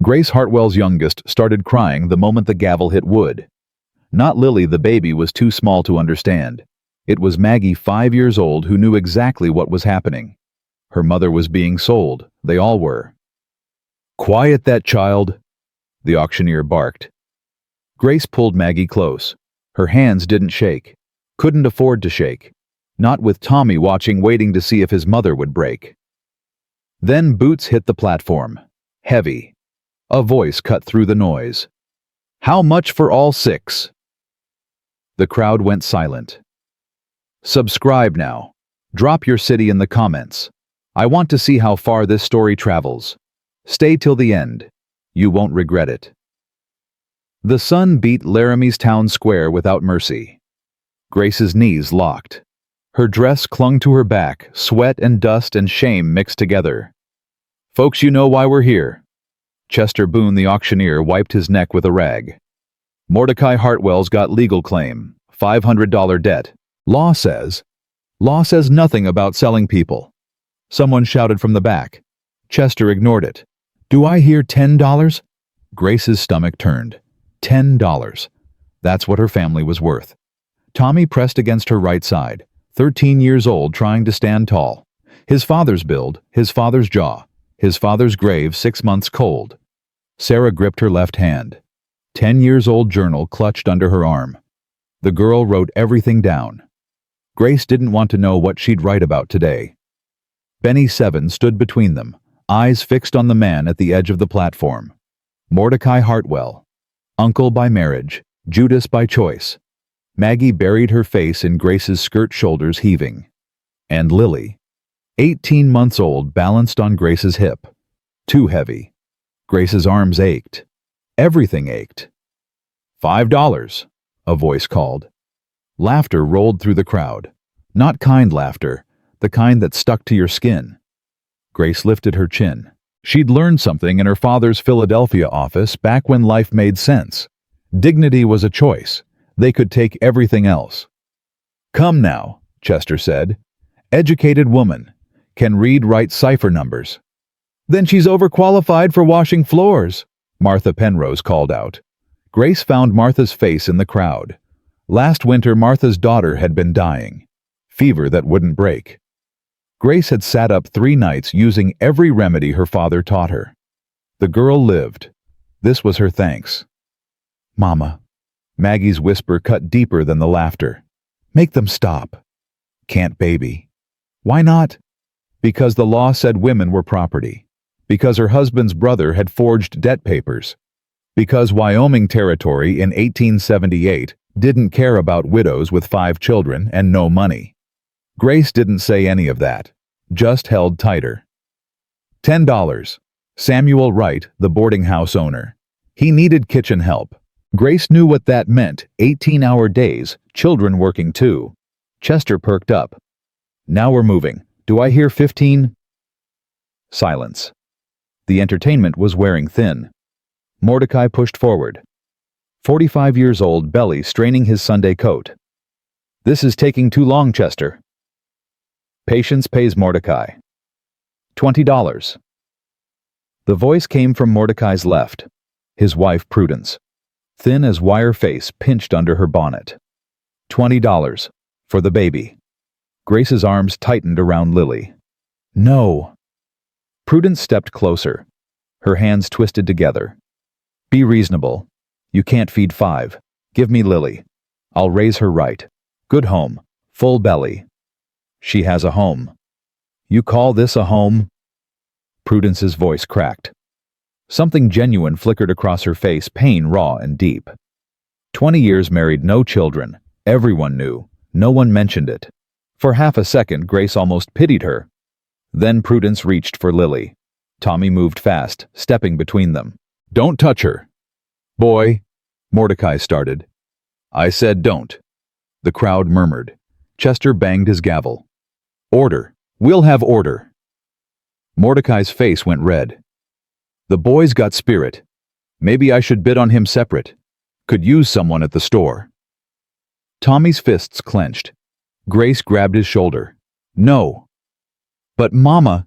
Grace Hartwell's youngest started crying the moment the gavel hit wood. Not Lily, the baby, was too small to understand. It was Maggie, 5 years old, who knew exactly what was happening. Her mother was being sold. They all were. "Quiet that child," the auctioneer barked. Grace pulled Maggie close. Her hands didn't shake. Couldn't afford to shake. Not with Tommy watching, waiting to see if his mother would break. Then boots hit the platform. Heavy. A voice cut through the noise. "How much for all 6? The crowd went silent. Subscribe now. Drop your city in the comments. I want to see how far this story travels. Stay till the end. You won't regret it. The sun beat Laramie's town square without mercy. Grace's knees locked. Her dress clung to her back, sweat and dust and shame mixed together. "Folks, you know why we're here." Chester Boone, the auctioneer, wiped his neck with a rag. "Mordecai Hartwell's got legal claim, $500 debt. Law says nothing about selling people." Someone shouted from the back. Chester ignored it. "Do I hear $10? Grace's stomach turned. $10. That's what her family was worth. Tommy pressed against her right side, 13 years old, trying to stand tall. His father's build, his father's jaw, his father's grave 6 months cold. Sarah gripped her left hand. 10-year-old journal clutched under her arm. The girl wrote everything down. Grace didn't want to know what she'd write about today. Benny, 7, stood between them, eyes fixed on the man at the edge of the platform. Mordecai Hartwell. Uncle by marriage, Judas by choice. Maggie buried her face in Grace's skirt, shoulders heaving. And Lily, 18 months old, balanced on Grace's hip. Too heavy. Grace's arms ached. Everything ached. $5, a voice called. Laughter rolled through the crowd. Not kind laughter, the kind that stuck to your skin. Grace lifted her chin. She'd learned something in her father's Philadelphia office back when life made sense. Dignity was a choice. They could take everything else. "Come now," Chester said. "Educated woman. Can read, write cipher numbers." "Then she's overqualified for washing floors," Martha Penrose called out. Grace found Martha's face in the crowd. Last winter, Martha's daughter had been dying. Fever that wouldn't break. Grace had sat up 3 nights using every remedy her father taught her. The girl lived. This was her thanks. "Mama." Maggie's whisper cut deeper than the laughter. "Make them stop." "Can't, baby." "Why not?" "Because the law said women were property. Because her husband's brother had forged debt papers. Because Wyoming Territory in 1878 didn't care about widows with 5 children and no money." Grace didn't say any of that, just held tighter. $10. Samuel Wright, the boarding house owner. He needed kitchen help. Grace knew what that meant, 18-hour days, children working too. Chester perked up. "Now we're moving. Do I hear 15? Silence. The entertainment was wearing thin. Mordecai pushed forward. 45 years old, belly straining his Sunday coat. "This is taking too long, Chester." "Patience pays Mordecai." $20. The voice came from Mordecai's left, his wife Prudence, thin as wire face pinched under her bonnet. $20. For the baby. Grace's arms tightened around Lily. "No." Prudence stepped closer, her hands twisted together. "Be reasonable. You can't feed 5. Give me Lily. I'll raise her right. Good home. Full belly." "She has a home." "You call this a home?" Prudence's voice cracked. Something genuine flickered across her face, pain raw and deep. 20 years married, no children. Everyone knew. No one mentioned it. For half a second, Grace almost pitied her. Then Prudence reached for Lily. Tommy moved fast, stepping between them. "Don't touch her." "Boy," Mordecai started. "I said don't." The crowd murmured. Chester banged his gavel. "Order. We'll have order." Mordecai's face went red. "The boy's got spirit. Maybe I should bid on him separate. Could use someone at the store." Tommy's fists clenched. Grace grabbed his shoulder. "No." "But Mama."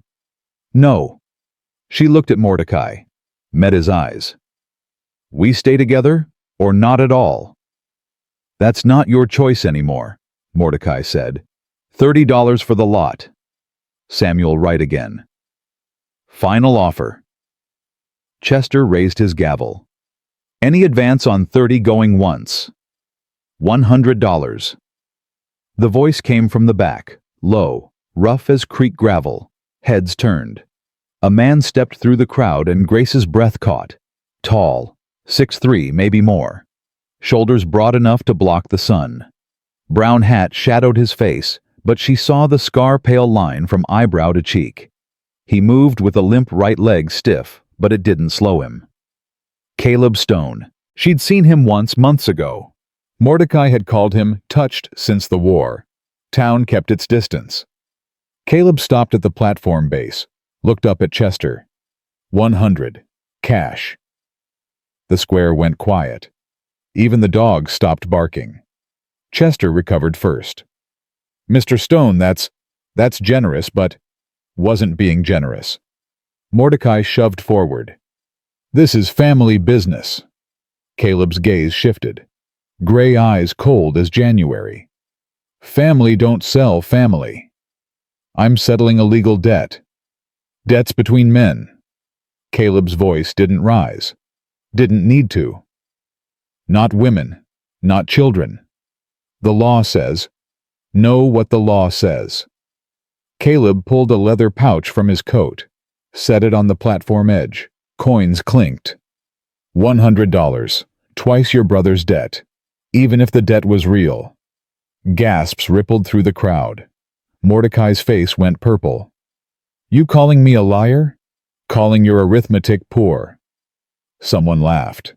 "No." She looked at Mordecai. met his eyes. We stay together or not at all. That's not your choice anymore, Mordecai said. $30 for the lot. Samuel right again. Final offer. Chester raised his gavel. Any advance on 30 going once. $100. The voice came from the back, low, rough as creek gravel. Heads turned. A man stepped through the crowd and Grace's breath caught. Tall, 6'3", maybe more. Shoulders broad enough to block the sun. Brown hat shadowed his face, but she saw the scar-pale line from eyebrow to cheek. He moved with a limp right leg stiff, but it didn't slow him. Caleb Stone. She'd seen him once months ago. Mordecai had called him touched since the war. Town kept its distance. Caleb stopped at the platform base, looked up at Chester. 100. Cash. The square went quiet. Even the dogs stopped barking. Chester recovered first. Mr. Stone, that's generous, but wasn't being generous. Mordecai shoved forward. This is family business. Caleb's gaze shifted. Gray eyes cold as January. Family don't sell family. I'm settling a legal debt. Debts between men. Caleb's voice didn't rise. Didn't need to. Not women. Not children. The law says. Know what the law says. Caleb pulled a leather pouch from his coat. Set it on the platform edge. Coins clinked. $100. Twice your brother's debt. Even if the debt was real. Gasps rippled through the crowd. Mordecai's face went purple. You calling me a liar? Calling your arithmetic poor. Someone laughed.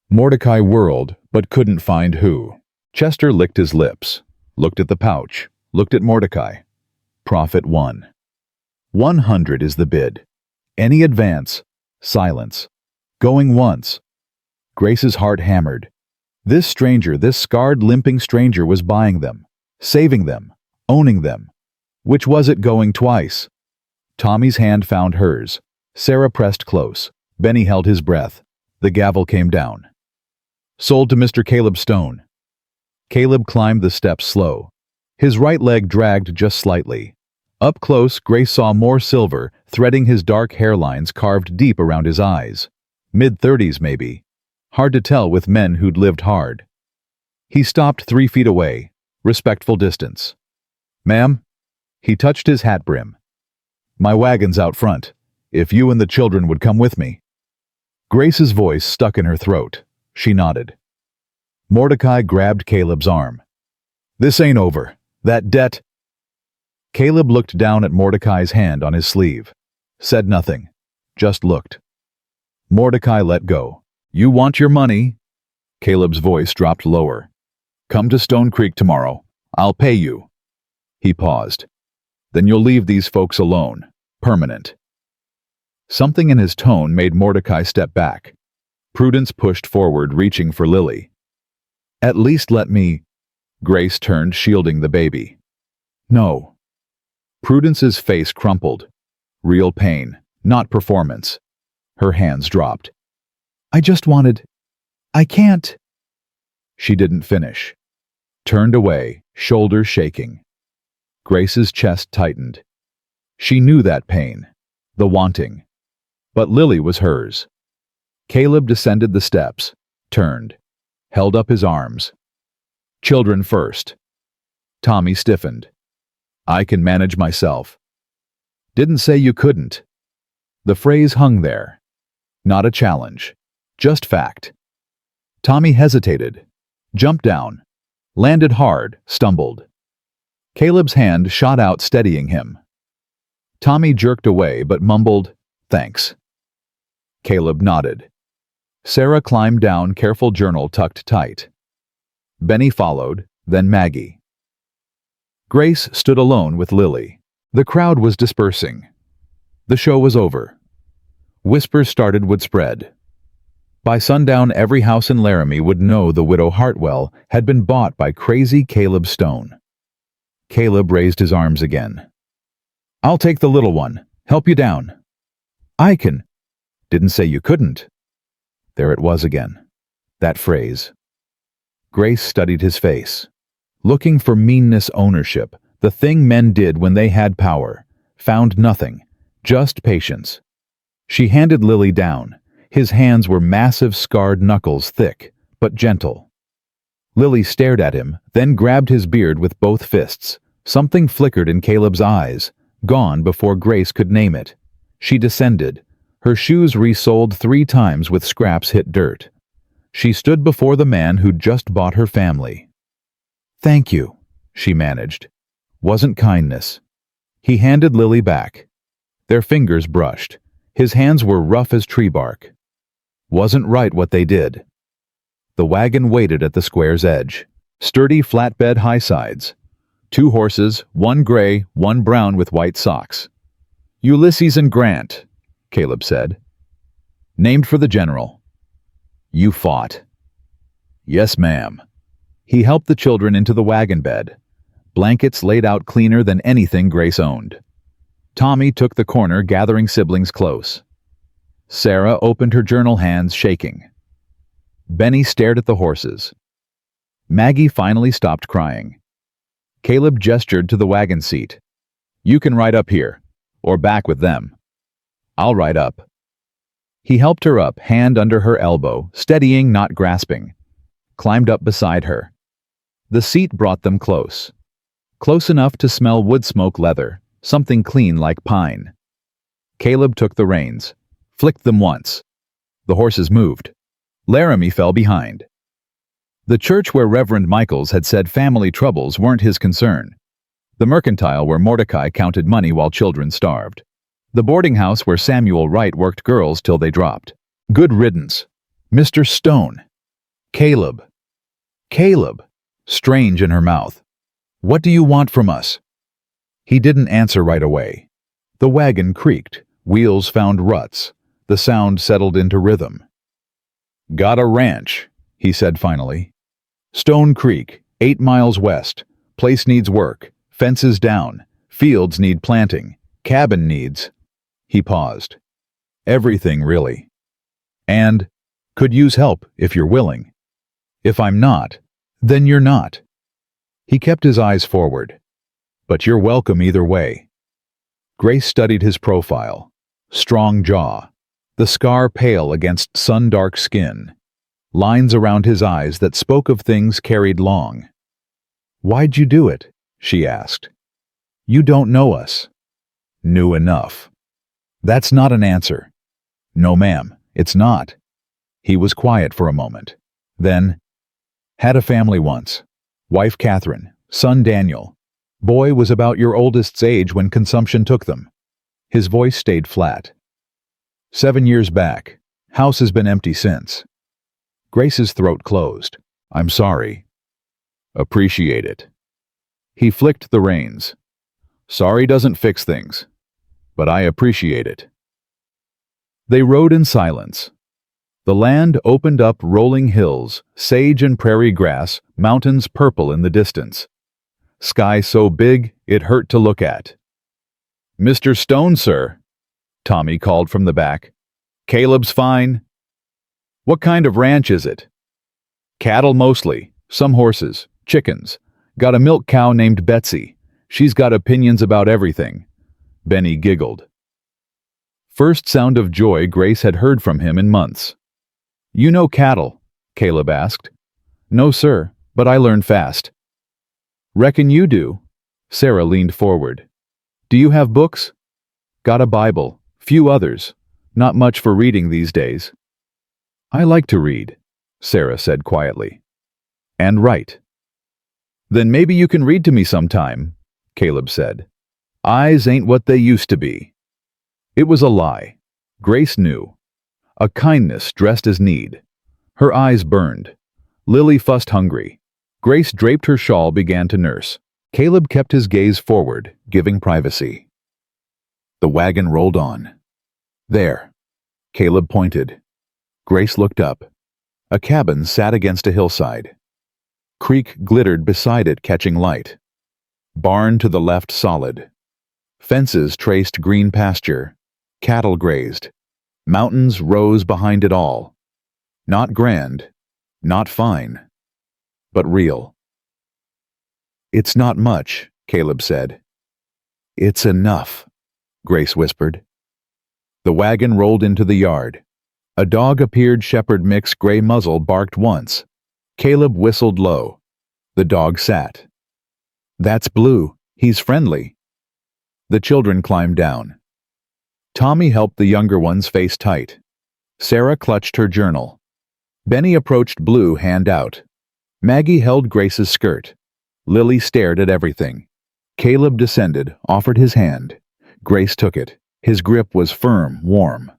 Mordecai whirled, but couldn't find who. Chester licked his lips, looked at the pouch, looked at Mordecai. Profit 1. 100 is the bid. Any advance. Silence. Going once. Grace's heart hammered. This stranger, this scarred, limping stranger was buying them, saving them, owning them. Which was it going twice? Tommy's hand found hers. Sarah pressed close. Benny held his breath. The gavel came down. Sold to Mr. Caleb Stone. Caleb climbed the steps slow. His right leg dragged just slightly. Up close, Grace saw more silver, threading his dark hairlines carved deep around his eyes. Mid-30s, maybe. Hard to tell with men who'd lived hard. He stopped 3 feet away, respectful distance. Ma'am? He touched his hat brim. My wagon's out front, if you and the children would come with me. Grace's voice stuck in her throat. She nodded. Mordecai grabbed Caleb's arm. This ain't over. That debt... Caleb looked down at Mordecai's hand on his sleeve. Said nothing. Just looked. Mordecai let go. You want your money? Caleb's voice dropped lower. Come to Stone Creek tomorrow. I'll pay you. He paused. Then you'll leave these folks alone. Permanent. Something in his tone made Mordecai step back. Prudence pushed forward, reaching for Lily. At least let me... Grace turned, shielding the baby. No. Prudence's face crumpled. Real pain, not performance. Her hands dropped. I just wanted... I can't... She didn't finish. Turned away, shoulders shaking. Grace's chest tightened. She knew that pain, the wanting. But Lily was hers. Caleb descended the steps, turned, held up his arms. Children first. Tommy stiffened. I can manage myself. Didn't say you couldn't. The phrase hung there. Not a challenge. Just fact. Tommy hesitated, jumped down, landed hard, stumbled. Caleb's hand shot out, steadying him. Tommy jerked away but mumbled, thanks. Caleb nodded. Sarah climbed down, careful journal tucked tight. Benny followed, then Maggie. Grace stood alone with Lily. The crowd was dispersing. The show was over. Whispers would spread. By sundown, every house in Laramie would know the widow Hartwell had been bought by crazy Caleb Stone. Caleb raised his arms again. I'll take the little one. Help you down. I can. Didn't say you couldn't. There it was again. That phrase. Grace studied his face. Looking for meanness ownership, the thing men did when they had power. Found nothing. Just patience. She handed Lily down. His hands were massive scarred knuckles, thick, but gentle. Lily stared at him, then grabbed his beard with both fists. Something flickered in Caleb's eyes, gone before Grace could name it. She descended. Her shoes resoled 3 times with scraps hit dirt. She stood before the man who'd just bought her family. "Thank you," she managed. Wasn't kindness. He handed Lily back. Their fingers brushed. His hands were rough as tree bark. Wasn't right what they did. The wagon waited at the square's edge. Sturdy flatbed high sides. 2 horses, 1 gray, 1 brown with white socks. "Ulysses and Grant," Caleb said. "Named for the general." "You fought." "Yes, ma'am." He helped the children into the wagon bed. Blankets laid out cleaner than anything Grace owned. Tommy took the corner, gathering siblings close. Sarah opened her journal, hands shaking. Benny stared at the horses. Maggie finally stopped crying. Caleb gestured to the wagon seat. "You can ride up here, or back with them." "I'll ride up." He helped her up, hand under her elbow, steadying, not grasping. Climbed up beside her. The seat brought them close. Close enough to smell wood smoke leather, something clean like pine. Caleb took the reins, flicked them once. The horses moved. Laramie fell behind. The church where Reverend Michaels had said family troubles weren't his concern. The mercantile where Mordecai counted money while children starved. The boarding house where Samuel Wright worked girls till they dropped. Good riddance. Mr. Stone. Caleb. Caleb. Strange in her mouth. "What do you want from us?" He didn't answer right away. The wagon creaked. Wheels found ruts. The sound settled into rhythm. "Got a ranch," he said finally. "Stone Creek, 8 miles west. Place needs work. Fences down. Fields need planting. Cabin needs..." He paused. "Everything, really. And could use help if you're willing. If I'm not, then you're not." He kept his eyes forward. "But you're welcome either way." Grace studied his profile. Strong jaw. The scar pale against sun-dark skin. Lines around his eyes that spoke of things carried long. "Why'd you do it?" she asked. "You don't know us." "Knew enough." "That's not an answer." "No, ma'am, it's not." He was quiet for a moment. Then, "Had a family once. Wife Catherine, son Daniel. Boy was about your oldest's age when consumption took them." His voice stayed flat. 7 years back. House has been empty since." Grace's throat closed. "I'm sorry." "Appreciate it." He flicked the reins. "Sorry doesn't fix things, but I appreciate it." They rode in silence. The land opened up rolling hills, sage and prairie grass, mountains purple in the distance. Sky so big it hurt to look at. "Mr. Stone, sir," Tommy called from the back. "Caleb's fine." "What kind of ranch is it?" "Cattle mostly, some horses, chickens. Got a milk cow named Betsy. She's got opinions about everything." Benny giggled. First sound of joy Grace had heard from him in months. "You know cattle?" Caleb asked. "No, sir, but I learn fast." "Reckon you do." Sarah leaned forward. "Do you have books?" "Got a Bible, few others. Not much for reading these days." "I like to read," Sarah said quietly. "And write." "Then maybe you can read to me sometime," Caleb said. "Eyes ain't what they used to be." It was a lie. Grace knew. A kindness dressed as need. Her eyes burned. Lily fussed hungry. Grace draped her shawl, began to nurse. Caleb kept his gaze forward, giving privacy. The wagon rolled on. "There." Caleb pointed. Grace looked up. A cabin sat against a hillside. Creek glittered beside it, catching light. Barn to the left solid. Fences traced green pasture. Cattle grazed. Mountains rose behind it all. Not grand, not fine, but real. "It's not much," Caleb said. "It's enough," Grace whispered. The wagon rolled into the yard. A dog appeared. Shepherd mix gray muzzle barked once. Caleb whistled low. The dog sat. "That's Blue. He's friendly." The children climbed down. Tommy helped the younger ones face tight. Sarah clutched her journal. Benny approached Blue, hand out. Maggie held Grace's skirt. Lily stared at everything. Caleb descended, offered his hand. Grace took it. His grip was firm, warm.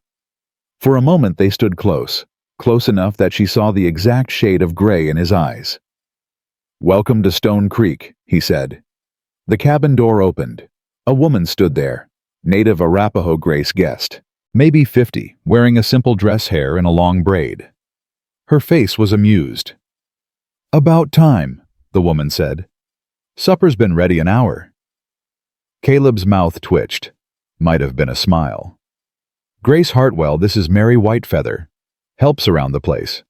For a moment they stood close, close enough that she saw the exact shade of gray in his eyes. "Welcome to Stone Creek," he said. The cabin door opened. A woman stood there. Native Arapaho, Grace guessed. Maybe 50, wearing a simple dress, hair in a long braid. Her face was amused. "About time," the woman said. "Supper's been ready an hour." Caleb's mouth twitched. Might have been a smile. "Grace Hartwell, this is Mary Whitefeather. Helps around the place.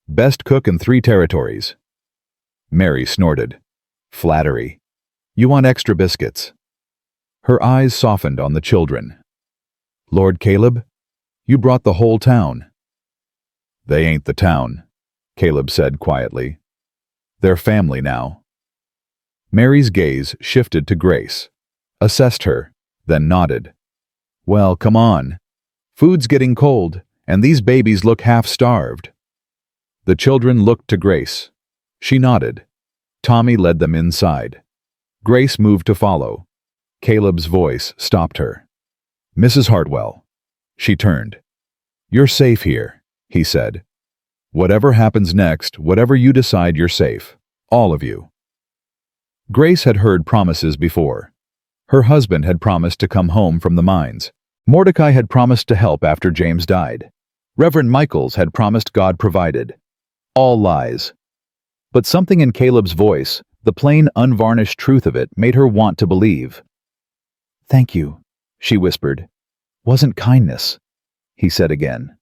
Best cook in 3 territories. Mary snorted. "Flattery. You want extra biscuits." Her eyes softened on the children. "Lord Caleb, you brought the whole town." "They ain't the town," Caleb said quietly. "They're family now." Mary's gaze shifted to Grace, assessed her, then nodded. "Well, come on. Food's getting cold, and these babies look half-starved." The children looked to Grace. She nodded. Tommy led them inside. Grace moved to follow. Caleb's voice stopped her. "Mrs. Hartwell." She turned. "You're safe here," he said. "Whatever happens next, whatever you decide, you're safe. All of you." Grace had heard promises before. Her husband had promised to come home from the mines. Mordecai had promised to help after James died. Reverend Michaels had promised God provided. All lies. But something in Caleb's voice, the plain, unvarnished truth of it, made her want to believe. "Thank you," she whispered. "Wasn't kindness," he said again.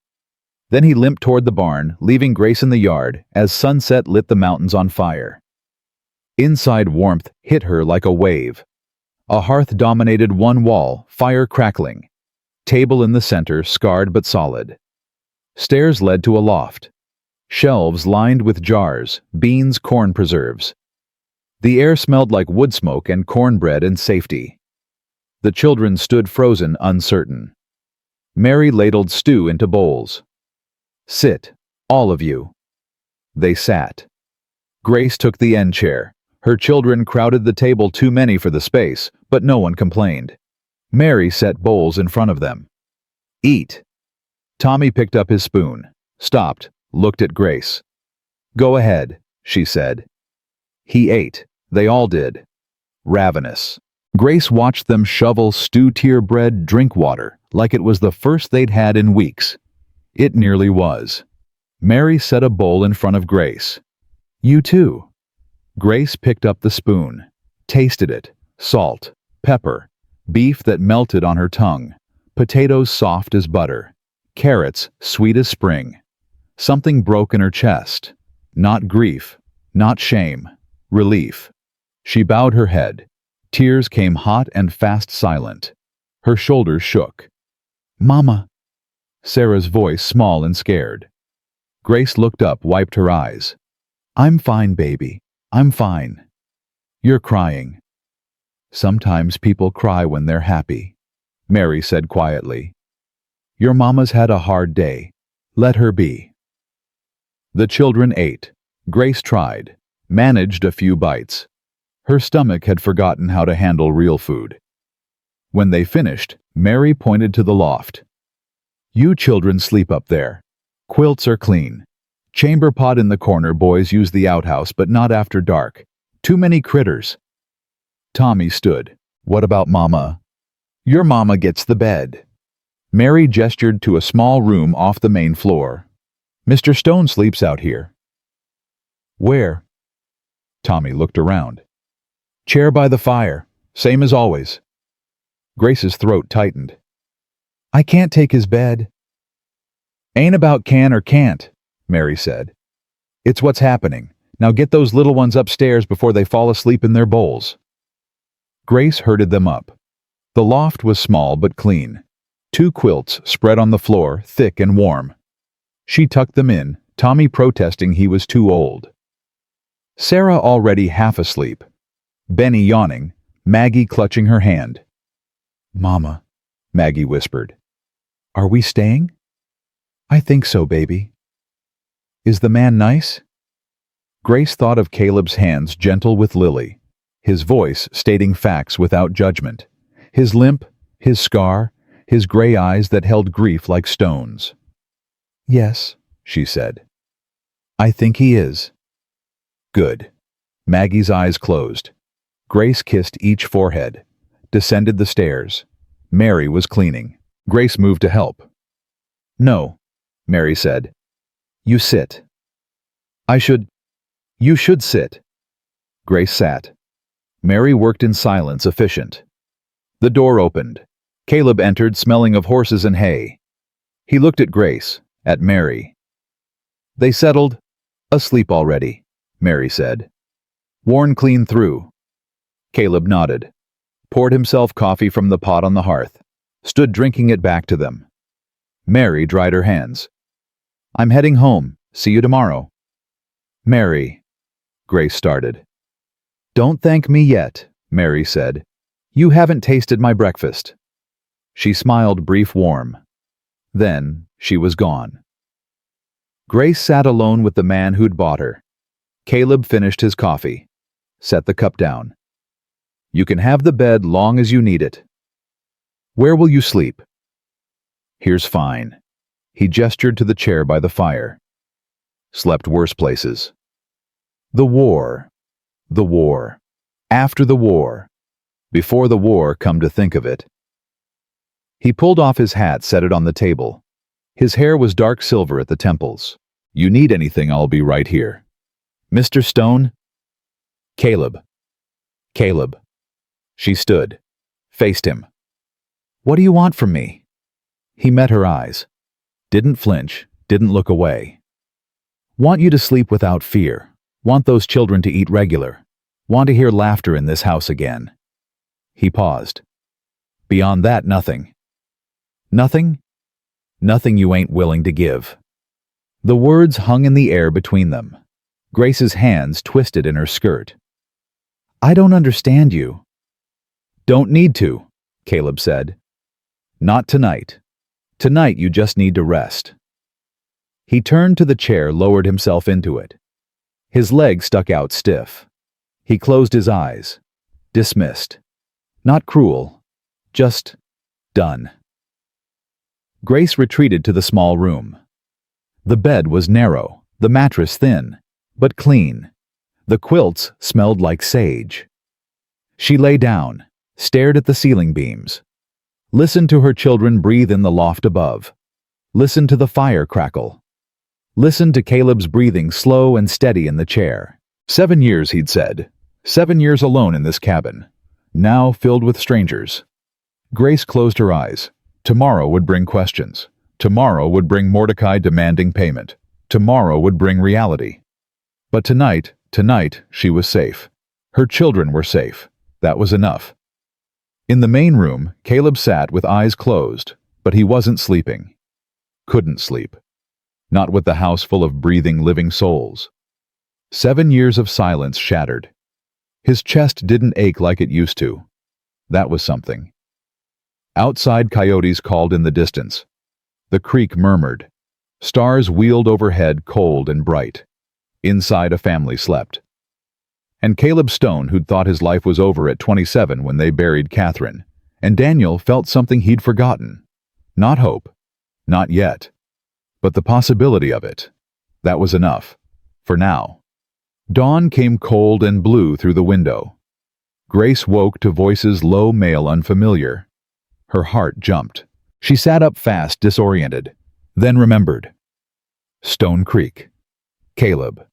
Then he limped toward the barn, leaving Grace in the yard as sunset lit the mountains on fire. Inside, warmth hit her like a wave. A hearth dominated one wall, fire crackling. Table in the center, scarred but solid. Stairs led to a loft. Shelves lined with jars, beans, corn preserves. The air smelled like wood smoke and cornbread and safety. The children stood frozen, uncertain. Mary ladled stew into bowls. "Sit, all of you." They sat. Grace took the end chair. Her children crowded the table, too many for the space, but no one complained. Mary set bowls in front of them. "Eat." Tommy picked up his spoon, stopped, looked at Grace. "Go ahead," she said. He ate. They all did. Ravenous. Grace watched them shovel stew-tier bread, drink water, like it was the first they'd had in weeks. It nearly was. Mary set a bowl in front of Grace. "You too." Grace picked up the spoon, tasted it, salt, pepper, beef that melted on her tongue, potatoes soft as butter, carrots sweet as spring. Something broke in her chest. Not grief, not shame, relief. She bowed her head. Tears came hot and fast, silent. Her shoulders shook. "Mama." Sarah's voice small and scared. Grace looked up, wiped her eyes. "I'm fine, baby. I'm fine." "You're crying." "Sometimes people cry when they're happy," Mary said quietly. "Your mama's had a hard day. Let her be." The children ate. Grace tried, managed a few bites. Her stomach had forgotten how to handle real food. When they finished, Mary pointed to the loft. "You children sleep up there. Quilts are clean. Chamber pot in the corner, boys use the outhouse, but not after dark. Too many critters." Tommy stood. "What about Mama?" "Your mama gets the bed." Mary gestured to a small room off the main floor. "Mr. Stone sleeps out here." "Where?" Tommy looked around. "Chair by the fire, same as always." Grace's throat tightened. "I can't take his bed." Ain't about can or can't, Mary said. It's what's happening. Now get those little ones upstairs before they fall asleep in their bowls. Grace herded them up. The loft was small but clean. 2 quilts spread on the floor, thick and warm. She tucked them in, Tommy protesting he was too old. Sarah already half asleep. Benny yawning, Maggie clutching her hand. Mama, Maggie whispered. Are we staying? I think so, baby. Is the man nice? Grace thought of Caleb's hands gentle with Lily, his voice stating facts without judgment, his limp, his scar, his gray eyes that held grief like stones. Yes, she said. I think he is. Good. Maggie's eyes closed. Grace kissed each forehead, descended the stairs. Mary was cleaning. Grace moved to help. No, Mary said. You sit. You should sit. Grace sat. Mary worked in silence, efficient. The door opened. Caleb entered, smelling of horses and hay. He looked at Grace, at Mary. They settled. Asleep already, Mary said. Worn clean through. Caleb nodded, poured himself coffee from the pot on the hearth, stood drinking it back to them. Mary dried her hands. I'm heading home. See you tomorrow. Mary, Grace started. Don't thank me yet, Mary said. You haven't tasted my breakfast. She smiled brief warm. Then she was gone. Grace sat alone with the man who'd bought her. Caleb finished his coffee, set the cup down. You can have the bed long as you need it. Where will you sleep? Here's fine. He gestured to the chair by the fire. Slept worse places. The war. The war. After the war. Before the war, come to think of it. He pulled off his hat, set it on the table. His hair was dark silver at the temples. You need anything, I'll be right here. Mr. Stone? Caleb. Caleb. She stood, faced him. What do you want from me? He met her eyes. Didn't flinch, didn't look away. Want you to sleep without fear. Want those children to eat regular. Want to hear laughter in this house again. He paused. Beyond that, nothing. Nothing? Nothing you ain't willing to give. The words hung in the air between them. Grace's hands twisted in her skirt. I don't understand you. Don't need to, Caleb said. Not tonight. Tonight you just need to rest. He turned to the chair, lowered himself into it. His legs stuck out stiff. He closed his eyes. Dismissed. Not cruel. Just done. Grace retreated to the small room. The bed was narrow, the mattress thin, but clean. The quilts smelled like sage. She lay down, stared at the ceiling beams. Listened to her children breathe in the loft above. Listened to the fire crackle. Listened to Caleb's breathing slow and steady in the chair. 7 years, he'd said. 7 years alone in this cabin. Now filled with strangers. Grace closed her eyes. Tomorrow would bring questions. Tomorrow would bring Mordecai demanding payment. Tomorrow would bring reality. But tonight, she was safe. Her children were safe. That was enough. In the main room, Caleb sat with eyes closed, but he wasn't sleeping. Couldn't sleep. Not with the house full of breathing, living souls. 7 years of silence shattered. His chest didn't ache like it used to. That was something. Outside, coyotes called in the distance. The creek murmured. Stars wheeled overhead, cold and bright. Inside, a family slept. And Caleb Stone, who'd thought his life was over at 27 when they buried Catherine, and Daniel felt something he'd forgotten. Not hope. Not yet. But the possibility of it. That was enough. For now. Dawn came cold and blue through the window. Grace woke to voices low, male, unfamiliar. Her heart jumped. She sat up fast, disoriented. Then remembered. Stone Creek. Caleb.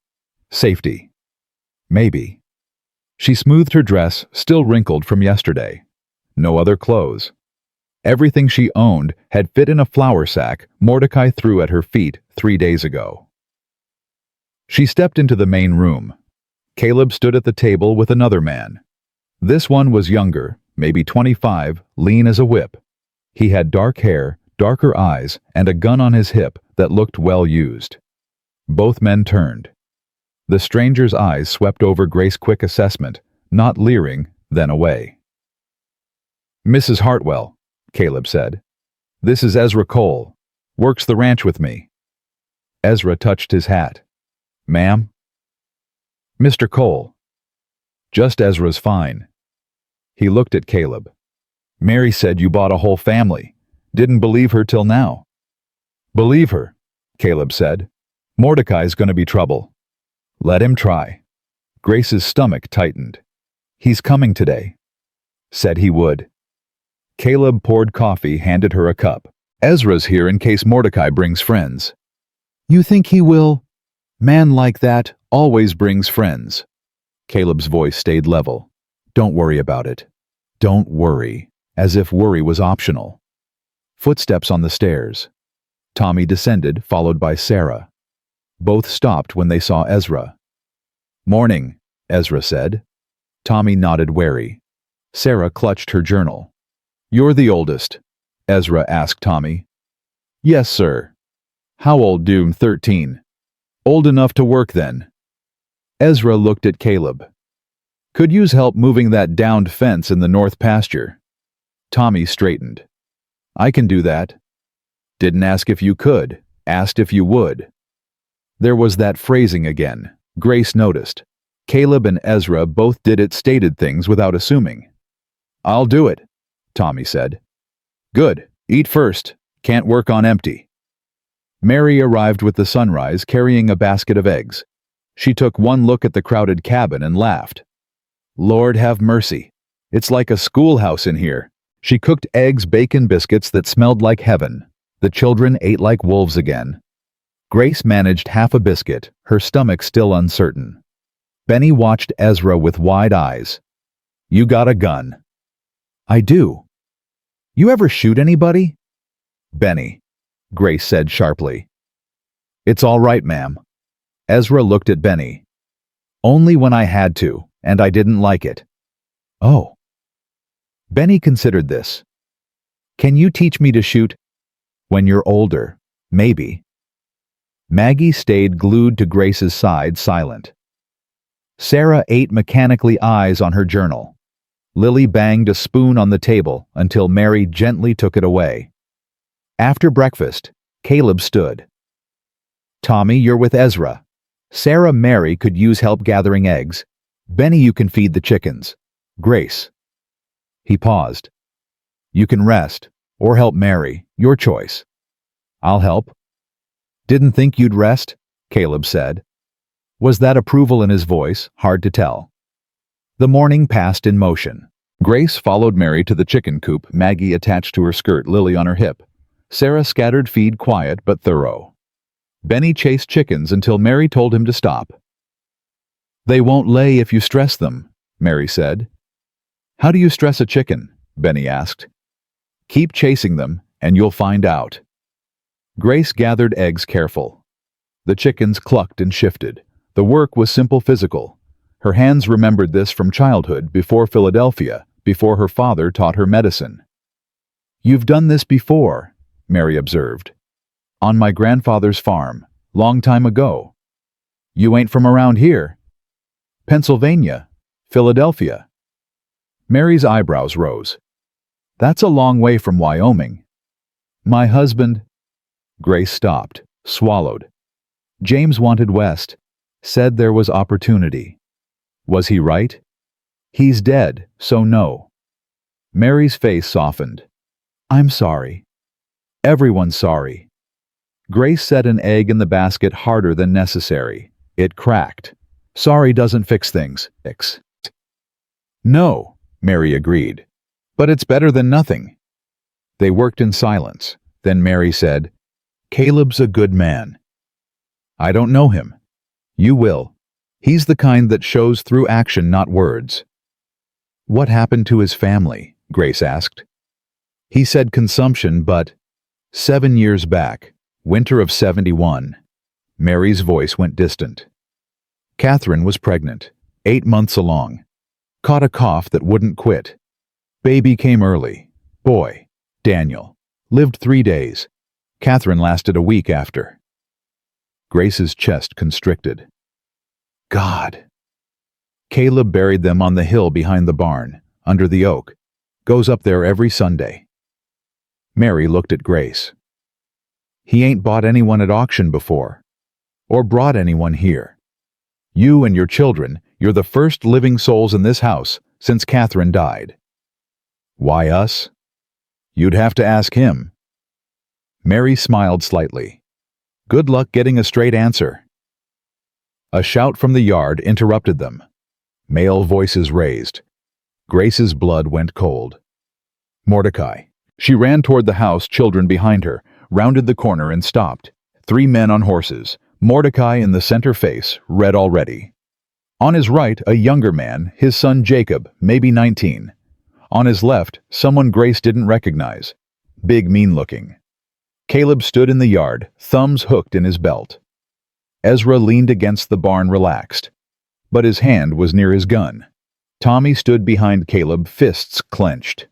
Safety. Maybe. She smoothed her dress, still wrinkled from yesterday. No other clothes. Everything she owned had fit in a flour sack Mordecai threw at her feet 3 days ago. She stepped into the main room. Caleb stood at the table with another man. This one was younger, maybe 25, lean as a whip. He had dark hair, darker eyes, and a gun on his hip that looked well used. Both men turned. The stranger's eyes swept over Grace's quick assessment, not leering, then away. "Mrs. Hartwell," Caleb said. "This is Ezra Cole. Works the ranch with me." Ezra touched his hat. "Ma'am?" "Mr. Cole." "Just Ezra's fine." He looked at Caleb. "Mary said you bought a whole family. Didn't believe her till now." "Believe her," Caleb said. "Mordecai's gonna be trouble." "Let him try." Grace's stomach tightened. "He's coming today." Said he would. Caleb poured coffee, handed her a cup. "Ezra's here in case Mordecai brings friends." "You think he will?" "Man like that always brings friends." Caleb's voice stayed level. "Don't worry about it. Don't worry," as if worry was optional. Footsteps on the stairs. Tommy descended, followed by Sarah. Both stopped when they saw Ezra. "Morning," Ezra said. Tommy nodded wary. Sarah clutched her journal. "You're the oldest?" Ezra asked Tommy. "Yes, sir." "How old, Doom? 13. "Old enough to work then." Ezra looked at Caleb. "Could use help moving that downed fence in the north pasture." Tommy straightened. "I can do that." "Didn't ask if you could, asked if you would." There was that phrasing again. Grace noticed. Caleb and Ezra both did it, stated things without assuming. "I'll do it," Tommy said. "Good. Eat first. Can't work on empty." Mary arrived with the sunrise, carrying a basket of eggs. She took one look at the crowded cabin and laughed. "Lord have mercy. It's like a schoolhouse in here." She cooked eggs, bacon, biscuits that smelled like heaven. The children ate like wolves again. Grace managed half a biscuit, her stomach still uncertain. Benny watched Ezra with wide eyes. "You got a gun." "I do." "You ever shoot anybody?" "Benny," Grace said sharply. "It's all right, ma'am." Ezra looked at Benny. "Only when I had to, and I didn't like it." "Oh." Benny considered this. "Can you teach me to shoot?" "When you're older, maybe." Maggie stayed glued to Grace's side, silent. Sarah ate mechanically, eyes on her journal. Lily banged a spoon on the table until Mary gently took it away. After breakfast, Caleb stood. "Tommy, you're with Ezra. Sarah, Mary could use help gathering eggs. Benny, you can feed the chickens. Grace." He paused. "You can rest, or help Mary, your choice." "I'll help." "Didn't think you'd rest," Caleb said. Was that approval in his voice? Hard to tell. The morning passed in motion. Grace followed Mary to the chicken coop, Maggie attached to her skirt, Lily on her hip. Sarah scattered feed, quiet but thorough. Benny chased chickens until Mary told him to stop. "They won't lay if you stress them," Mary said. "How do you stress a chicken?" Benny asked. "Keep chasing them, and you'll find out." Grace gathered eggs careful. The chickens clucked and shifted. The work was simple, physical. Her hands remembered this from childhood, before Philadelphia, before her father taught her medicine. "You've done this before," Mary observed. "On my grandfather's farm, long time ago." "You ain't from around here?" "Pennsylvania, Philadelphia." Mary's eyebrows rose. "That's a long way from Wyoming." "My husband—" Grace stopped, swallowed. "James wanted west, said there was opportunity." "Was he right?" "He's dead, so no." Mary's face softened. "I'm sorry." "Everyone's sorry." Grace set an egg in the basket harder than necessary. It cracked. "Sorry doesn't fix things." "No," Mary agreed. "But it's better than nothing." They worked in silence. Then Mary said, "Caleb's a good man." "I don't know him." "You will. He's the kind that shows through action, not words." "What happened to his family?" Grace asked. He said consumption, but 7 years back, winter of 71. Mary's voice went distant. Catherine was pregnant, 8 months along. Caught a cough that wouldn't quit. Baby came early. Boy, Daniel. Lived 3 days. Catherine lasted a week after. Grace's chest constricted. God. Caleb buried them on the hill behind the barn, under the oak. Goes up there every Sunday. Mary looked at Grace. He ain't bought anyone at auction before. Or brought anyone here. You and your children, you're the first living souls in this house since Catherine died. Why us? You'd have to ask him. Mary smiled slightly. Good luck getting a straight answer. A shout from the yard interrupted them. Male voices raised. Grace's blood went cold. Mordecai. She ran toward the house, children behind her, rounded the corner and stopped. 3 men on horses, Mordecai in the center face, red already. On his right, a younger man, his son Jacob, maybe 19. On his left, someone Grace didn't recognize. Big, mean-looking. Caleb stood in the yard, thumbs hooked in his belt. Ezra leaned against the barn, relaxed. But his hand was near his gun. Tommy stood behind Caleb, fists clenched.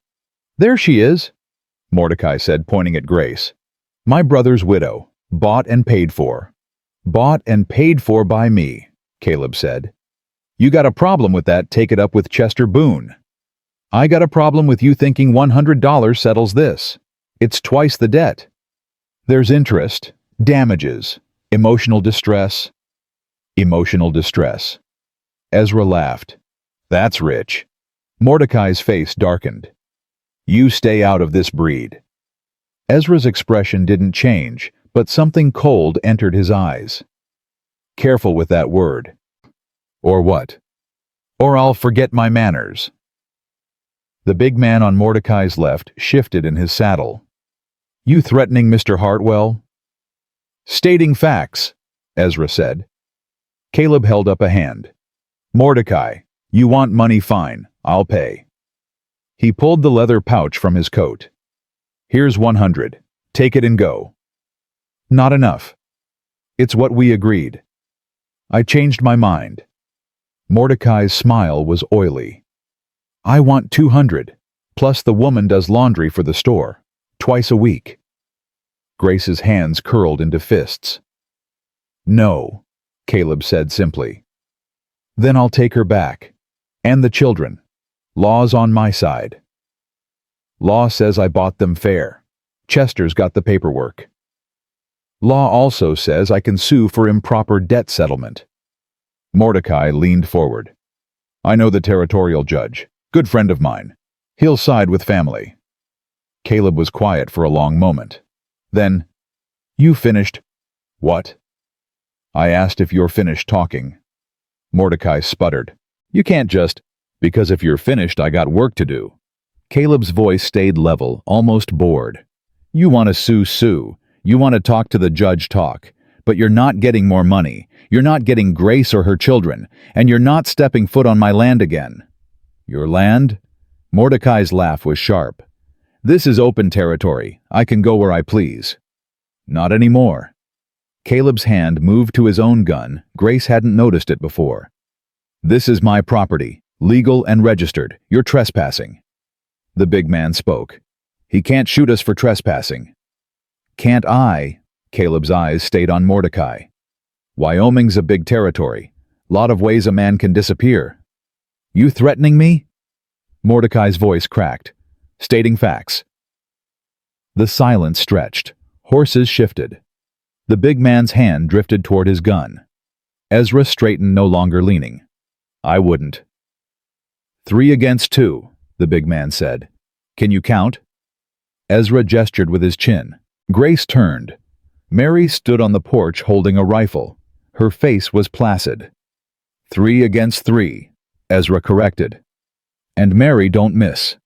There she is, Mordecai said, pointing at Grace. My brother's widow, bought and paid for. Bought and paid for by me, Caleb said. You got a problem with that, take it up with Chester Boone. I got a problem with you thinking $100 settles this. It's twice the debt. There's interest, damages, emotional distress. Emotional distress. Ezra laughed. That's rich. Mordecai's face darkened. You stay out of this breed. Ezra's expression didn't change, but something cold entered his eyes. Careful with that word. Or what? Or I'll forget my manners. The big man on Mordecai's left shifted in his saddle. You threatening Mr. Hartwell? Stating facts, Ezra said. Caleb held up a hand. Mordecai, you want money, fine, I'll pay. He pulled the leather pouch from his coat. Here's 100. Take it and go. Not enough. It's what we agreed. I changed my mind. Mordecai's smile was oily. I want 200, plus the woman does laundry for the store, twice a week. Grace's hands curled into fists. No, Caleb said simply. Then I'll take her back. And the children. Law's on my side. Law says I bought them fair. Chester's got the paperwork. Law also says I can sue for improper debt settlement. Mordecai leaned forward. I know the territorial judge. Good friend of mine. He'll side with family. Caleb was quiet for a long moment. Then, you finished. What? I asked if you're finished talking. Mordecai sputtered. You can't just, because if you're finished, I got work to do. Caleb's voice stayed level, almost bored. You want to sue. You want to talk to the judge, talk. But you're not getting more money. You're not getting Grace or her children. And you're not stepping foot on my land again. Your land? Mordecai's laugh was sharp. This is open territory. I can go where I please. Not anymore. Caleb's hand moved to his own gun. Grace hadn't noticed it before. This is my property, legal and registered. You're trespassing. The big man spoke. He can't shoot us for trespassing. Can't I? Caleb's eyes stayed on Mordecai. Wyoming's a big territory. Lot of ways a man can disappear. You threatening me? Mordecai's voice cracked. Stating facts. The silence stretched. Horses shifted. The big man's hand drifted toward his gun. Ezra straightened, no longer leaning. I wouldn't. 3 against 2, the big man said. Can you count? Ezra gestured with his chin. Grace turned. Mary stood on the porch holding a rifle. Her face was placid. 3 against 3, Ezra corrected. And Mary don't miss.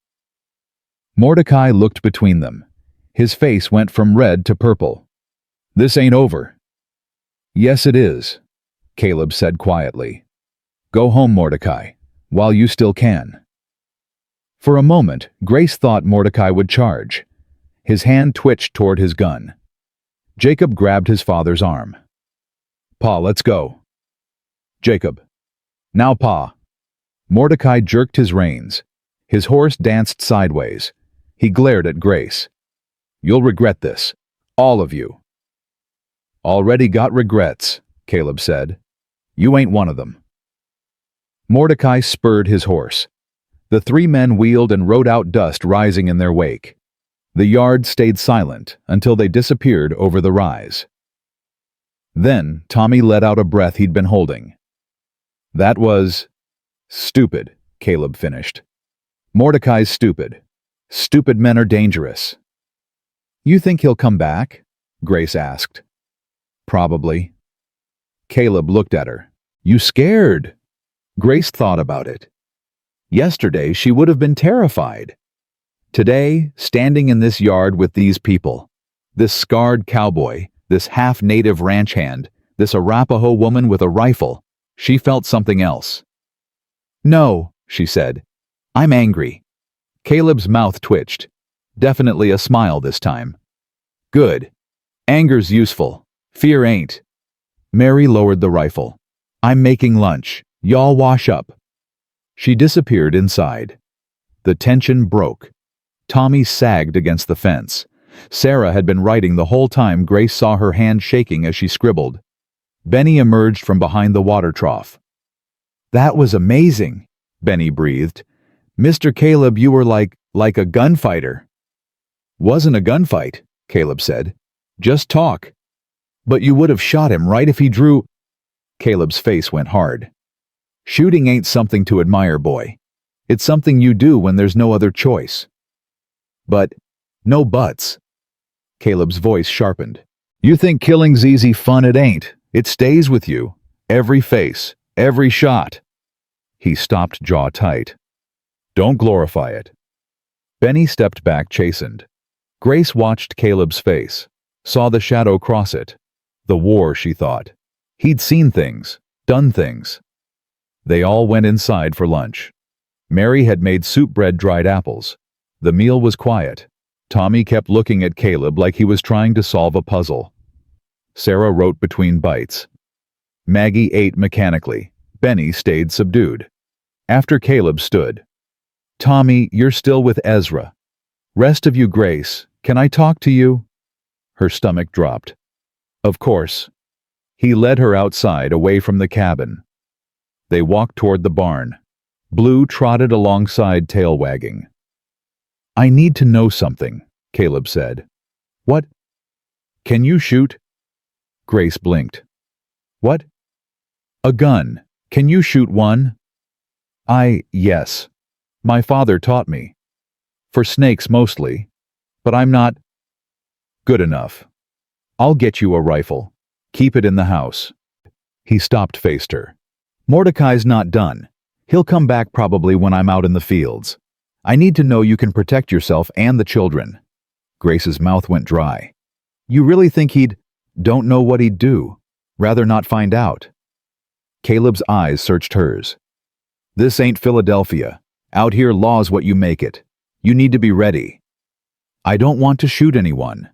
Mordecai looked between them. His face went from red to purple. This ain't over. Yes, it is, Caleb said quietly. Go home, Mordecai, while you still can. For a moment, Grace thought Mordecai would charge. His hand twitched toward his gun. Jacob grabbed his father's arm. "Pa, let's go." "Jacob." "Now, Pa." Mordecai jerked his reins. His horse danced sideways. He glared at Grace. "You'll regret this. All of you." "Already got regrets," Caleb said. "You ain't one of them." Mordecai spurred his horse. The three men wheeled and rode out, dust rising in their wake. The yard stayed silent until they disappeared over the rise. Then Tommy let out a breath he'd been holding. "That was stupid," Caleb finished. "Mordecai's stupid. Stupid men are dangerous." "You think he'll come back?" Grace asked. "Probably." Caleb looked at her. "You scared?" Grace thought about it. Yesterday she would have been terrified. Today, standing in this yard with these people, this scarred cowboy, this half-native ranch hand, this Arapaho woman with a rifle, she felt something else. "No," she said. "I'm angry." Caleb's mouth twitched. Definitely a smile this time. "Good. Anger's useful. Fear ain't." Mary lowered the rifle. "I'm making lunch. Y'all wash up." She disappeared inside. The tension broke. Tommy sagged against the fence. Sarah had been writing the whole time. Grace saw her hand shaking as she scribbled. Benny emerged from behind the water trough. "That was amazing," Benny breathed. "Mr. Caleb, you were like a gunfighter." "Wasn't a gunfight," Caleb said. "Just talk." "But you would have shot him, right, if he drew—" Caleb's face went hard. "Shooting ain't something to admire, boy. It's something you do when there's no other choice." "But, no buts." Caleb's voice sharpened. "You think killing's easy fun? It ain't. It stays with you. Every face, every shot." He stopped, jaw tight. "Don't glorify it." Benny stepped back, chastened. Grace watched Caleb's face, saw the shadow cross it. The war, she thought. He'd seen things, done things. They all went inside for lunch. Mary had made soup, bread, dried apples. The meal was quiet. Tommy kept looking at Caleb like he was trying to solve a puzzle. Sarah wrote between bites. Maggie ate mechanically. Benny stayed subdued. After Caleb stood. "Tommy, you're still with Ezra. Rest of you, Grace, can I talk to you?" Her stomach dropped. "Of course." He led her outside, away from the cabin. They walked toward the barn. Blue trotted alongside, tail wagging. "I need to know something," Caleb said. "What?" "Can you shoot?" Grace blinked. "What?" "A gun. Can you shoot one?" Yes. My father taught me. For snakes mostly. But I'm not good enough. I'll get you a rifle. Keep it in the house." He stopped, faced her. "Mordecai's not done. He'll come back probably when I'm out in the fields. I need to know you can protect yourself and the children." Grace's mouth went dry. "You really think he'd—" "Don't know what he'd do. Rather not find out." Caleb's eyes searched hers. "This ain't Philadelphia. Out here, law's what you make it. You need to be ready." "I don't want to shoot anyone."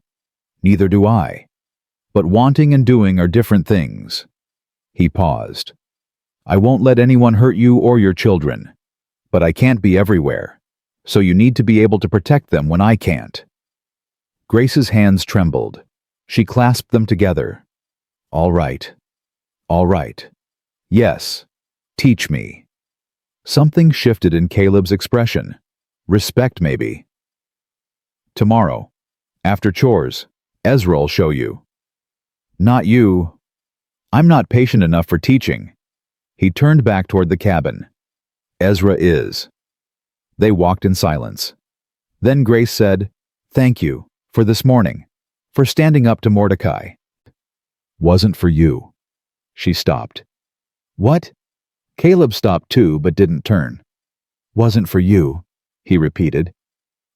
"Neither do I. But wanting and doing are different things." He paused. "I won't let anyone hurt you or your children. But I can't be everywhere. So you need to be able to protect them when I can't." Grace's hands trembled. She clasped them together. "All right. All right. Yes. Teach me." Something shifted in Caleb's expression. Respect, maybe. "Tomorrow. After chores. Ezra'll show you." "Not you." "I'm not patient enough for teaching." He turned back toward the cabin. "Ezra is." They walked in silence. Then Grace said, "Thank you, for this morning, for standing up to Mordecai." "Wasn't for you." She stopped. "What?" Caleb stopped too, but didn't turn. "Wasn't for you," he repeated.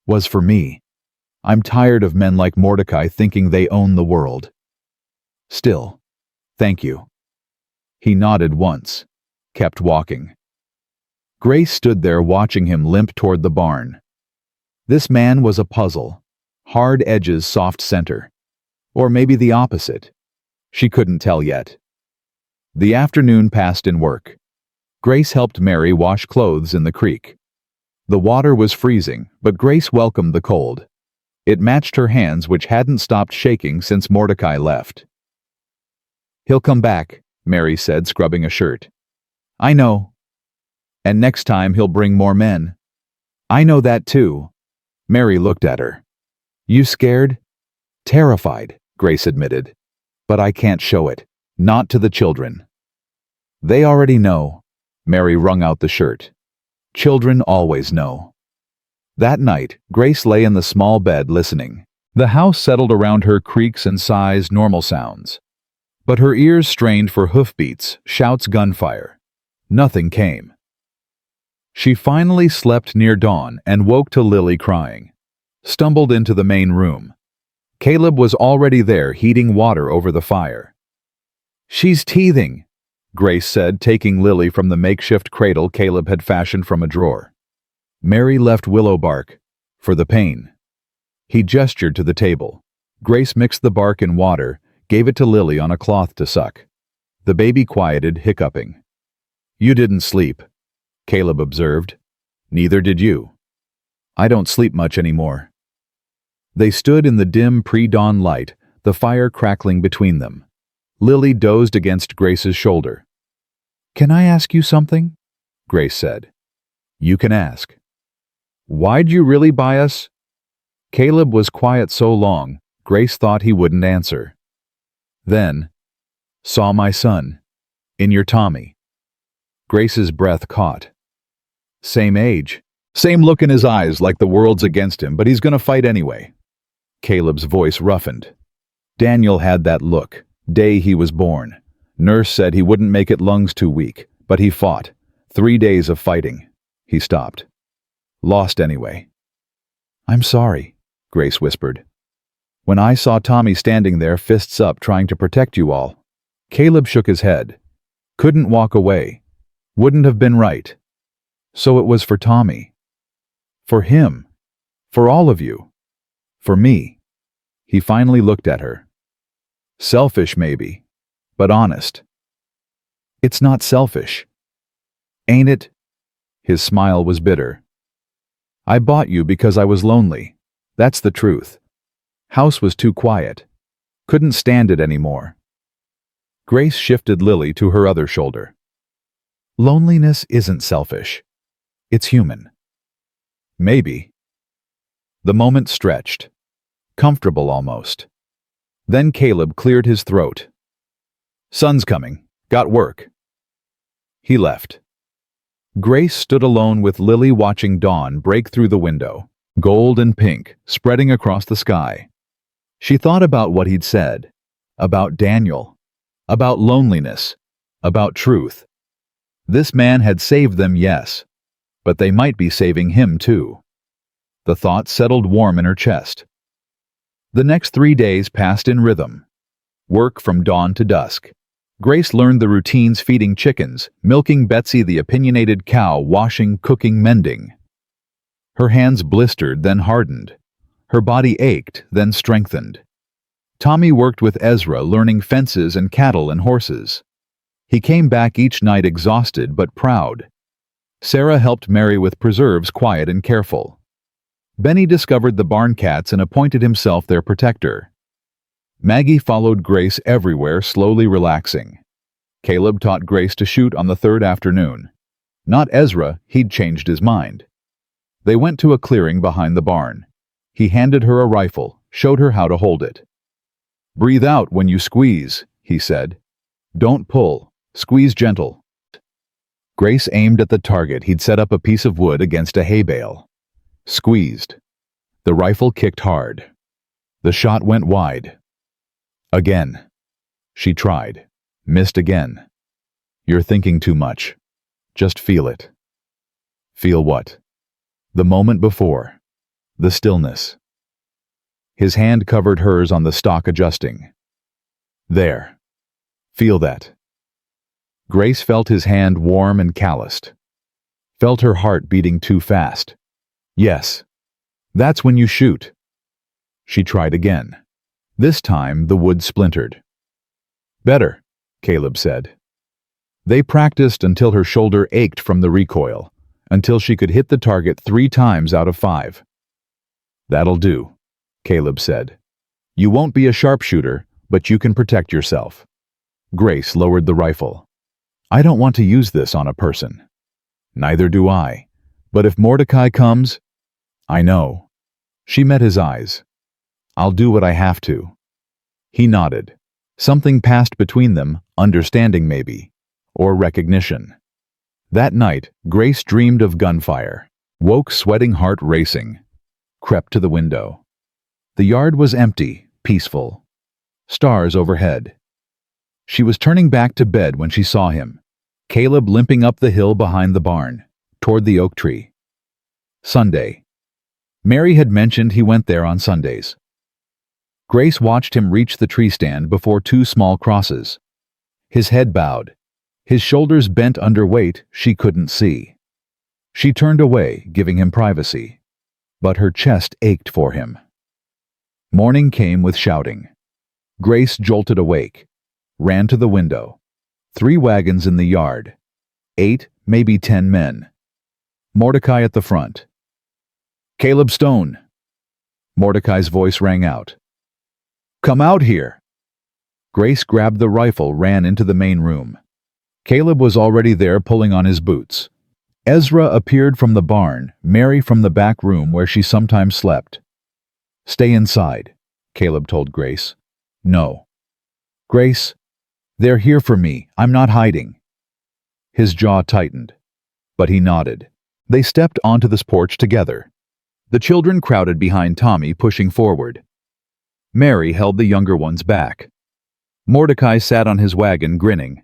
"Was for me. I'm tired of men like Mordecai thinking they own the world. Still, thank you." He nodded once, kept walking. Grace stood there watching him limp toward the barn. This man was a puzzle. Hard edges, soft center. Or maybe the opposite. She couldn't tell yet. The afternoon passed in work. Grace helped Mary wash clothes in the creek. The water was freezing, but Grace welcomed the cold. It matched her hands, which hadn't stopped shaking since Mordecai left. "He'll come back," Mary said, scrubbing a shirt. "I know. And next time he'll bring more men." "I know that too." Mary looked at her. "You scared?" "Terrified," Grace admitted. "But I can't show it. Not to the children." "They already know." Mary wrung out the shirt. "Children always know." That night, Grace lay in the small bed listening. The house settled around her, creaks and sighs, normal sounds. But her ears strained for hoofbeats, shouts, gunfire. Nothing came. She finally slept near dawn and woke to Lily crying. Stumbled into the main room. Caleb was already there, heating water over the fire. "She's teething," Grace said, taking Lily from the makeshift cradle Caleb had fashioned from a drawer. Mary left willow bark for the pain. He gestured to the table. Grace mixed the bark in water, gave it to Lily on a cloth to suck. The baby quieted, hiccuping. "You didn't sleep," Caleb observed. "Neither did you." "I don't sleep much anymore." They stood in the dim pre-dawn light, the fire crackling between them. Lily dozed against Grace's shoulder. "Can I ask you something?" Grace said. "You can ask." "Why'd you really buy us?" Caleb was quiet so long, Grace thought he wouldn't answer. Then, "Saw my son. In your Tommy." Grace's breath caught. "Same age. Same look in his eyes, like the world's against him, but he's gonna fight anyway." Caleb's voice roughened. "Daniel had that look, day he was born. Nurse said he wouldn't make it, lungs too weak, but he fought. 3 days of fighting." He stopped. "Lost anyway." "I'm sorry," Grace whispered. "When I saw Tommy standing there, fists up, trying to protect you all." Caleb shook his head. "Couldn't walk away. Wouldn't have been right. So it was for Tommy. For him. For all of you. For me." He finally looked at her. "Selfish, maybe, but honest." "It's not selfish." "Ain't it?" His smile was bitter. "I bought you because I was lonely. That's the truth. House was too quiet. Couldn't stand it anymore." Grace shifted Lily to her other shoulder. "Loneliness isn't selfish. It's human." "Maybe." The moment stretched. Comfortable almost. Then Caleb cleared his throat. "Sun's coming. Got work." He left. Grace stood alone with Lily, watching dawn break through the window, gold and pink, spreading across the sky. She thought about what he'd said, about Daniel, about loneliness, about truth. This man had saved them, yes, but they might be saving him too. The thought settled warm in her chest. The next 3 days passed in rhythm. Work from dawn to dusk. Grace learned the routines: feeding chickens, milking Betsy the opinionated cow, washing, cooking, mending. Her hands blistered, then hardened. Her body ached, then strengthened. Tommy worked with Ezra, learning fences and cattle and horses. He came back each night exhausted but proud. Sarah helped Mary with preserves, quiet and careful. Benny discovered the barn cats and appointed himself their protector. Maggie followed Grace everywhere, slowly relaxing. Caleb taught Grace to shoot on the 3rd afternoon. Not Ezra, he'd changed his mind. They went to a clearing behind the barn. He handed her a rifle, showed her how to hold it. "Breathe out when you squeeze," he said. "Don't pull. Squeeze gentle." Grace aimed at the target. He'd set up a piece of wood against a hay bale. Squeezed. The rifle kicked hard. The shot went wide. Again. She tried. Missed again. "You're thinking too much. Just feel it." Feel what? The moment before. The stillness. His hand covered hers on the stock, adjusting. "There. Feel that." Grace felt his hand, warm and calloused. felt her heart beating too fast. Yes. That's when you shoot. She tried again. This time the wood splintered. Better, Caleb said. They practiced until her shoulder ached from the recoil, until she could hit the target 3 times out of 5. That'll do, Caleb said. You won't be a sharpshooter, but you can protect yourself. Grace lowered the rifle. I don't want to use this on a person. Neither do I. But if Mordecai comes... I know. She met his eyes. I'll do what I have to. He nodded. Something passed between them, understanding maybe, or recognition. That night, Grace dreamed of gunfire, woke sweating heart racing, crept to the window. The yard was empty, peaceful. Stars overhead. She was turning back to bed when she saw him, Caleb limping up the hill behind the barn, toward the oak tree. Sunday. Mary had mentioned he went there on Sundays. Grace watched him reach the tree stand before 2 small crosses. His head bowed, his shoulders bent under weight she couldn't see. She turned away, giving him privacy, but her chest ached for him. Morning came with shouting. Grace jolted awake, ran to the window. 3 wagons in the yard. 8, maybe 10 men. Mordecai at the front. Caleb Stone. Mordecai's voice rang out. Come out here. Grace grabbed the rifle, ran into the main room. Caleb was already there pulling on his boots. Ezra appeared from the barn, Mary from the back room where she sometimes slept. Stay inside, Caleb told Grace. No. Grace, they're here for me. I'm not hiding. His jaw tightened, but he nodded. They stepped onto this porch together. The children crowded behind Tommy, pushing forward. Mary held the younger ones back. Mordecai sat on his wagon, grinning.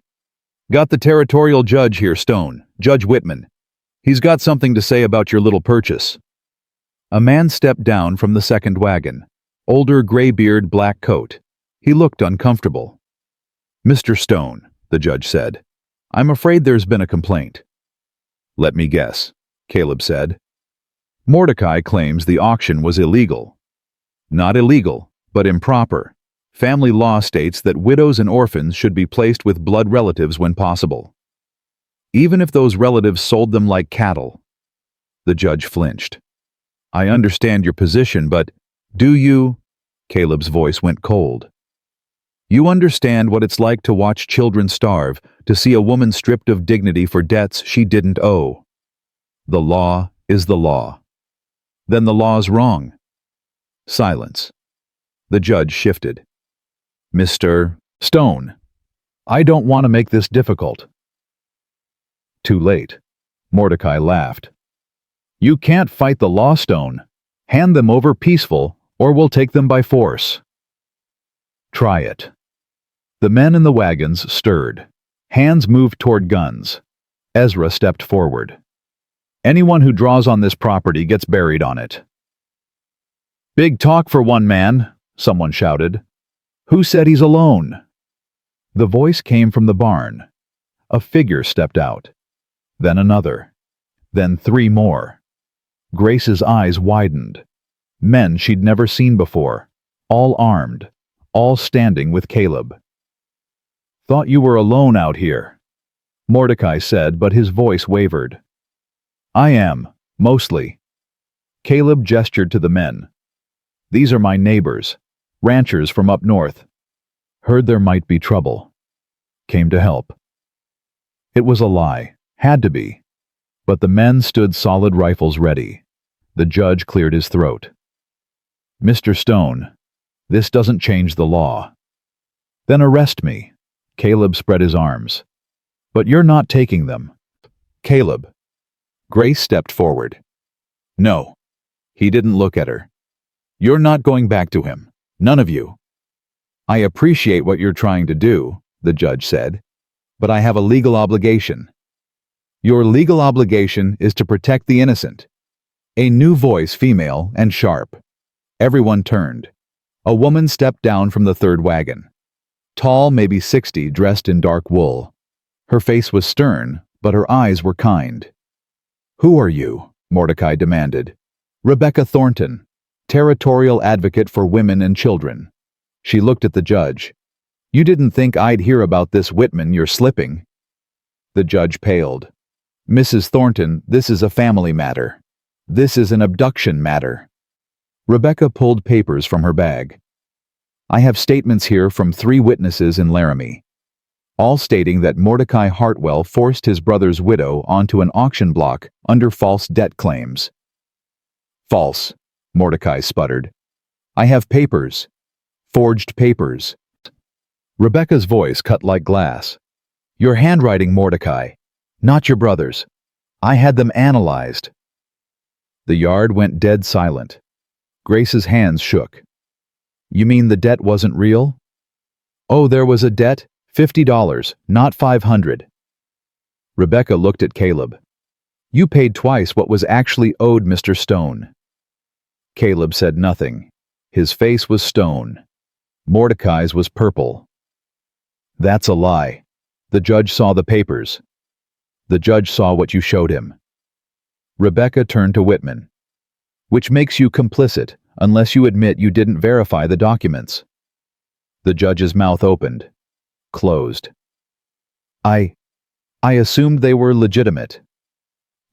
Got the territorial judge here, Stone, Judge Whitman. He's got something to say about your little purchase. A man stepped down from the second wagon, older gray-beard, black coat. He looked uncomfortable. Mr. Stone, the judge said, I'm afraid there's been a complaint. Let me guess, Caleb said. Mordecai claims the auction was illegal. Not illegal, but improper. Family law states that widows and orphans should be placed with blood relatives when possible, even if those relatives sold them like cattle. The judge flinched. I understand your position, but do you? Caleb's voice went cold. You understand what it's like to watch children starve, to see a woman stripped of dignity for debts she didn't owe. The law is the law. Then the law's wrong. Silence. The judge shifted. Mr. Stone, I don't want to make this difficult. Too late. Mordecai laughed. You can't fight the law, Stone. Hand them over peaceful, or we'll take them by force. Try it. The men in the wagons stirred. Hands moved toward guns. Ezra stepped forward. Anyone who draws on this property gets buried on it. Big talk for one man, someone shouted. Who said he's alone? The voice came from the barn. A figure stepped out. Then another. Then 3 more. Grace's eyes widened. Men she'd never seen before, all armed, all standing with Caleb. Thought you were alone out here, Mordecai said, but his voice wavered. I am, mostly. Caleb gestured to the men. These are my neighbors, ranchers from up north. Heard there might be trouble. Came to help. It was a lie, had to be. But the men stood solid, rifles ready. The judge cleared his throat. Mr. Stone, this doesn't change the law. Then arrest me. Caleb spread his arms. But you're not taking them. Caleb. Grace stepped forward. No. He didn't look at her. You're not going back to him. None of you. I appreciate what you're trying to do, the judge said, but I have a legal obligation. Your legal obligation is to protect the innocent. A new voice, female and sharp. Everyone turned. A woman stepped down from the third wagon. Tall, maybe 60, dressed in dark wool. Her face was stern, but her eyes were kind. Who are you? Mordecai demanded. Rebecca Thornton, territorial advocate for women and children. She looked at the judge. You didn't think I'd hear about this Whitman you're slipping? The judge paled. Mrs. Thornton, this is a family matter. This is an abduction matter. Rebecca pulled papers from her bag. I have statements here from 3 witnesses in Laramie, all stating that Mordecai Hartwell forced his brother's widow onto an auction block under false debt claims. False, Mordecai sputtered. I have papers. Forged papers. Rebecca's voice cut like glass. Your handwriting, Mordecai, not your brother's. I had them analyzed. The yard went dead silent. Grace's hands shook. You mean the debt wasn't real? Oh, there was a debt? $50, not $500. Rebecca looked at Caleb. You paid twice what was actually owed Mr. Stone. Caleb said nothing. His face was stone. Mordecai's was purple. That's a lie. The judge saw the papers. The judge saw what you showed him. Rebecca turned to Whitman. Which makes you complicit, unless you admit you didn't verify the documents. The judge's mouth opened. Closed. I assumed they were legitimate.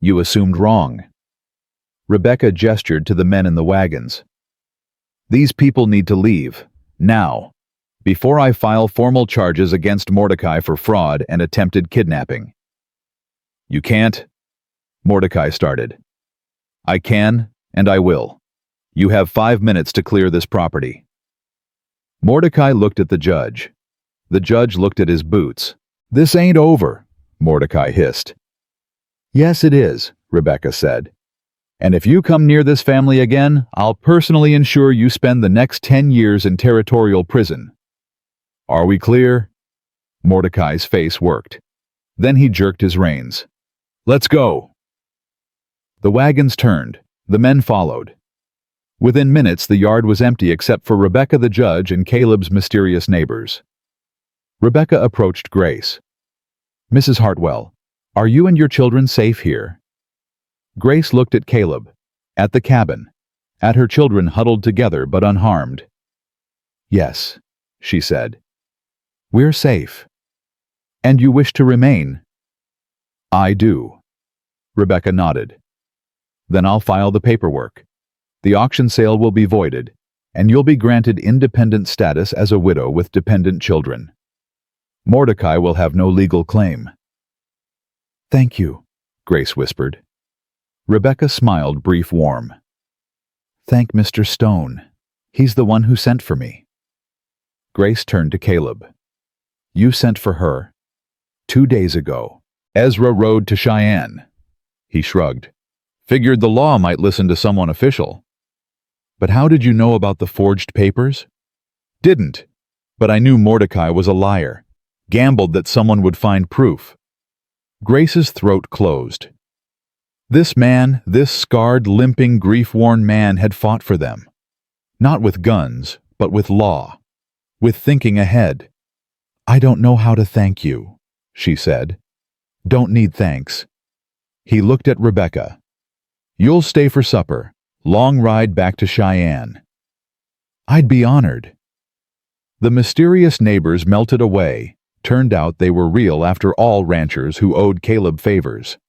You assumed wrong. Rebecca gestured to the men in the wagons. These people need to leave, now, before I file formal charges against Mordecai for fraud and attempted kidnapping. You can't? Mordecai started. I can, and I will. You have 5 minutes to clear this property. Mordecai looked at the judge. The judge looked at his boots. This ain't over, Mordecai hissed. Yes, it is, Rebecca said. And if you come near this family again, I'll personally ensure you spend the next 10 years in territorial prison. Are we clear? Mordecai's face worked. Then he jerked his reins. Let's go. The wagons turned. The men followed. Within minutes, the yard was empty except for Rebecca the judge and Caleb's mysterious neighbors. Rebecca approached Grace. Mrs. Hartwell, are you and your children safe here? Grace looked at Caleb, at the cabin, at her children huddled together but unharmed. Yes, she said. We're safe. And you wish to remain? I do. Rebecca nodded. Then I'll file the paperwork. The auction sale will be voided, and you'll be granted independent status as a widow with dependent children. Mordecai will have no legal claim. Thank you, Grace whispered. Rebecca smiled brief warm. Thank Mr. Stone. He's the one who sent for me. Grace turned to Caleb. You sent for her. 2 days ago. Ezra rode to Cheyenne. He shrugged. Figured the law might listen to someone official. But how did you know about the forged papers? Didn't. But I knew Mordecai was a liar. Gambled that someone would find proof. Grace's throat closed. This man, this scarred, limping, grief-worn man had fought for them. Not with guns, but with law. With thinking ahead. I don't know how to thank you, she said. Don't need thanks. He looked at Rebecca. You'll stay for supper. Long ride back to Cheyenne. I'd be honored. The mysterious neighbors melted away. Turned out they were real after all ranchers who owed Caleb favors.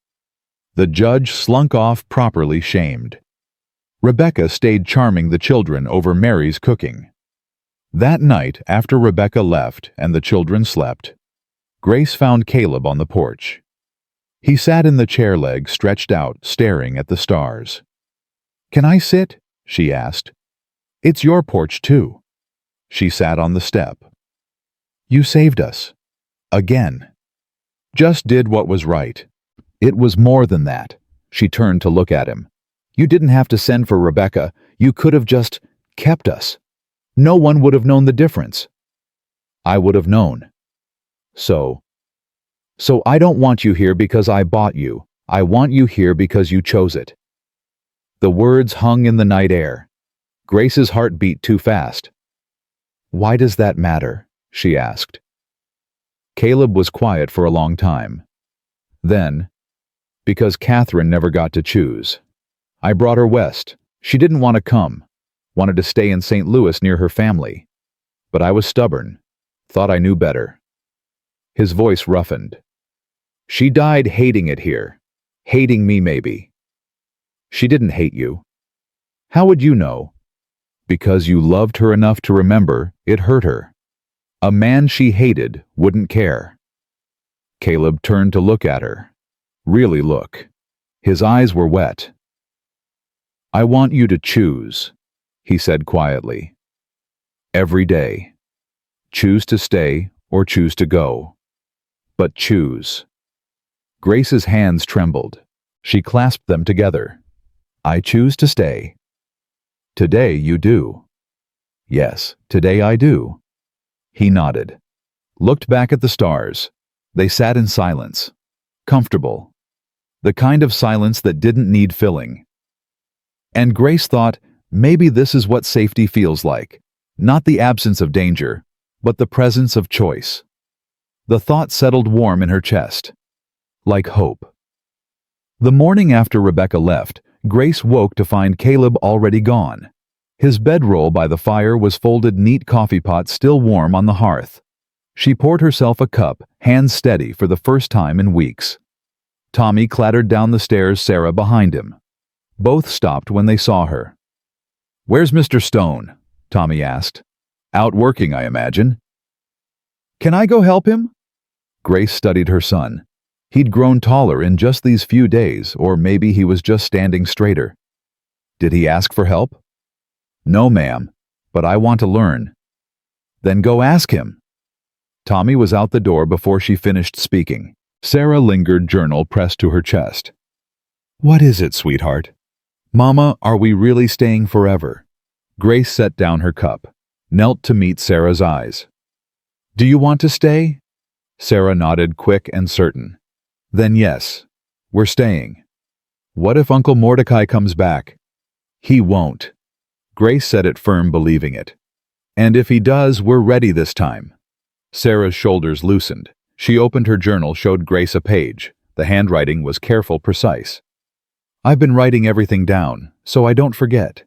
The judge slunk off properly shamed. Rebecca stayed charming the children over Mary's cooking. That night, after Rebecca left and the children slept, Grace found Caleb on the porch. He sat in the chair leg stretched out, staring at the stars. Can I sit? She asked. It's your porch, too. She sat on the step. You saved us. Again. Just did what was right. It was more than that. She turned to look at him. You didn't have to send for Rebecca. You could have just kept us. No one would have known the difference. I would have known. So I don't want you here because I bought you. I want you here because you chose it. The words hung in the night air. Grace's heart beat too fast. Why does that matter? She asked. Caleb was quiet for a long time. Then, Because Catherine never got to choose. I brought her west. She didn't want to come. Wanted to stay in St. Louis near her family. But I was stubborn. Thought I knew better. His voice roughened. She died hating it here. Hating me, maybe. She didn't hate you. How would you know? Because you loved her enough to remember it hurt her. A man she hated wouldn't care. Caleb turned to look at her. Really look. His eyes were wet. I want you to choose, he said quietly. Every day. Choose to stay or choose to go. But choose. Grace's hands trembled. She clasped them together. I choose to stay. Today you do. Yes, today I do. He nodded. Looked back at the stars. They sat in silence. Comfortable. The kind of silence that didn't need filling. And Grace thought, maybe this is what safety feels like. Not the absence of danger, but the presence of choice. The thought settled warm in her chest. Like hope. The morning after Rebecca left, Grace woke to find Caleb already gone. His bedroll by the fire was folded neat coffee pot still warm on the hearth. She poured herself a cup, hands steady for the first time in weeks. Tommy clattered down the stairs, Sarah behind him. Both stopped when they saw her. Where's Mr. Stone? Tommy asked. Out working, I imagine. Can I go help him? Grace studied her son. He'd grown taller in just these few days, or maybe he was just standing straighter. Did he ask for help? No, ma'am, but I want to learn. Then go ask him. Tommy was out the door before she finished speaking. Sarah lingered, journal pressed to her chest. What is it, sweetheart? Mama, are we really staying forever? Grace set down her cup, knelt to meet Sarah's eyes. Do you want to stay? Sarah nodded, quick and certain. Then yes, we're staying. What if Uncle Mordecai comes back? He won't. Grace said it firm, believing it. And if he does, we're ready this time. Sarah's shoulders loosened. She opened her journal, showed Grace a page. The handwriting was careful, precise. I've been writing everything down, so I don't forget.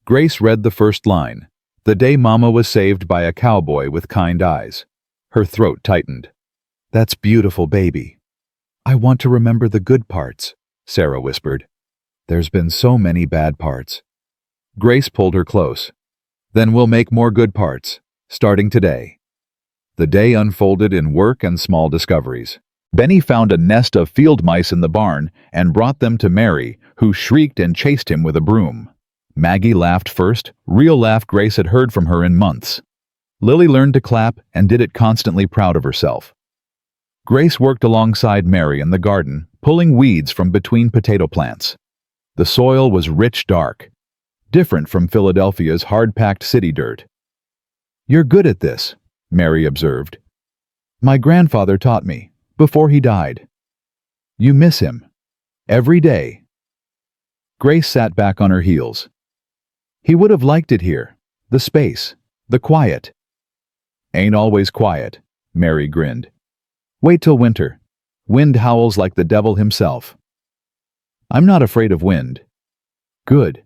Grace read the first line. The day Mama was saved by a cowboy with kind eyes. Her throat tightened. That's beautiful, baby. I want to remember the good parts, Sarah whispered. There's been so many bad parts. Grace pulled her close. Then we'll make more good parts, starting today. The day unfolded in work and small discoveries. Benny found a nest of field mice in the barn and brought them to Mary, who shrieked and chased him with a broom. Maggie laughed first, real laugh Grace had heard from her in months. Lily learned to clap and did it constantly, proud of herself. Grace worked alongside Mary in the garden, pulling weeds from between potato plants. The soil was rich, dark, different from Philadelphia's hard-packed city dirt. You're good at this, Mary observed. My grandfather taught me, before he died. You miss him. Every day. Grace sat back on her heels. He would have liked it here. The space. The quiet. Ain't always quiet, Mary grinned. Wait till winter. Wind howls like the devil himself. I'm not afraid of wind. Good.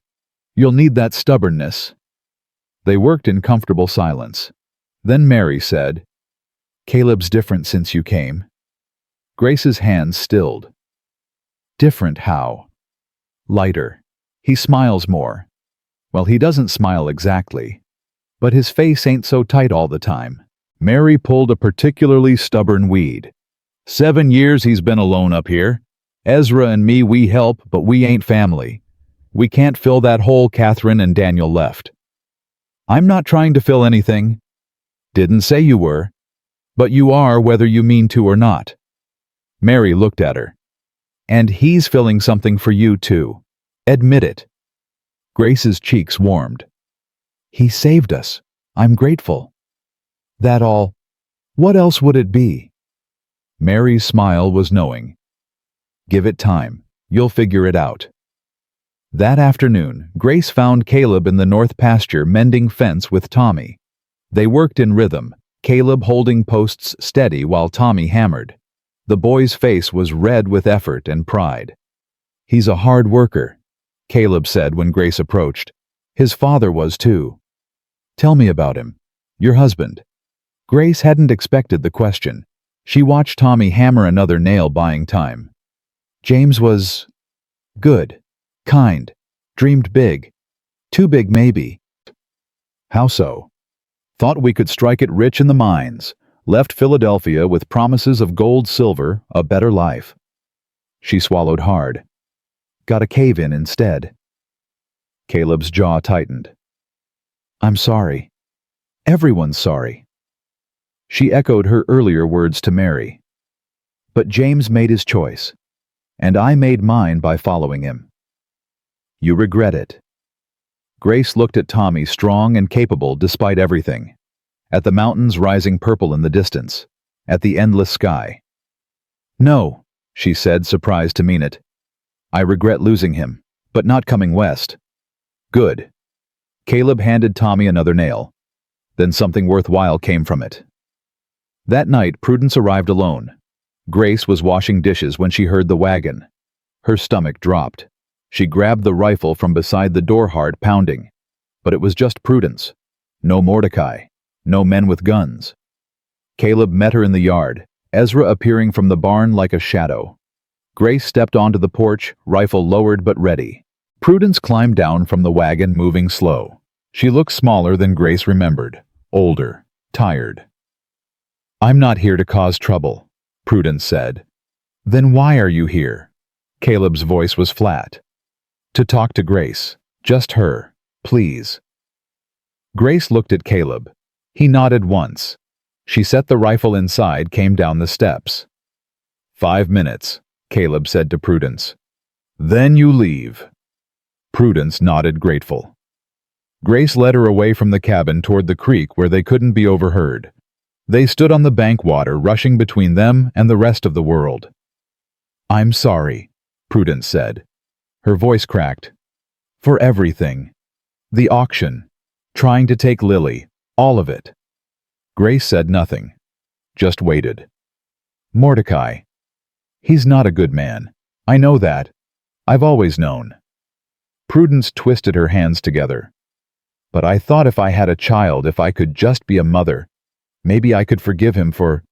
You'll need that stubbornness. They worked in comfortable silence. Then Mary said, Caleb's different since you came. Grace's hands stilled. Different how? Lighter. He smiles more. Well, he doesn't smile exactly. But his face ain't so tight all the time. Mary pulled a particularly stubborn weed. 7 years he's been alone up here. Ezra and me, we help, but we ain't family. We can't fill that hole Catherine and Daniel left. I'm not trying to fill anything. Didn't say you were. But you are, whether you mean to or not. Mary looked at her. And he's filling something for you, too. Admit it. Grace's cheeks warmed. He saved us. I'm grateful. That all? What else would it be? Mary's smile was knowing. Give it time. You'll figure it out. That afternoon, Grace found Caleb in the north pasture mending fence with Tommy. They worked in rhythm, Caleb holding posts steady while Tommy hammered. The boy's face was red with effort and pride. "He's a hard worker," Caleb said when Grace approached. "His father was too." "Tell me about him. Your husband." Grace hadn't expected the question. She watched Tommy hammer another nail, buying time. "James was good, kind, dreamed big. Too big, maybe." "How so?" "Thought we could strike it rich in the mines. Left Philadelphia with promises of gold, silver, a better life." She swallowed hard. "Got a cave-in instead." Caleb's jaw tightened. "I'm sorry. Everyone's sorry." She echoed her earlier words to Mary. "But James made his choice, and I made mine by following him." "You regret it." Grace looked at Tommy, strong and capable despite everything. At the mountains rising purple in the distance. At the endless sky. "No," she said, surprised to mean it. "I regret losing him, but not coming west." "Good." Caleb handed Tommy another nail. Then something worthwhile came from it. That night, Prudence arrived alone. Grace was washing dishes when she heard the wagon. Her stomach dropped. She grabbed the rifle from beside the door, hard pounding. But it was just Prudence. No Mordecai. No men with guns. Caleb met her in the yard, Ezra appearing from the barn like a shadow. Grace stepped onto the porch, rifle lowered but ready. Prudence climbed down from the wagon, moving slow. She looked smaller than Grace remembered, older, tired. "I'm not here to cause trouble," Prudence said. "Then why are you here?" Caleb's voice was flat. "To talk to Grace. Just her, please." Grace looked at Caleb. He nodded once. She set the rifle inside, came down the steps. 5 minutes, Caleb said to Prudence. "Then you leave." Prudence nodded, grateful. Grace led her away from the cabin toward the creek where they couldn't be overheard. They stood on the bank, water rushing between them and the rest of the world. "I'm sorry," Prudence said. Her voice cracked. "For everything. The auction. Trying to take Lily. All of it." Grace said nothing. Just waited. "Mordecai. He's not a good man. I know that. I've always known." Prudence twisted her hands together. "But I thought if I had a child, if I could just be a mother, maybe I could forgive him for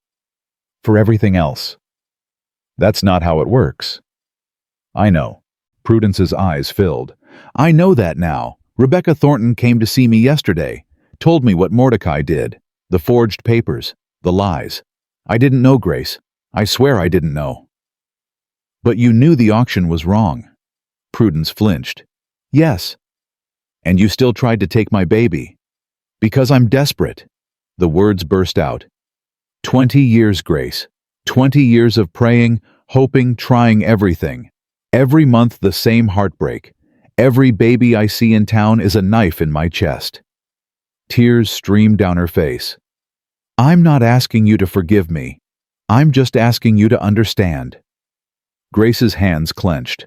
everything else." "That's not how it works." "I know." Prudence's eyes filled. "I know that now. Rebecca Thornton came to see me yesterday. Told me what Mordecai did. The forged papers. The lies. I didn't know, Grace. I swear I didn't know." "But you knew the auction was wrong." Prudence flinched. "Yes." "And you still tried to take my baby." "Because I'm desperate." The words burst out. 20 years, Grace. 20 years of praying, hoping, trying everything. Every month the same heartbreak. Every baby I see in town is a knife in my chest. Tears streamed down her face. "I'm not asking you to forgive me. I'm just asking you to understand." Grace's hands clenched.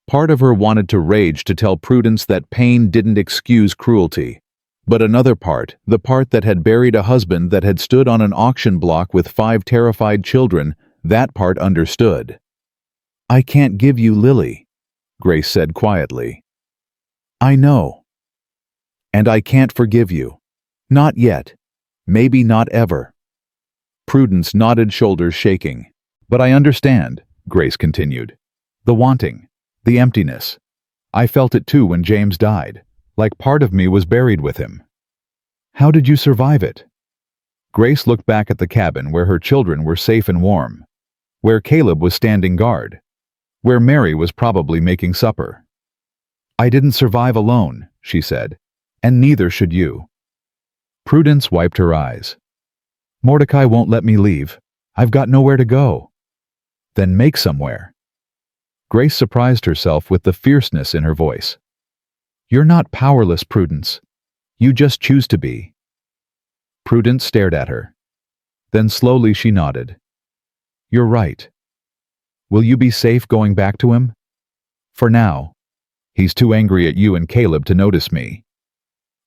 Part of her wanted to rage, to tell Prudence that pain didn't excuse cruelty. But another part, the part that had buried a husband, that had stood on an auction block with 5 terrified children, that part understood. "I can't give you Lily," Grace said quietly. "I know. And I can't forgive you. Not yet. Maybe not ever." Prudence nodded, shoulders shaking. "But I understand," Grace continued. "The wanting. The emptiness. I felt it too when James died. Like part of me was buried with him." "How did you survive it?" Grace looked back at the cabin where her children were safe and warm. Where Caleb was standing guard. Where Mary was probably making supper. "I didn't survive alone," she said. "And neither should you." Prudence wiped her eyes. "Mordecai won't let me leave. I've got nowhere to go." "Then make somewhere." Grace surprised herself with the fierceness in her voice. "You're not powerless, Prudence. You just choose to be." Prudence stared at her. Then slowly she nodded. "You're right. Will you be safe going back to him?" "For now. He's too angry at you and Caleb to notice me."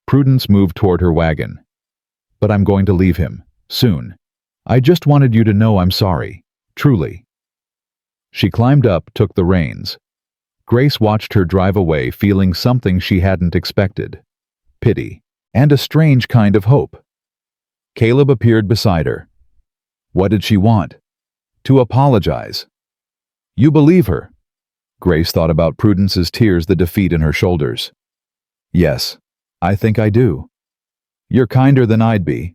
Prudence moved toward her wagon. "But I'm going to leave him. Soon. I just wanted you to know I'm sorry. truly. She climbed up, took the reins. Grace watched her drive away, feeling something she hadn't expected. Pity, and a strange kind of hope. Caleb appeared beside her. What did she want? To apologize. You believe her? Grace thought about Prudence's tears, the defeat in her shoulders. Yes, I think I do. You're kinder than I'd be.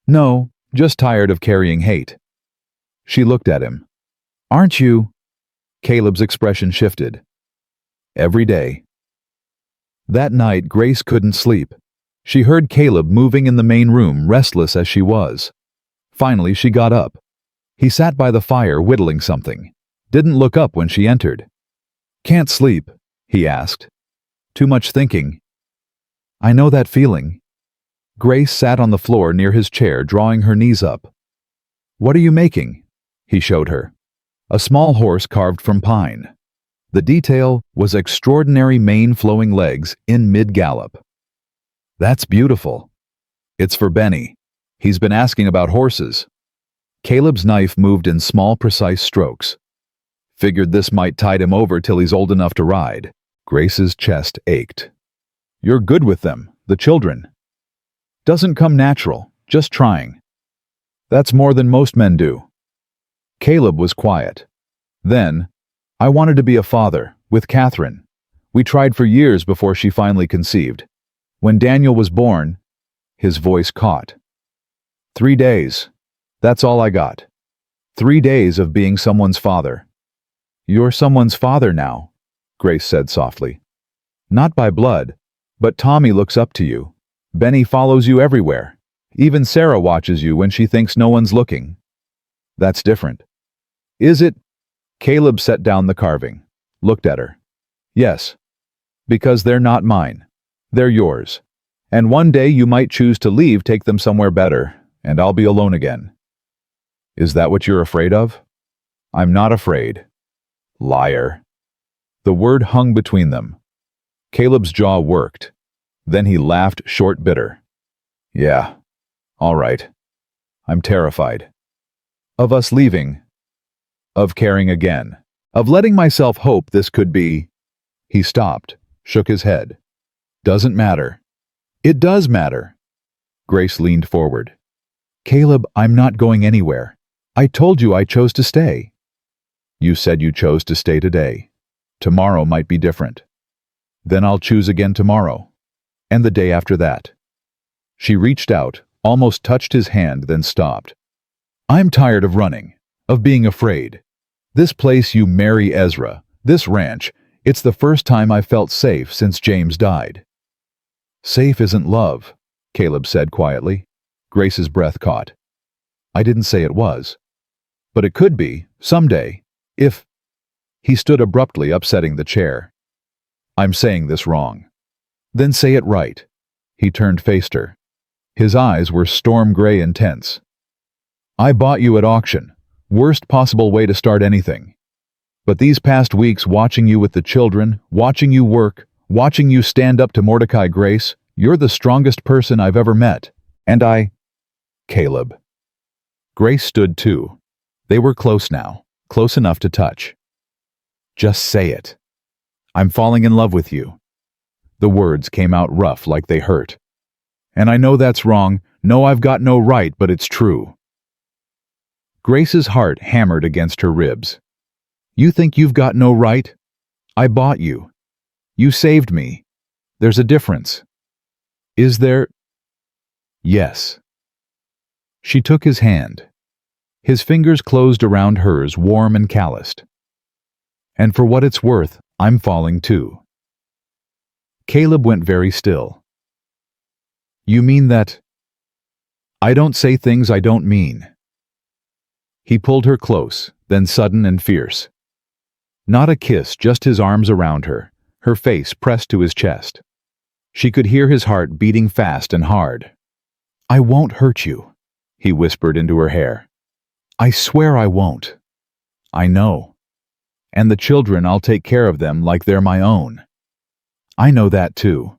No, just tired of carrying hate. She looked at him. Aren't you? Caleb's expression shifted. Every day. That night, Grace couldn't sleep. She heard Caleb moving in the main room, restless as she was. Finally, she got up. He sat by the fire, whittling something. Didn't look up when she entered. Can't sleep? He asked. Too much thinking. I know that feeling. Grace sat on the floor near his chair, drawing her knees up. What are you making? He showed her. A small horse carved from pine. The detail was extraordinary mane, flowing legs in mid-gallop. That's beautiful. It's for Benny. He's been asking about horses. Caleb's knife moved in small, precise strokes. Figured this might tide him over till he's old enough to ride. Grace's chest ached. You're good with them, the children. Doesn't come natural, just trying. That's more than most men do. Caleb was quiet. Then, I wanted to be a father, with Catherine. We tried for years before she finally conceived. When Daniel was born, his voice caught. 3 days. That's all I got. 3 days of being someone's father. You're someone's father now, Grace said softly. Not by blood, but Tommy looks up to you. Benny follows you everywhere. Even Sarah watches you when she thinks no one's looking. That's different. Is it? Caleb set down the carving, looked at her. Yes, because they're not mine. They're yours. And one day you might choose to leave, take them somewhere better, and I'll be alone again. Is that what you're afraid of? I'm not afraid. Liar. The word hung between them. Caleb's jaw worked. Then he laughed, short, bitter. Yeah, all right. I'm terrified. Of us leaving. Of caring again. Of letting myself hope this could be. He stopped, shook his head. Doesn't matter. It does matter. Grace leaned forward. Caleb, I'm not going anywhere. I told you I chose to stay. You said you chose to stay today. Tomorrow might be different. Then I'll choose again tomorrow. And the day after that. She reached out, almost touched his hand, then stopped. I'm tired of running, of being afraid. This place, you marry Ezra, this ranch, it's the first time I've felt safe since James died. Safe isn't love, Caleb said quietly. Grace's breath caught. I didn't say it was. But it could be, someday, if... He stood abruptly, upsetting the chair. I'm saying this wrong. Then say it right. He turned, faced her. His eyes were storm gray, intense. I bought you at auction. Worst possible way to start anything. But these past weeks, watching you with the children, watching you work, watching you stand up to Mordecai, Grace, you're the strongest person I've ever met. And Caleb. Grace stood too. They were close now, close enough to touch. Just say it. I'm falling in love with you. The words came out rough, like they hurt. And I know that's wrong. No, I've got no right, but it's true. Grace's heart hammered against her ribs. You think you've got no right? I bought you. You saved me. There's a difference. Is there? Yes. She took his hand. His fingers closed around hers, warm and calloused. And for what it's worth, I'm falling too. Caleb went very still. You mean that? I don't say things I don't mean. He pulled her close, then sudden and fierce. Not a kiss, just his arms around her, her face pressed to his chest. She could hear his heart beating fast and hard. I won't hurt you, he whispered into her hair. I swear I won't. I know. And the children, I'll take care of them like they're my own. I know that too.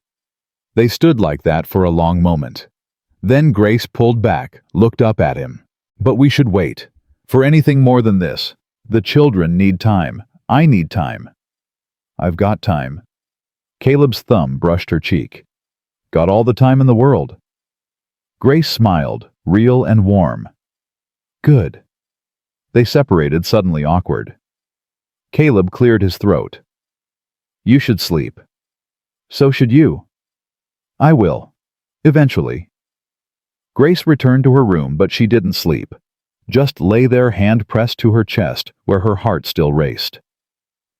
They stood like that for a long moment. Then Grace pulled back, looked up at him. But we should wait. For anything more than this. The children need time. I need time. I've got time. Caleb's thumb brushed her cheek. Got all the time in the world. Grace smiled, real and warm. Good. They separated, suddenly awkward. Caleb cleared his throat. You should sleep. So should you. I will. Eventually. Grace returned to her room, but she didn't sleep. Just lay there, hand pressed to her chest, where her heart still raced.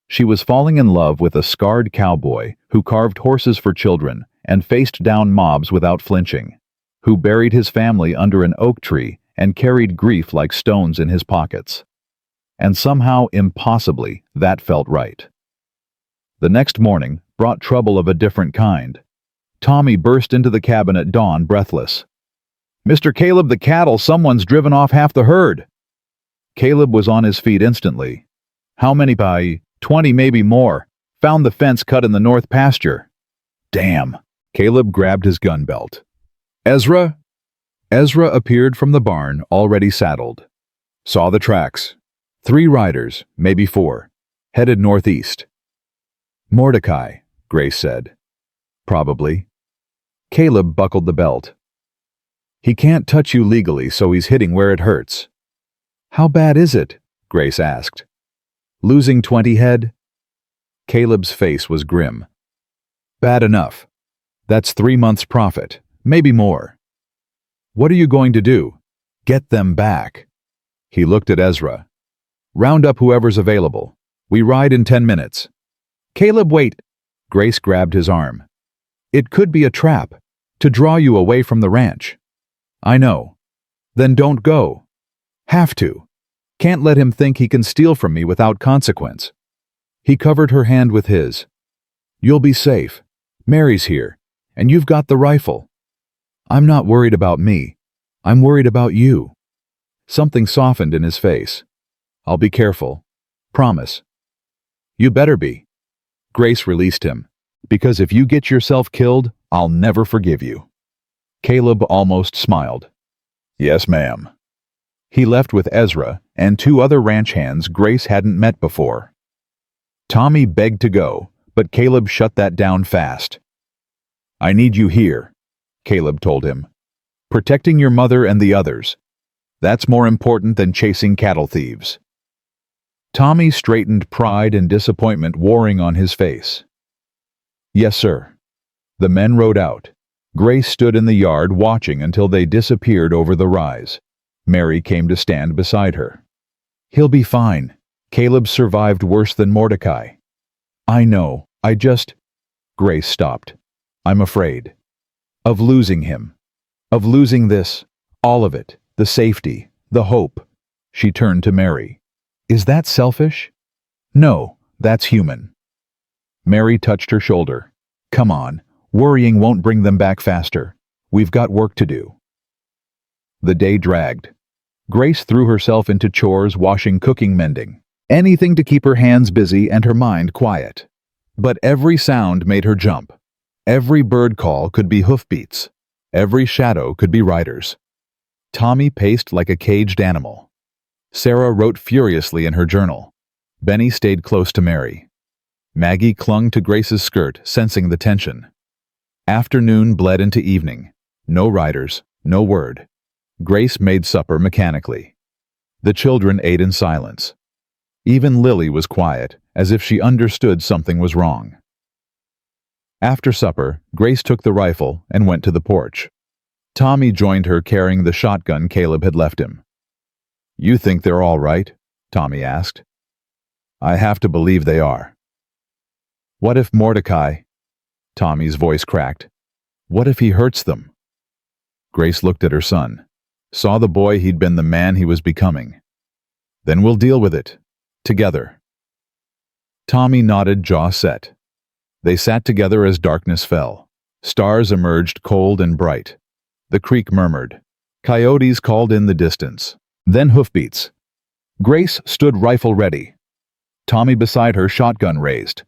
She was falling in love with a scarred cowboy who carved horses for children and faced down mobs without flinching, who buried his family under an oak tree and carried grief like stones in his pockets. And somehow, impossibly, that felt right. The next morning brought trouble of a different kind. Tommy burst into the cabin at dawn, breathless. Mr. Caleb, the cattle, someone's driven off half the herd. Caleb was on his feet instantly. How many? By 20, maybe more. Found the fence cut in the north pasture. Damn. Caleb grabbed his gun belt. Ezra? Ezra appeared from the barn, already saddled. Saw the tracks. 3 riders, maybe 4, headed northeast. Mordecai, Grace said. Probably. Caleb buckled the belt. He can't touch you legally, so he's hitting where it hurts. How bad is it? Grace asked. Losing 20 head? Caleb's face was grim. Bad enough. That's 3 months' profit, maybe more. What are you going to do? Get them back. He looked at Ezra. Round up whoever's available. We ride in 10 minutes. Caleb, wait. Grace grabbed his arm. It could be a trap, to draw you away from the ranch. I know. Then don't go. Have to. Can't let him think he can steal from me without consequence. He covered her hand with his. You'll be safe. Mary's here, and you've got the rifle. I'm not worried about me. I'm worried about you. Something softened in his face. I'll be careful. Promise. You better be. Grace released him. Because if you get yourself killed, I'll never forgive you. Caleb almost smiled. Yes, ma'am. He left with Ezra and 2 other ranch hands Grace hadn't met before. Tommy begged to go, but Caleb shut that down fast. I need you here, Caleb told him. Protecting your mother and the others. That's more important than chasing cattle thieves. Tommy straightened, pride and disappointment warring on his face. Yes, sir. The men rode out. Grace stood in the yard watching until they disappeared over the rise. Mary came to stand beside her. He'll be fine. Caleb survived worse than Mordecai. I know. Grace stopped. I'm afraid. Of losing him. Of losing this. All of it. The safety. The hope. She turned to Mary. Is that selfish? No, that's human. Mary touched her shoulder. Come on. Worrying won't bring them back faster. We've got work to do. The day dragged. Grace threw herself into chores, washing, cooking, mending. Anything to keep her hands busy and her mind quiet. But every sound made her jump. Every bird call could be hoofbeats. Every shadow could be riders. Tommy paced like a caged animal. Sarah wrote furiously in her journal. Benny stayed close to Mary. Maggie clung to Grace's skirt, sensing the tension. Afternoon bled into evening. No riders, no word. Grace made supper mechanically. The children ate in silence. Even Lily was quiet, as if she understood something was wrong. After supper, Grace took the rifle and went to the porch. Tommy joined her carrying the shotgun Caleb had left him. You think they're all right? Tommy asked. I have to believe they are. What if Mordecai? Tommy's voice cracked. What if he hurts them? Grace looked at her son, saw the boy he'd been, the man he was becoming. Then we'll deal with it. Together. Tommy nodded, jaw set. They sat together as darkness fell. Stars emerged cold and bright. The creek murmured. Coyotes called in the distance. Then hoofbeats. Grace stood rifle ready. Tommy beside her, shotgun raised.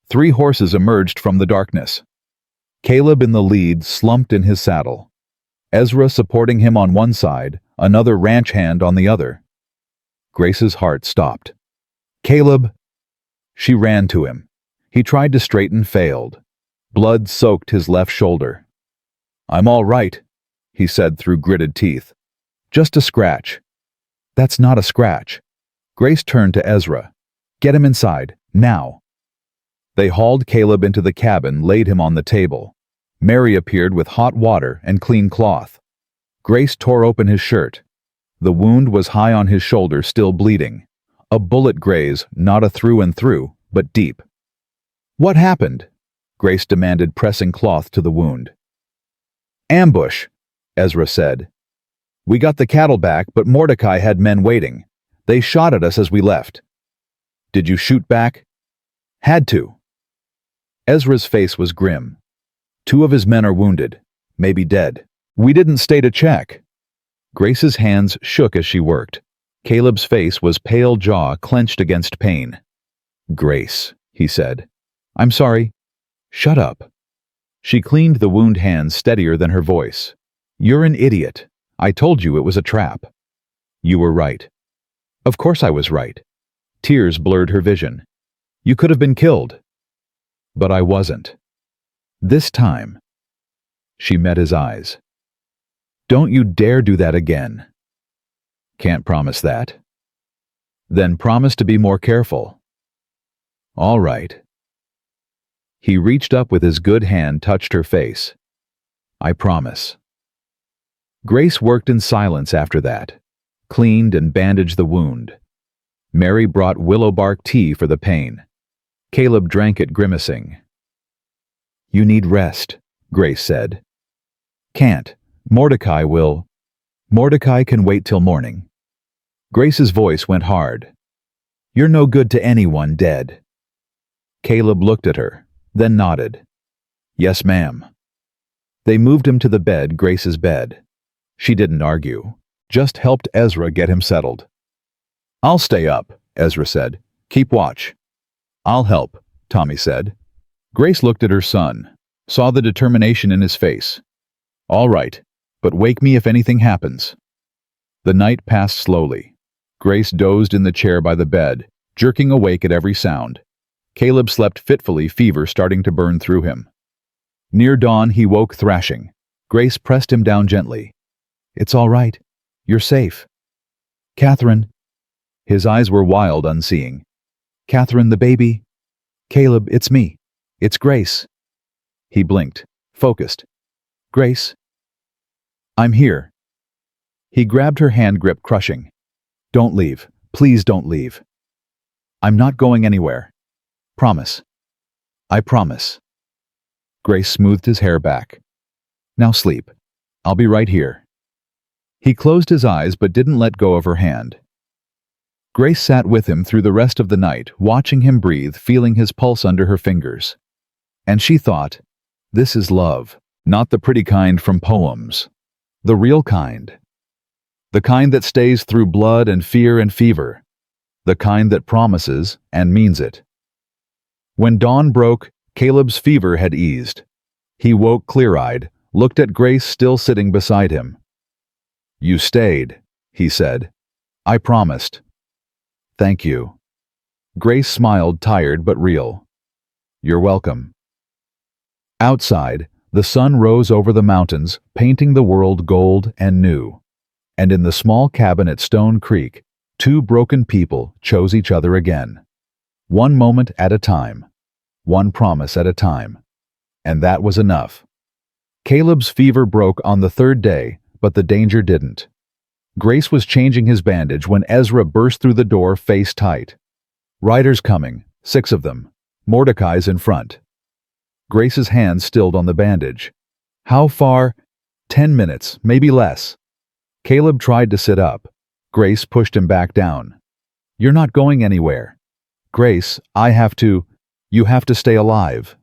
3 horses emerged from the darkness. Caleb in the lead, slumped in his saddle. Ezra supporting him on one side, another ranch hand on the other. Grace's heart stopped. "Caleb!" She ran to him. He tried to straighten, failed. Blood soaked his left shoulder. "I'm all right," he said through gritted teeth. "Just a scratch." "That's not a scratch." Grace turned to Ezra. "Get him inside, now." They hauled Caleb into the cabin, laid him on the table. Mary appeared with hot water and clean cloth. Grace tore open his shirt. The wound was high on his shoulder, still bleeding. A bullet graze, not a through and through, but deep. "What happened?" Grace demanded, pressing cloth to the wound. "Ambush," Ezra said. "We got the cattle back, but Mordecai had men waiting. They shot at us as we left." "Did you shoot back?" "Had to." Ezra's face was grim. "2 of his men are wounded, maybe dead. We didn't stay to check." Grace's hands shook as she worked. Caleb's face was pale, jaw clenched against pain. "Grace," he said. "I'm sorry." "Shut up." She cleaned the wound hands steadier than her voice. "You're an idiot. I told you it was a trap." "You were right." "Of course I was right." Tears blurred her vision. "You could have been killed." "But I wasn't. This time." She met his eyes. "Don't you dare do that again." "Can't promise that." "Then promise to be more careful." "All right." He reached up with his good hand, touched her face. "I promise." Grace worked in silence after that, cleaned and bandaged the wound. Mary brought willow bark tea for the pain. Caleb drank it, grimacing. "You need rest," Grace said. "Can't. Mordecai will." "Mordecai can wait till morning." Grace's voice went hard. "You're no good to anyone dead." Caleb looked at her, then nodded. "Yes, ma'am." They moved him to the bed, Grace's bed. She didn't argue, just helped Ezra get him settled. "I'll stay up," Ezra said. "Keep watch." "I'll help," Tommy said. Grace looked at her son, saw the determination in his face. "All right, but wake me if anything happens." The night passed slowly. Grace dozed in the chair by the bed, jerking awake at every sound. Caleb slept fitfully, fever starting to burn through him. Near dawn, he woke thrashing. Grace pressed him down gently. "It's all right. You're safe." "Catherine." His eyes were wild, unseeing. "Catherine, the baby." "Caleb, it's me. It's Grace." He blinked, focused. "Grace." "I'm here." He grabbed her hand grip, crushing. "Don't leave. Please don't leave." "I'm not going anywhere. Promise." "I promise." Grace smoothed his hair back. "Now sleep. I'll be right here." He closed his eyes but didn't let go of her hand. Grace sat with him through the rest of the night, watching him breathe, feeling his pulse under her fingers. And she thought, this is love, not the pretty kind from poems. The real kind. The kind that stays through blood and fear and fever. The kind that promises and means it. When dawn broke, Caleb's fever had eased. He woke clear-eyed, looked at Grace still sitting beside him. "You stayed," he said. "I promised." "Thank you." Grace smiled, tired but real. "You're welcome." Outside, the sun rose over the mountains, painting the world gold and new. And in the small cabin at Stone Creek, 2 broken people chose each other again. One moment at a time. One promise at a time. And that was enough. Caleb's fever broke on the 3rd day, but the danger didn't. Grace was changing his bandage when Ezra burst through the door, face tight. "Riders coming, 6 of them. Mordecai's in front." Grace's hand stilled on the bandage. "How far?" 10 minutes, maybe less." Caleb tried to sit up. Grace pushed him back down. "You're not going anywhere." "Grace, you have to stay alive."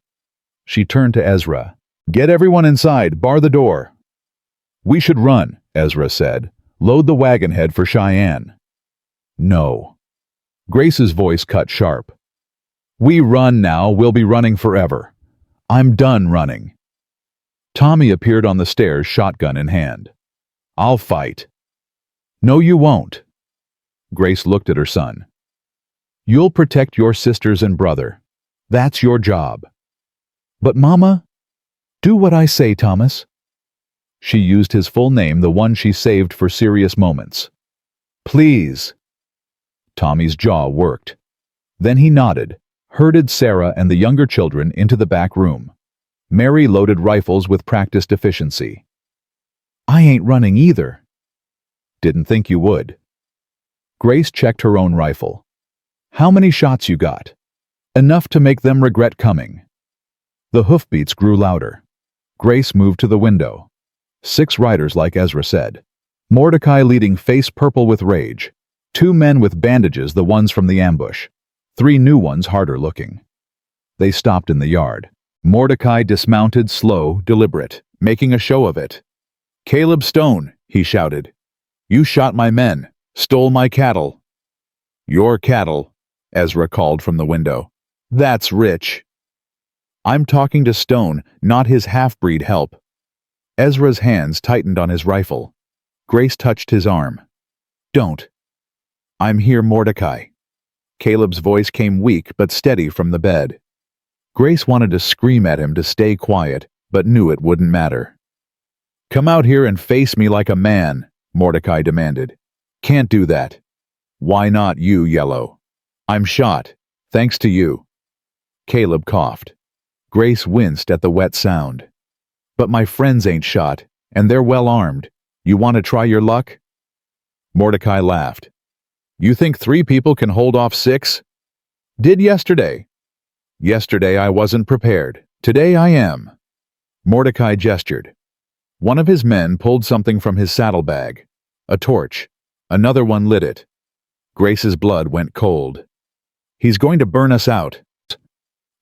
She turned to Ezra. "Get everyone inside, bar the door." "We should run," Ezra said. "Load the wagon head for Cheyenne." "No." Grace's voice cut sharp. "We run now, we'll be running forever. I'm done running." Tommy appeared on the stairs, shotgun in hand. "I'll fight." "No, you won't." Grace looked at her son. You'll protect your sisters and brother. That's your job. But Mama, do what I say, Thomas. She used his full name, the one she saved for serious moments. Please. Tommy's jaw worked. Then he nodded, herded Sarah and the younger children into the back room. Mary loaded rifles with practiced efficiency. I ain't running either. Didn't think you would. Grace checked her own rifle. How many shots you got? Enough to make them regret coming. The hoofbeats grew louder. Grace moved to the window. 6 riders, like Ezra said. Mordecai leading, face purple with rage. 2 men with bandages, the ones from the ambush. 3 new ones, harder looking. They stopped in the yard. Mordecai dismounted, slow, deliberate, making a show of it. Caleb Stone, he shouted. You shot my men, stole my cattle. Your cattle, Ezra called from the window. That's rich. I'm talking to Stone, not his half-breed help. Ezra's hands tightened on his rifle. Grace touched his arm. Don't. I'm here, Mordecai. Caleb's voice came weak but steady from the bed. Grace wanted to scream at him to stay quiet, but knew it wouldn't matter. Come out here and face me like a man, Mordecai demanded. Can't do that. Why not you, Yellow? I'm shot, thanks to you. Caleb coughed. Grace winced at the wet sound. But my friends ain't shot, and they're well armed. You want to try your luck? Mordecai laughed. You think 3 people can hold off 6? Did yesterday. Yesterday I wasn't prepared. Today I am. Mordecai gestured. One of his men pulled something from his saddlebag. A torch. Another one lit it. Grace's blood went cold. He's going to burn us out.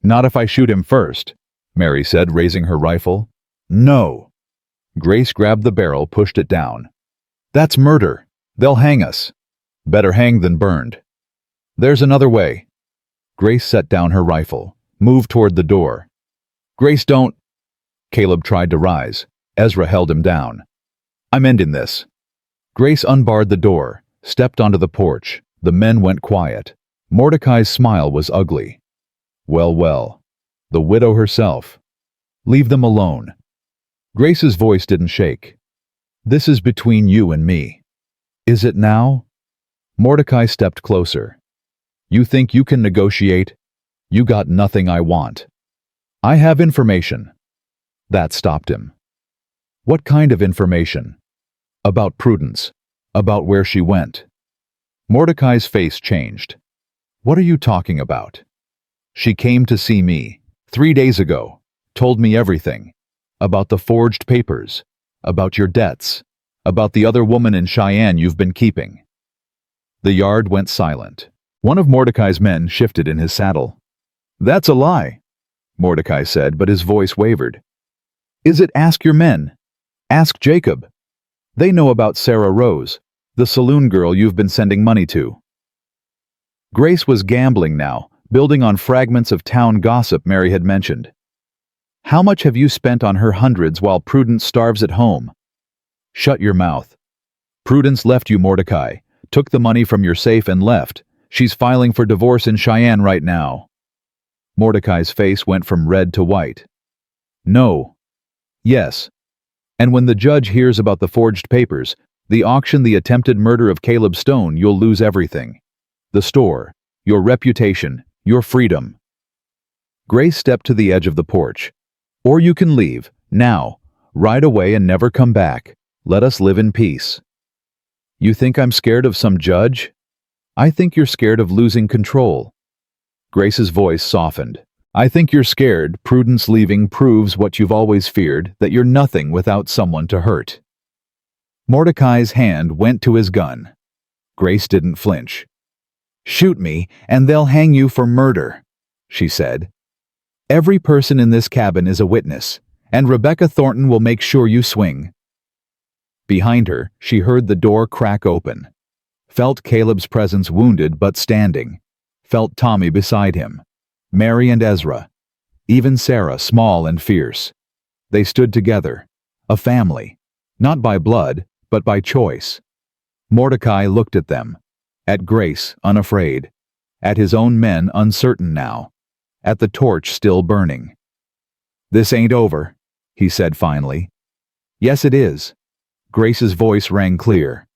Not if I shoot him first, Mary said, raising her rifle. No. Grace grabbed the barrel, pushed it down. That's murder. They'll hang us. Better hanged than burned. There's another way. Grace set down her rifle, moved toward the door. Grace, don't. Caleb tried to rise. Ezra held him down. I'm ending this. Grace unbarred the door, stepped onto the porch. The men went quiet. Mordecai's smile was ugly. Well, well. The widow herself. Leave them alone. Grace's voice didn't shake. This is between you and me. Is it now? Mordecai stepped closer. You think you can negotiate? You got nothing I want. I have information. That stopped him. What kind of information? About Prudence. About where she went. Mordecai's face changed. What are you talking about? She came to see me 3 days ago, told me everything. About the forged papers, about your debts, about the other woman in Cheyenne you've been keeping. The yard went silent. One of Mordecai's men shifted in his saddle. That's a lie, Mordecai said, but his voice wavered. Is it? Ask your men. Ask Jacob. They know about Sarah Rose, the saloon girl you've been sending money to. Grace was gambling now, building on fragments of town gossip Mary had mentioned. How much have you spent on her hundreds while Prudence starves at home? Shut your mouth. Prudence left you, Mordecai, took the money from your safe and left. She's filing for divorce in Cheyenne right now. Mordecai's face went from red to white. No. Yes. And when the judge hears about the forged papers, the auction, the attempted murder of Caleb Stone, you'll lose everything. The store, your reputation, your freedom. Grace stepped to the edge of the porch. Or you can leave, now, ride away and never come back. Let us live in peace. You think I'm scared of some judge? I think you're scared of losing control. Grace's voice softened. I think you're scared Prudence leaving proves what you've always feared, that you're nothing without someone to hurt. Mordecai's hand went to his gun. Grace didn't flinch. Shoot me, and they'll hang you for murder, she said. Every person in this cabin is a witness, and Rebecca Thornton will make sure you swing. Behind her, she heard the door crack open. Felt Caleb's presence, wounded but standing. Felt Tommy beside him. Mary and Ezra. Even Sarah, small and fierce. They stood together. A family. Not by blood, but by choice. Mordecai looked at them. At Grace, unafraid. At his own men, uncertain now. At the torch still burning. "This ain't over," he said finally. "Yes, it is." Grace's voice rang clear.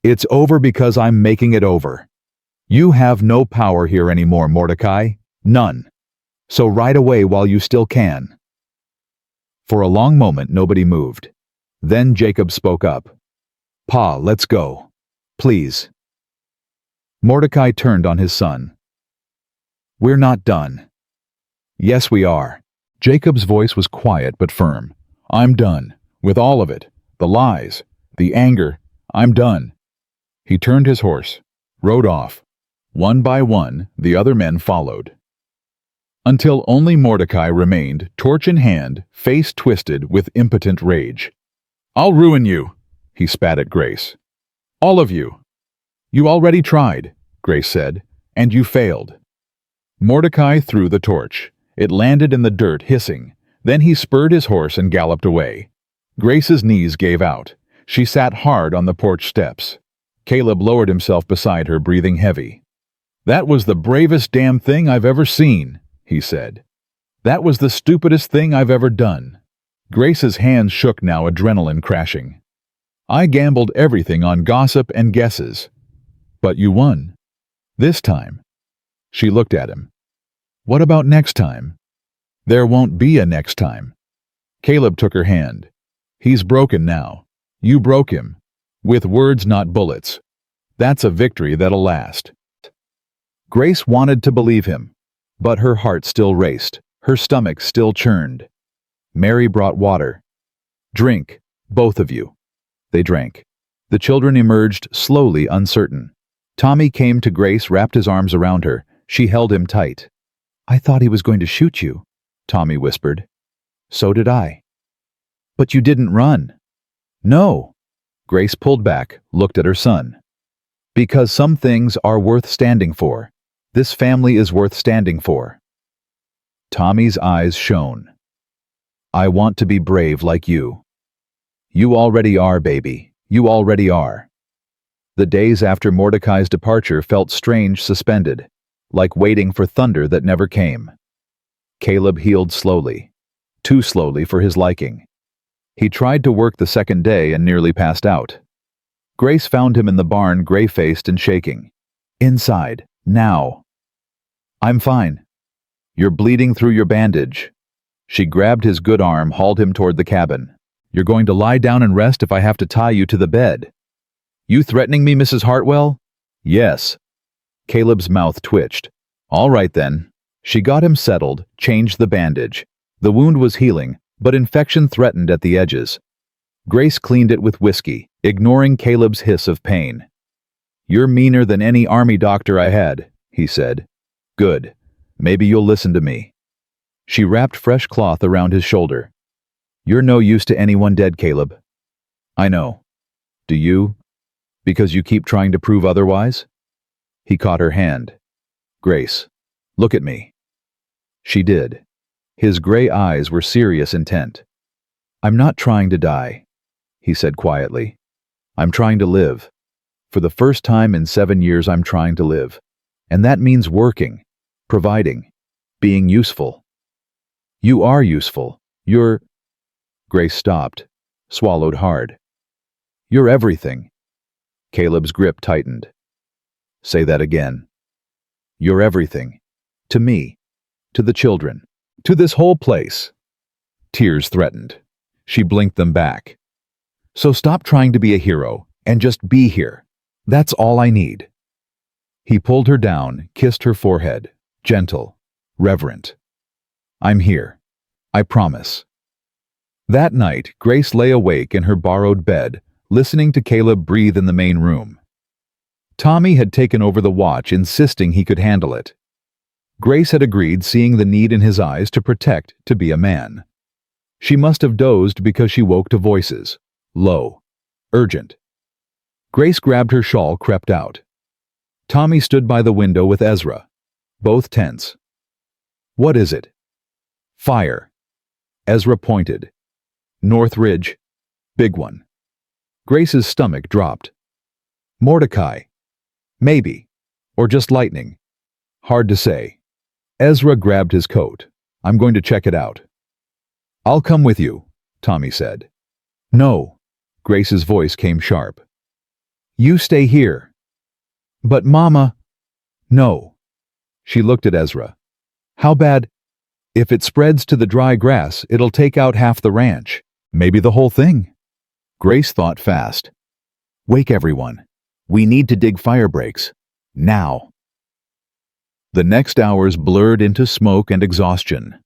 "It's over because I'm making it over. You have no power here anymore, Mordecai. None. So right away while you still can." For a long moment nobody moved. Then Jacob spoke up. "Pa, let's go. Please." Mordecai turned on his son. "We're not done." "Yes, we are." Jacob's voice was quiet but firm. "I'm done. With all of it. The lies. The anger. I'm done." He turned his horse. Rode off. One by one, the other men followed. Until only Mordecai remained, torch in hand, face twisted with impotent rage. "I'll ruin you," he spat at Grace. "All of you." "You already tried," Grace said, "and you failed." Mordecai threw the torch. It landed in the dirt, hissing. Then he spurred his horse and galloped away. Grace's knees gave out. She sat hard on the porch steps. Caleb lowered himself beside her, breathing heavy. "That was the bravest damn thing I've ever seen," he said. "That was the stupidest thing I've ever done." Grace's hands shook now, adrenaline crashing. "I gambled everything on gossip and guesses. But you won. This time." She looked at him. "What about next time?" "There won't be a next time." Caleb took her hand. "He's broken now. You broke him. With words, not bullets. That's a victory that'll last." Grace wanted to believe him, but her heart still raced, her stomach still churned. Mary brought water. "Drink, both of you." They drank. The children emerged slowly, uncertain. Tommy came to Grace, wrapped his arms around her. She held him tight. "I thought he was going to shoot you," Tommy whispered. "So did I." "But you didn't run." "No." Grace pulled back, looked at her son. "Because some things are worth standing for. This family is worth standing for." Tommy's eyes shone. "I want to be brave like you." "You already are, baby. You already are." The days after Mordecai's departure felt strange, suspended, like waiting for thunder that never came. Caleb healed slowly, too slowly for his liking. He tried to work the second day and nearly passed out. Grace found him in the barn, gray-faced and shaking. "Inside, now." "I'm fine." "You're bleeding through your bandage." She grabbed his good arm, hauled him toward the cabin. "You're going to lie down and rest if I have to tie you to the bed." "You threatening me, Mrs. Hartwell?" "Yes." Caleb's mouth twitched. "All right then." She got him settled, changed the bandage. The wound was healing, but infection threatened at the edges. Grace cleaned it with whiskey, ignoring Caleb's hiss of pain. "You're meaner than any army doctor I had," he said. "Good. Maybe you'll listen to me." She wrapped fresh cloth around his shoulder. "You're no use to anyone dead, Caleb." "I know. Do you? Because you keep trying to prove otherwise?" He caught her hand. "Grace, look at me." She did. His gray eyes were serious, intent. "I'm not trying to die," he said quietly. "I'm trying to live. For the first time in 7 years, I'm trying to live. And that means working, providing, being useful." "You are useful. You're—" Grace stopped, swallowed hard. "You're everything." Caleb's grip tightened. "Say that again." "You're everything. To me. To the children. To this whole place." Tears threatened. She blinked them back. "So stop trying to be a hero and just be here. That's all I need." He pulled her down, kissed her forehead, gentle, reverent. "I'm here. I promise." That night, Grace lay awake in her borrowed bed, listening to Caleb breathe in the main room. Tommy had taken over the watch, insisting he could handle it. Grace had agreed, seeing the need in his eyes to protect, to be a man. She must have dozed because she woke to voices. Low. Urgent. Grace grabbed her shawl, crept out. Tommy stood by the window with Ezra. Both tense. "What is it?" "Fire." Ezra pointed. "North Ridge. Big one." Grace's stomach dropped. "Mordecai." Maybe. Or just lightning. Hard to say. Ezra grabbed his coat. I'm going to check it out. I'll come with you, Tommy said. No. Grace's voice came sharp. You stay here. But Mama... No. She looked at Ezra. How bad? If it spreads to the dry grass, it'll take out half the ranch. Maybe the whole thing. Grace thought fast. Wake everyone. We need to dig fire breaks. Now. The next hours blurred into smoke and exhaustion.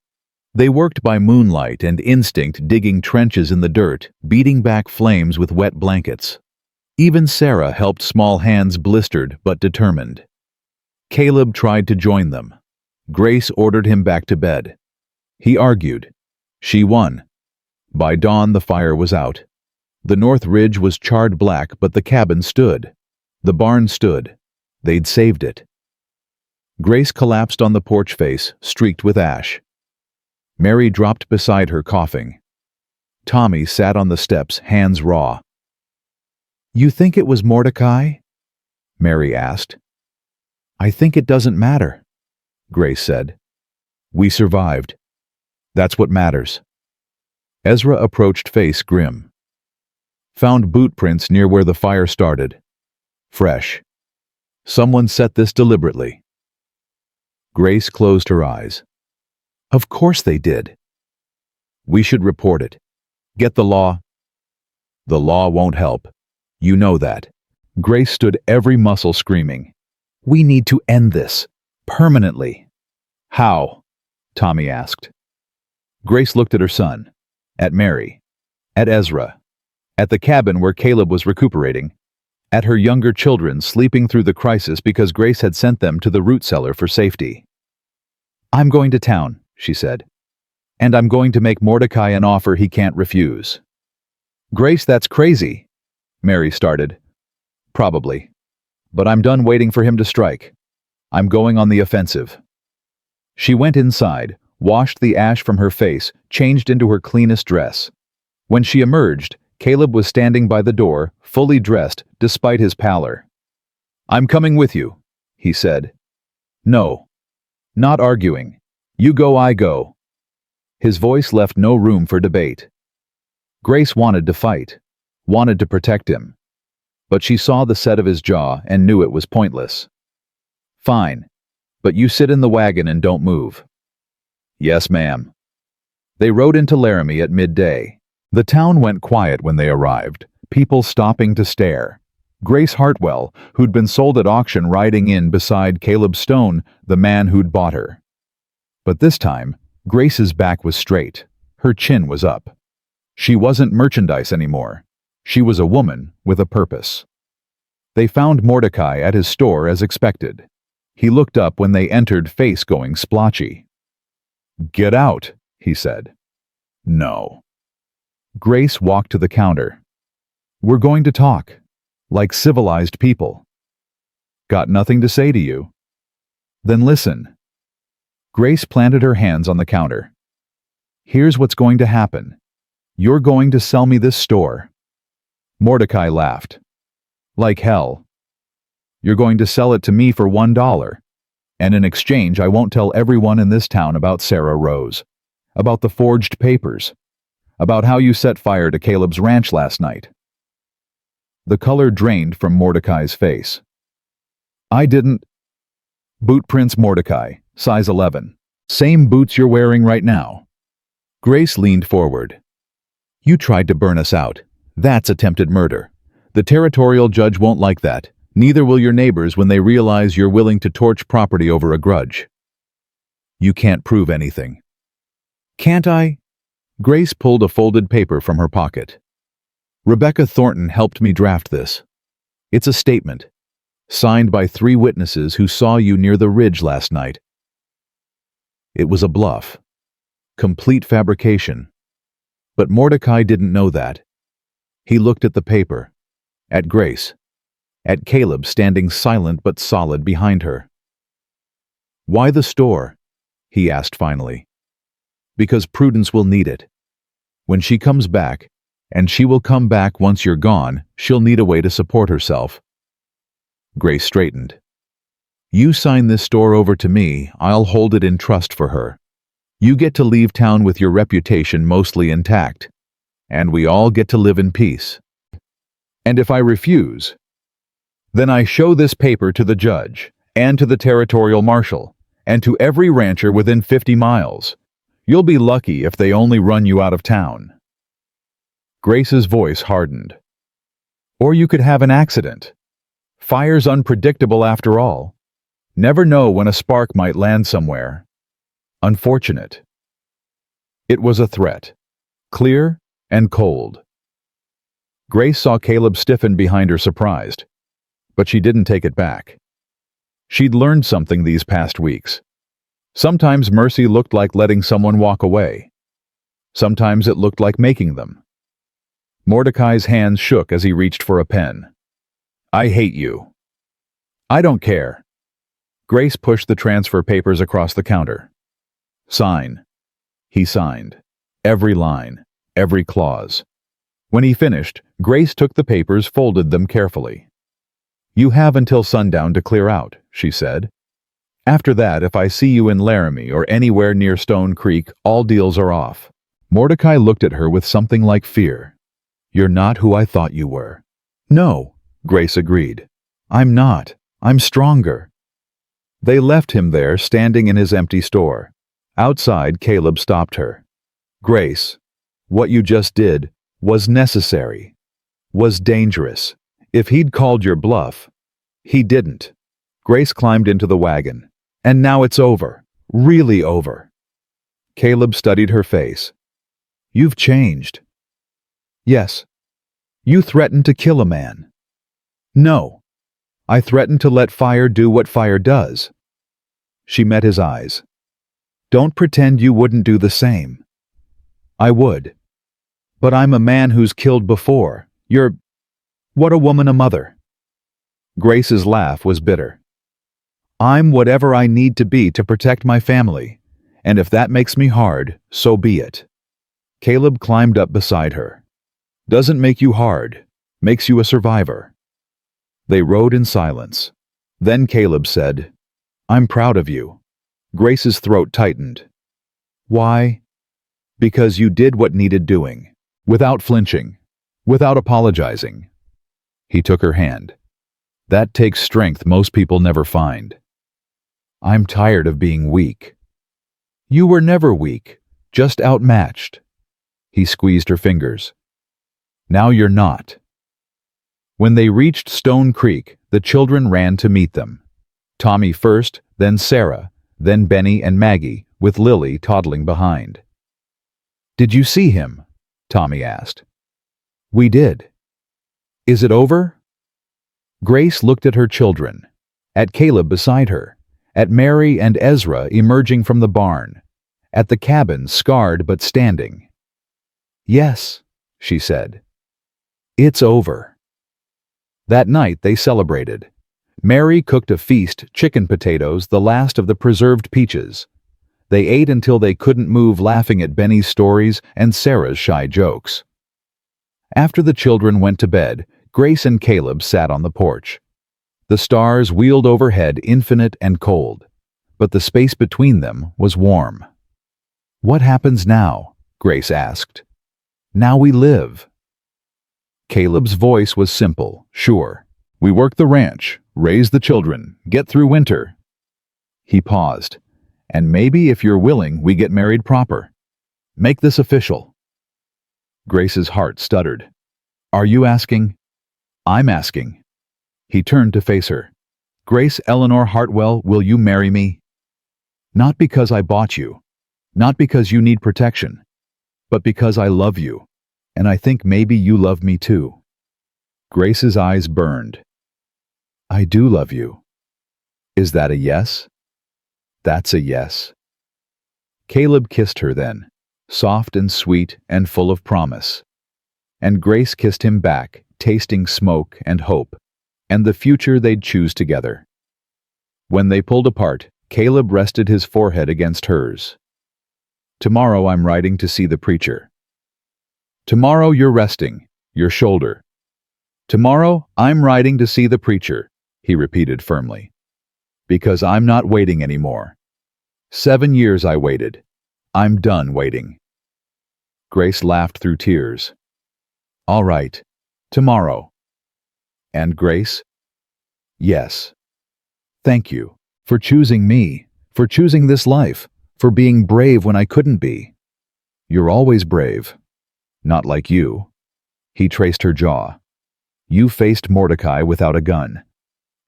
They worked by moonlight and instinct, digging trenches in the dirt, beating back flames with wet blankets. Even Sarah helped, small hands blistered but determined. Caleb tried to join them. Grace ordered him back to bed. He argued. She won. By dawn the fire was out. The north ridge was charred black, but the cabin stood. The barn stood. They'd saved it. Grace collapsed on the porch face, streaked with ash. Mary dropped beside her, coughing. Tommy sat on the steps, hands raw. You think it was Mordecai? Mary asked. I think it doesn't matter, Grace said. We survived. That's what matters. Ezra approached, face grim. Found boot prints near where the fire started. Fresh. Someone set this deliberately. Grace closed her eyes. Of course they did. We should report it. Get the law. The law won't help. You know that. Grace stood, every muscle screaming. We need to end this. Permanently. How? Tommy asked. Grace looked at her son. At Mary. At Ezra. At the cabin where Caleb was recuperating. At her younger children sleeping through the crisis because Grace had sent them to the root cellar for safety. I'm going to town, she said. And I'm going to make Mordecai an offer he can't refuse. Grace, that's crazy, Mary started. Probably. But I'm done waiting for him to strike. I'm going on the offensive. She went inside, washed the ash from her face, changed into her cleanest dress. When she emerged, Caleb was standing by the door, fully dressed, despite his pallor. I'm coming with you, he said. No. Not arguing. You go, I go. His voice left no room for debate. Grace wanted to fight, wanted to protect him. But she saw the set of his jaw and knew it was pointless. Fine. But you sit in the wagon and don't move. Yes, ma'am. They rode into Laramie at midday. The town went quiet when they arrived, people stopping to stare. Grace Hartwell, who'd been sold at auction, riding in beside Caleb Stone, the man who'd bought her. But this time, Grace's back was straight. Her chin was up. She wasn't merchandise anymore. She was a woman with a purpose. They found Mordecai at his store as expected. He looked up when they entered, face going splotchy. Get out, he said. No. Grace walked to the counter. We're going to talk. Like civilized people. Got nothing to say to you? Then listen. Grace planted her hands on the counter. Here's what's going to happen. You're going to sell me this store. Mordecai laughed. Like hell. You're going to sell it to me for $1. And in exchange, I won't tell everyone in this town about Sarah Rose. About the forged papers. About how you set fire to Caleb's ranch last night. The color drained from Mordecai's face. I didn't. Boot prints, Mordecai, size 11. Same boots you're wearing right now. Grace leaned forward. You tried to burn us out. That's attempted murder. The territorial judge won't like that. Neither will your neighbors when they realize you're willing to torch property over a grudge. You can't prove anything. Can't I? Grace pulled a folded paper from her pocket. Rebecca Thornton helped me draft this. It's a statement, signed by 3 witnesses who saw you near the ridge last night. It was a bluff. Complete fabrication. But Mordecai didn't know that. He looked at the paper, at Grace, at Caleb standing silent but solid behind her. Why the store? He asked finally. Because Prudence will need it. When she comes back, and she will come back once you're gone, she'll need a way to support herself. Grace straightened. You sign this store over to me, I'll hold it in trust for her. You get to leave town with your reputation mostly intact, and we all get to live in peace. And if I refuse, then I show this paper to the judge, and to the territorial marshal, and to every rancher within 50 miles. You'll be lucky if they only run you out of town. Grace's voice hardened. Or you could have an accident. Fire's unpredictable after all. Never know when a spark might land somewhere. Unfortunate. It was a threat. Clear and cold. Grace saw Caleb stiffen behind her, surprised. But she didn't take it back. She'd learned something these past weeks. Sometimes mercy looked like letting someone walk away. Sometimes it looked like making them. Mordecai's hands shook as he reached for a pen. I hate you. I don't care. Grace pushed the transfer papers across the counter. Sign. He signed. Every line, every clause. When he finished, Grace took the papers, folded them carefully. You have until sundown to clear out, she said. After that, if I see you in Laramie or anywhere near Stone Creek, all deals are off. Mordecai looked at her with something like fear. You're not who I thought you were. No, Grace agreed. I'm not. I'm stronger. They left him there, standing in his empty store. Outside, Caleb stopped her. Grace, what you just did was necessary. Was dangerous. If he'd called your bluff, he didn't. Grace climbed into the wagon. And now it's over. Really over. Caleb studied her face. You've changed. Yes. You threatened to kill a man. No. I threatened to let fire do what fire does. She met his eyes. Don't pretend you wouldn't do the same. I would. But I'm a man who's killed before. What a woman, a mother. Grace's laugh was bitter. I'm whatever I need to be to protect my family, and if that makes me hard, so be it. Caleb climbed up beside her. Doesn't make you hard, makes you a survivor. They rode in silence. Then Caleb said, I'm proud of you. Grace's throat tightened. Why? Because you did what needed doing, without flinching, without apologizing. He took her hand. That takes strength most people never find. I'm tired of being weak. You were never weak, just outmatched. He squeezed her fingers. Now you're not. When they reached Stone Creek, the children ran to meet them. Tommy first, then Sarah, then Benny and Maggie, with Lily toddling behind. Did you see him? Tommy asked. We did. Is it over? Grace looked at her children, at Caleb beside her, at Mary and Ezra emerging from the barn, at the cabin scarred but standing. Yes, she said. It's over. That night they celebrated. Mary cooked a feast, chicken potatoes, the last of the preserved peaches. They ate until they couldn't move, laughing at Benny's stories and Sarah's shy jokes. After the children went to bed, Grace and Caleb sat on the porch. The stars wheeled overhead, infinite and cold, but the space between them was warm. What happens now? Grace asked. Now we live. Caleb's voice was simple, sure. We work the ranch, raise the children, get through winter. He paused. And maybe, if you're willing, we get married proper. Make this official. Grace's heart stuttered. Are you asking? I'm asking. He turned to face her. Grace Eleanor Hartwell, will you marry me? Not because I bought you, not because you need protection, but because I love you, and I think maybe you love me too. Grace's eyes burned. I do love you. Is that a yes? That's a yes. Caleb kissed her then, soft and sweet and full of promise. And Grace kissed him back, tasting smoke and hope, and the future they'd choose together. When they pulled apart, Caleb rested his forehead against hers. Tomorrow I'm riding to see the preacher. Tomorrow you're resting, your shoulder. Tomorrow I'm riding to see the preacher. he repeated firmly. Because I'm not waiting anymore. 7 years I waited. I'm done waiting. Grace laughed through tears. All right. Tomorrow. And Grace? Yes. Thank you. For choosing me. For choosing this life. For being brave when I couldn't be. You're always brave. Not like you. He traced her jaw. You faced Mordecai without a gun.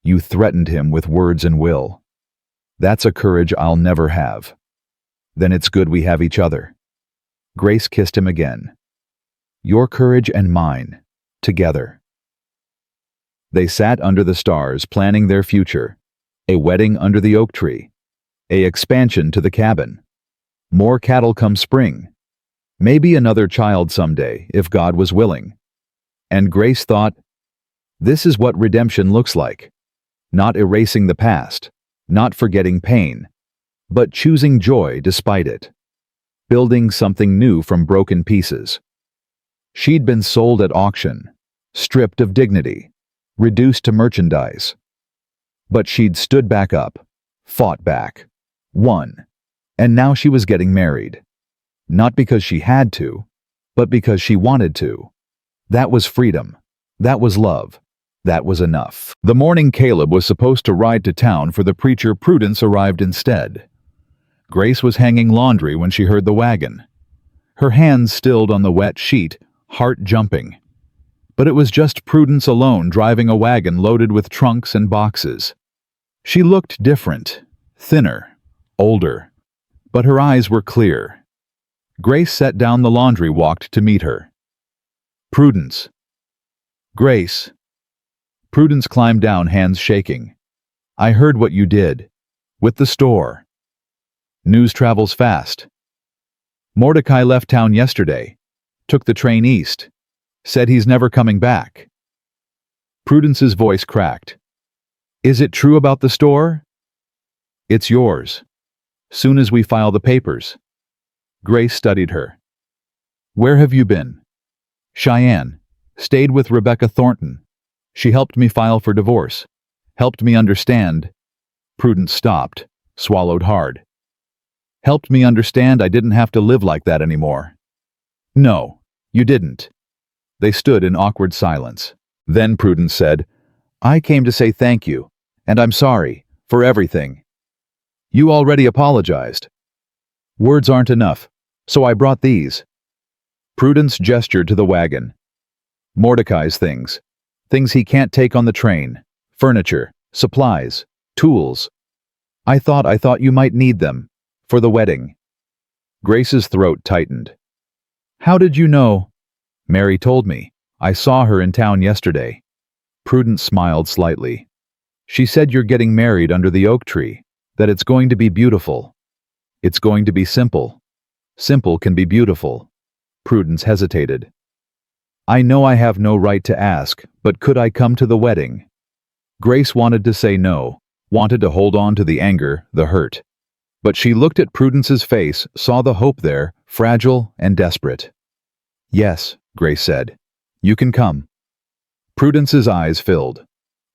You threatened him with words and will. That's a courage I'll never have. Then it's good we have each other. Grace kissed him again. Your courage and mine. Together. They sat under the stars planning their future. A wedding under the oak tree. A expansion to the cabin. More cattle come spring. Maybe another child someday, if God was willing. And Grace thought, this is what redemption looks like. Not erasing the past, not forgetting pain, but choosing joy despite it. Building something new from broken pieces. She'd been sold at auction, stripped of dignity, reduced to merchandise. But she'd stood back up, fought back, won, and now she was getting married. Not because she had to, but because she wanted to. That was freedom. That was love. That was enough. The morning Caleb was supposed to ride to town for the preacher, Prudence arrived instead. Grace was hanging laundry when she heard the wagon. Her hands stilled on the wet sheet, heart jumping. But it was just Prudence alone driving a wagon loaded with trunks and boxes. She looked different, thinner, older, but her eyes were clear. Grace set down the laundry, walked to meet her. Prudence. Grace. Prudence climbed down, hands shaking. I heard what you did. With the store. News travels fast. Mordecai left town yesterday. Took the train east. Said he's never coming back. Prudence's voice cracked. Is it true about the store? It's yours. Soon as we file the papers. Grace studied her. Where have you been? Cheyenne. Stayed with Rebecca Thornton. She helped me file for divorce. Helped me understand. Prudence stopped, swallowed hard. Helped me understand I didn't have to live like that anymore. No, you didn't. They stood in awkward silence. Then Prudence said, I came to say thank you, and I'm sorry, for everything. You already apologized. Words aren't enough, so I brought these. Prudence gestured to the wagon. Mordecai's things. Things he can't take on the train. Furniture, supplies, tools. I thought you might need them. For the wedding. Grace's throat tightened. How did you know? Mary told me. I saw her in town yesterday. Prudence smiled slightly. She said you're getting married under the oak tree. That it's going to be beautiful. It's going to be simple. Simple can be beautiful. Prudence hesitated. I know I have no right to ask, but could I come to the wedding? Grace wanted to say no, wanted to hold on to the anger, the hurt. But she looked at Prudence's face, saw the hope there, fragile and desperate. Yes, Grace said. You can come. Prudence's eyes filled.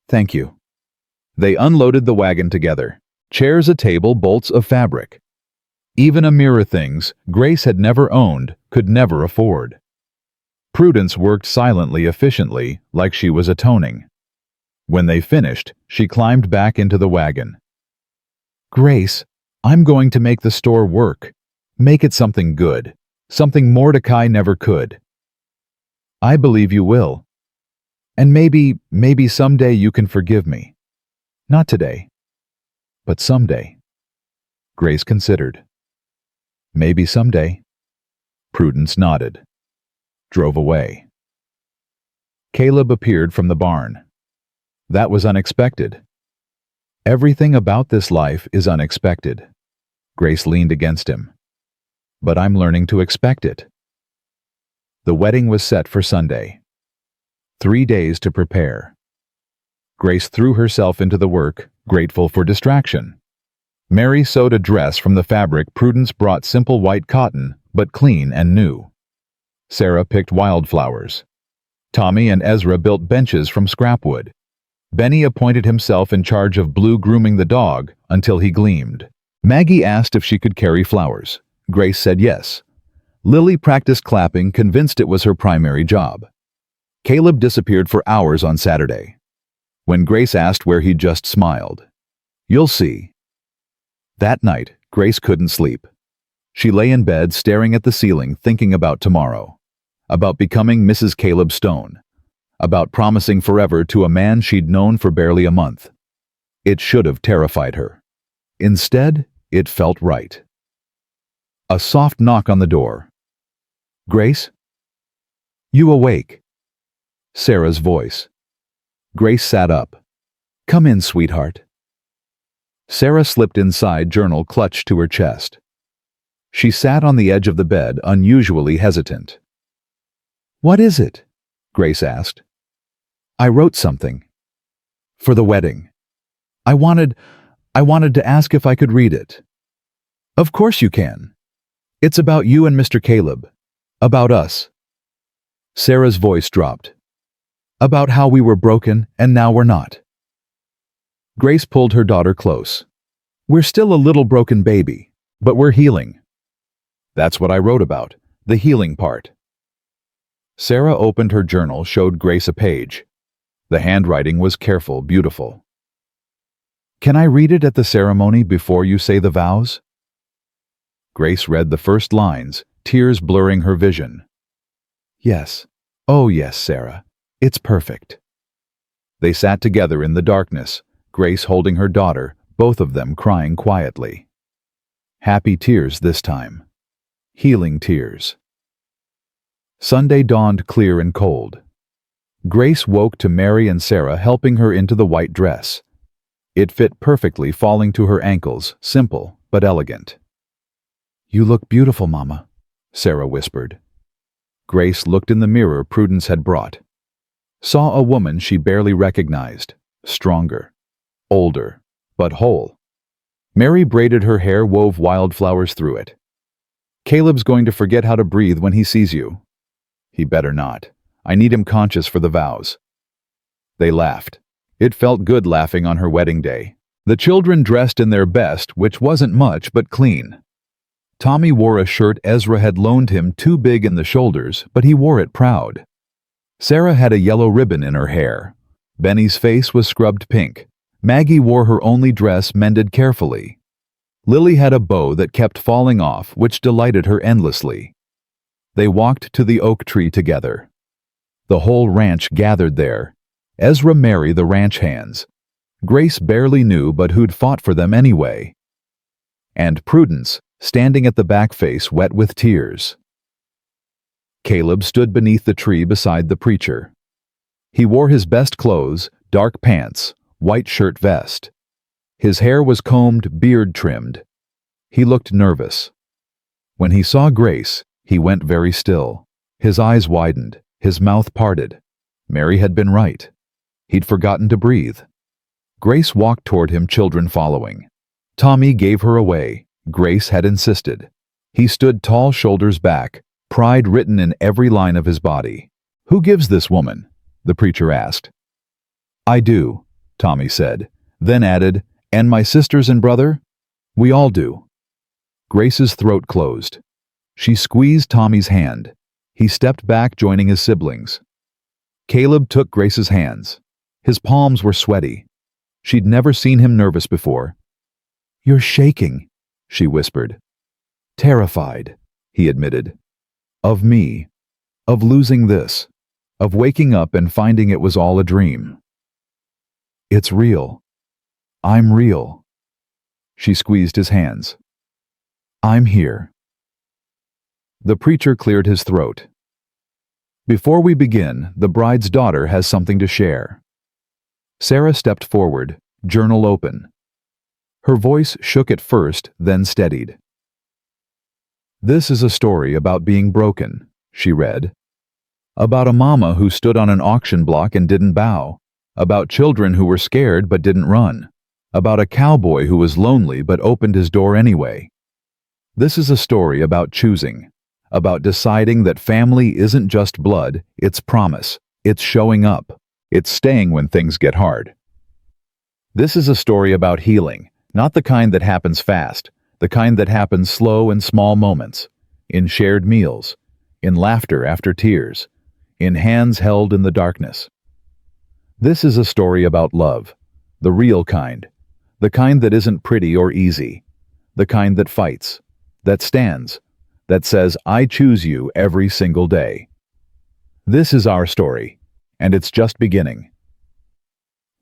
Thank you. They unloaded the wagon together. Chairs, a table, bolts of fabric. Even a mirror, things Grace had never owned, could never afford. Prudence worked silently, efficiently, like she was atoning. When they finished, she climbed back into the wagon. Grace, I'm going to make the store work. Make it something good. Something Mordecai never could. I believe you will. And maybe someday you can forgive me. Not today, but someday. Grace considered. Maybe someday. Prudence nodded. Drove away. Caleb appeared from the barn. That was unexpected. Everything about this life is unexpected. Grace leaned against him. But I'm learning to expect it. The wedding was set for Sunday. 3 days to prepare. Grace threw herself into the work, grateful for distraction. Mary sewed a dress from the fabric Prudence brought, simple white cotton, but clean and new. Sarah picked wildflowers. Tommy and Ezra built benches from scrap wood. Benny appointed himself in charge of Blue grooming the dog until he gleamed. Maggie asked if she could carry flowers. Grace said yes. Lily practiced clapping, convinced it was her primary job. Caleb disappeared for hours on Saturday. When Grace asked where, he just smiled. "You'll see." That night, Grace couldn't sleep. She lay in bed staring at the ceiling, thinking about tomorrow. About becoming Mrs. Caleb Stone. About promising forever to a man she'd known for barely a month. It should have terrified her. Instead, it felt right. A soft knock on the door. "Grace?" "You awake?" Sarah's voice. Grace sat up. "Come in, sweetheart." Sarah slipped inside, journal clutched to her chest. She sat on the edge of the bed, unusually hesitant. "What is it?" Grace asked. "I wrote something. For the wedding. I wanted to ask if I could read it." "Of course you can. It's about you and Mr. Caleb. About us." Sarah's voice dropped. "About how we were broken and now we're not." Grace pulled her daughter close. "We're still a little broken baby, but we're healing." "That's what I wrote about, the healing part." Sarah opened her journal, showed Grace a page. The handwriting was careful, beautiful. "Can I read it at the ceremony before you say the vows?" Grace read the first lines, tears blurring her vision. "Yes. Oh yes, Sarah. It's perfect." They sat together in the darkness, Grace holding her daughter, both of them crying quietly. Happy tears this time. Healing tears. Sunday dawned clear and cold. Grace woke to Mary and Sarah helping her into the white dress. It fit perfectly, falling to her ankles, simple but elegant. "You look beautiful, Mama," Sarah whispered. Grace looked in the mirror Prudence had brought. Saw a woman she barely recognized, stronger, older, but whole. Mary braided her hair, wove wildflowers through it. "Caleb's going to forget how to breathe when he sees you." "He better not. I need him conscious for the vows." They laughed. It felt good laughing on her wedding day. The children dressed in their best, which wasn't much but clean. Tommy wore a shirt Ezra had loaned him, too big in the shoulders, but he wore it proud. Sarah had a yellow ribbon in her hair. Benny's face was scrubbed pink. Maggie wore her only dress, mended carefully. Lily had a bow that kept falling off, which delighted her endlessly. They walked to the oak tree together. The whole ranch gathered there. Ezra, Mary, the ranch hands. Grace barely knew, but who'd fought for them anyway. And Prudence, standing at the back, face wet with tears. Caleb stood beneath the tree beside the preacher. He wore his best clothes, dark pants, white shirt, vest. His hair was combed, beard trimmed. He looked nervous. When he saw Grace, he went very still. His eyes widened, his mouth parted. Mary had been right. He'd forgotten to breathe. Grace walked toward him, children following. Tommy gave her away. Grace had insisted. He stood tall, shoulders back, pride written in every line of his body. "Who gives this woman?" the preacher asked. "I do," Tommy said, then added, "and my sisters and brother? We all do." Grace's throat closed. She squeezed Tommy's hand. He stepped back, joining his siblings. Caleb took Grace's hands. His palms were sweaty. She'd never seen him nervous before. "You're shaking," she whispered. "Terrified," he admitted. "Of me. Of losing this. Of waking up and finding it was all a dream." "It's real. I'm real." She squeezed his hands. "I'm here." The preacher cleared his throat. "Before we begin, the bride's daughter has something to share." Sarah stepped forward, journal open. Her voice shook at first, then steadied. "This is a story about being broken," she read. "About a mama who stood on an auction block and didn't bow. About children who were scared but didn't run. About a cowboy who was lonely but opened his door anyway. This is a story about choosing. About deciding that family isn't just blood, it's promise. It's showing up. It's staying when things get hard. This is a story about healing, not the kind that happens fast, the kind that happens slow in small moments, in shared meals, in laughter after tears, in hands held in the darkness. This is a story about love, the real kind, the kind that isn't pretty or easy, the kind that fights, that stands, that says, "I choose you every single day." This is our story, and it's just beginning.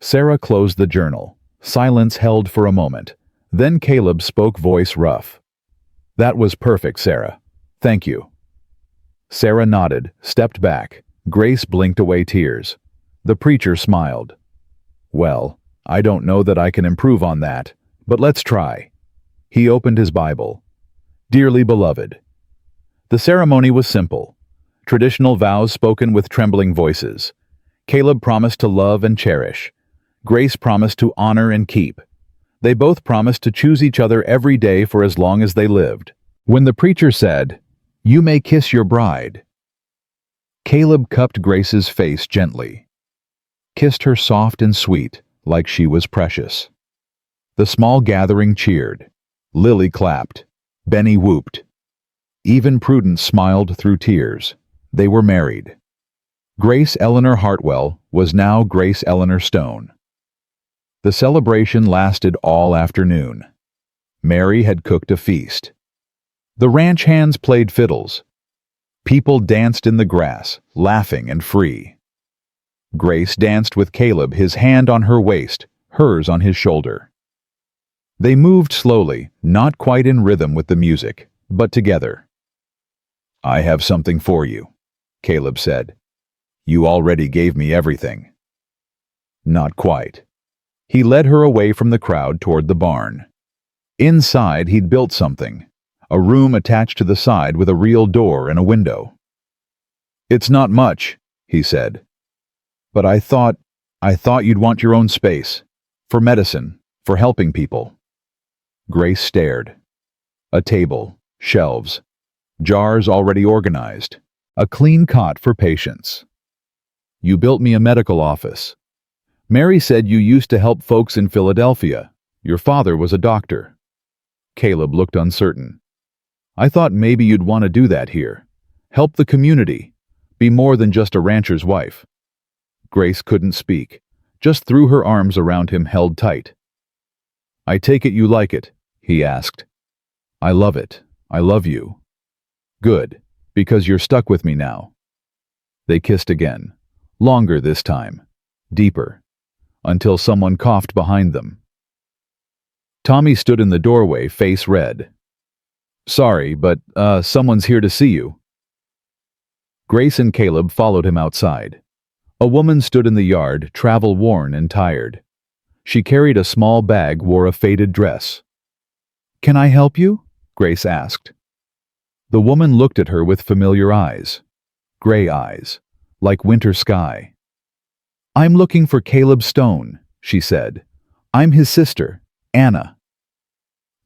Sarah closed the journal. Silence held for a moment. Then Caleb spoke, voice rough. "That was perfect, Sarah. Thank you." Sarah nodded, stepped back. Grace blinked away tears. The preacher smiled. "Well, I don't know that I can improve on that, but let's try." He opened his Bible. "Dearly beloved." The ceremony was simple. Traditional vows spoken with trembling voices. Caleb promised to love and cherish. Grace promised to honor and keep. They both promised to choose each other every day for as long as they lived. When the preacher said, "You may kiss your bride," Caleb cupped Grace's face gently, kissed her soft and sweet, like she was precious. The small gathering cheered. Lily clapped. Benny whooped. Even Prudence smiled through tears. They were married. Grace Eleanor Hartwell was now Grace Eleanor Stone. The celebration lasted all afternoon. Mary had cooked a feast. The ranch hands played fiddles. People danced in the grass, laughing and free. Grace danced with Caleb, his hand on her waist, hers on his shoulder. They moved slowly, not quite in rhythm with the music, but together. "I have something for you," Caleb said. "You already gave me everything." Not quite. He led her away from the crowd toward the barn. Inside, he'd built something, a room attached to the side with a real door and a window. "It's not much," he said. "But I thought you'd want your own space, for medicine, for helping people." Grace stared. A table, shelves, jars already organized, a clean cot for patients. "You built me a medical office. Mary said you used to help folks in Philadelphia. Your father was a doctor." Caleb looked uncertain. "I thought maybe you'd want to do that here. Help the community. Be more than just a rancher's wife." Grace couldn't speak, just threw her arms around him, held tight. "I take it you like it?" he asked. "I love it. I love you." "Good, because you're stuck with me now." They kissed again, longer this time, deeper, until someone coughed behind them. Tommy stood in the doorway, face red. "Sorry, but someone's here to see you." Grace and Caleb followed him outside. A woman stood in the yard, travel-worn and tired. She carried a small bag, wore a faded dress. "Can I help you?" Grace asked. The woman looked at her with familiar eyes, gray eyes, like winter sky. "I'm looking for Caleb Stone," she said. "I'm his sister, Anna."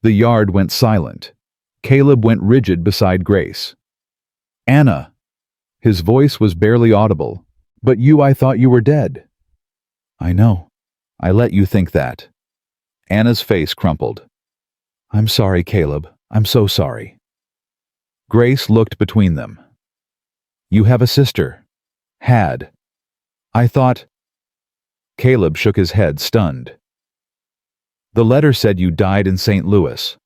The yard went silent. Caleb went rigid beside Grace. "Anna." His voice was barely audible. "But I thought you were dead." "I know. I let you think that." Anna's face crumpled. "I'm sorry, Caleb. I'm so sorry." Grace looked between them. "You have a sister." "Had." "I thought—" Caleb shook his head, stunned. "The letter said you died in St. Louis.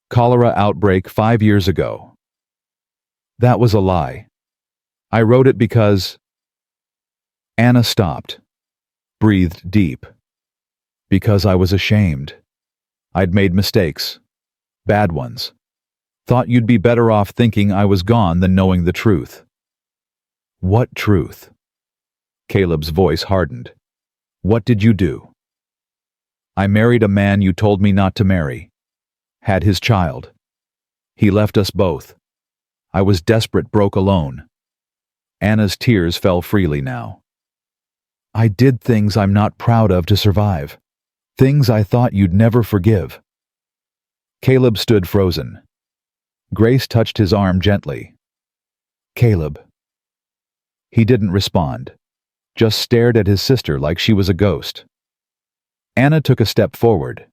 Cholera outbreak 5 years ago." "That was a lie. I wrote it because—" Anna stopped, breathed deep. "Because I was ashamed. I'd made mistakes. Bad ones. Thought you'd be better off thinking I was gone than knowing the truth." "What truth?" Caleb's voice hardened. "What did you do?" "I married a man you told me not to marry. Had his child. He left us both. I was desperate, broke, alone." Anna's tears fell freely now. "I did things I'm not proud of to survive. Things I thought you'd never forgive." Caleb stood frozen. Grace touched his arm gently. "Caleb." He didn't respond, just stared at his sister like she was a ghost. Anna took a step forward.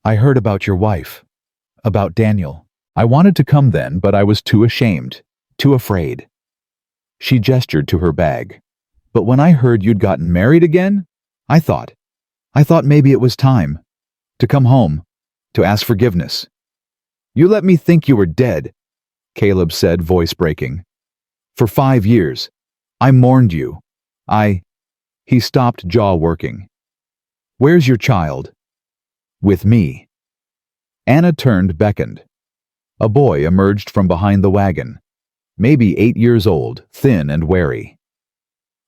I heard about your wife. About Daniel. I wanted to come then, but I was too ashamed. Too afraid. She gestured to her bag. But when I heard you'd gotten married again, I thought maybe it was time. To come home. To ask forgiveness. You let me think you were dead, Caleb said, voice breaking. For 5 years. I mourned you. He stopped, jaw working. Where's your child? With me. Anna turned, beckoned. A boy emerged from behind the wagon. Maybe 8 years old, thin and wary.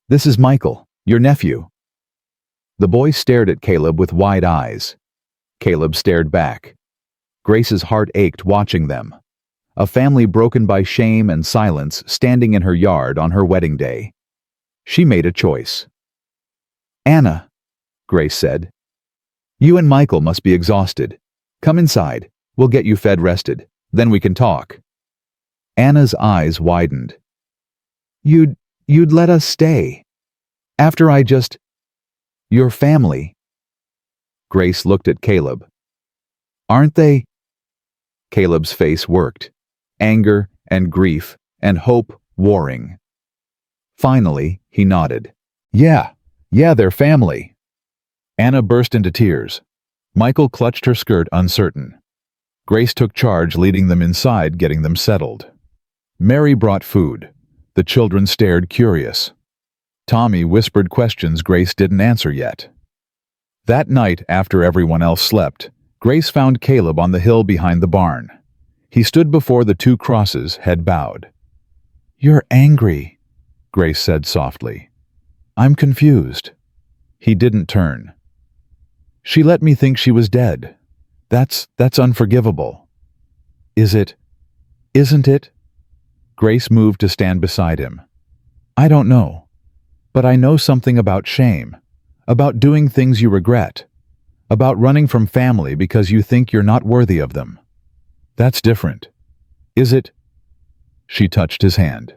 This is Michael, your nephew. The boy stared at Caleb with wide eyes. Caleb stared back. Grace's heart ached watching them. A family broken by shame and silence standing in her yard on her wedding day. She made a choice. Anna, Grace said. You and Michael must be exhausted. Come inside. We'll get you fed, rested. Then we can talk. Anna's eyes widened. You'd let us stay. After your family. Grace looked at Caleb. Aren't they? Caleb's face worked. Anger and grief and hope warring. Finally, he nodded. Yeah, they're family. Anna burst into tears. Michael clutched her skirt, uncertain. Grace took charge, leading them inside, getting them settled. Mary brought food. The children stared, curious. Tommy whispered questions Grace didn't answer yet. That night, after everyone else slept, Grace found Caleb on the hill behind the barn. He stood before the 2 crosses, head bowed. You're angry, Grace said softly. I'm confused. He didn't turn. She let me think she was dead. That's unforgivable. Isn't it? Grace moved to stand beside him. I don't know. But I know something about shame. About doing things you regret. About running from family because you think you're not worthy of them. That's different. Is it? She touched his hand.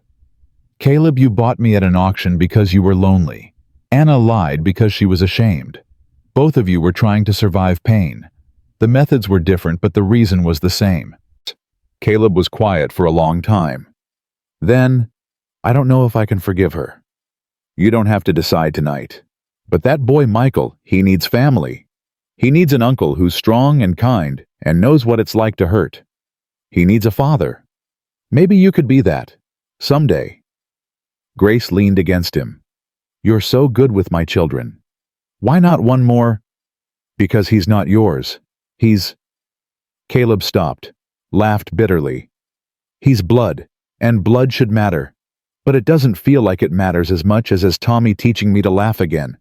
Caleb, you bought me at an auction because you were lonely. Anna lied because she was ashamed. Both of you were trying to survive pain. The methods were different, but the reason was the same. Caleb was quiet for a long time. Then, I don't know if I can forgive her. You don't have to decide tonight. But that boy Michael, he needs family. He needs an uncle who's strong and kind and knows what it's like to hurt. He needs a father. Maybe you could be that. Someday. Grace leaned against him. You're so good with my children. Why not one more? Because he's not yours. He's... Caleb stopped, laughed bitterly. He's blood, and blood should matter. But it doesn't feel like it matters as much as Tommy teaching me to laugh again.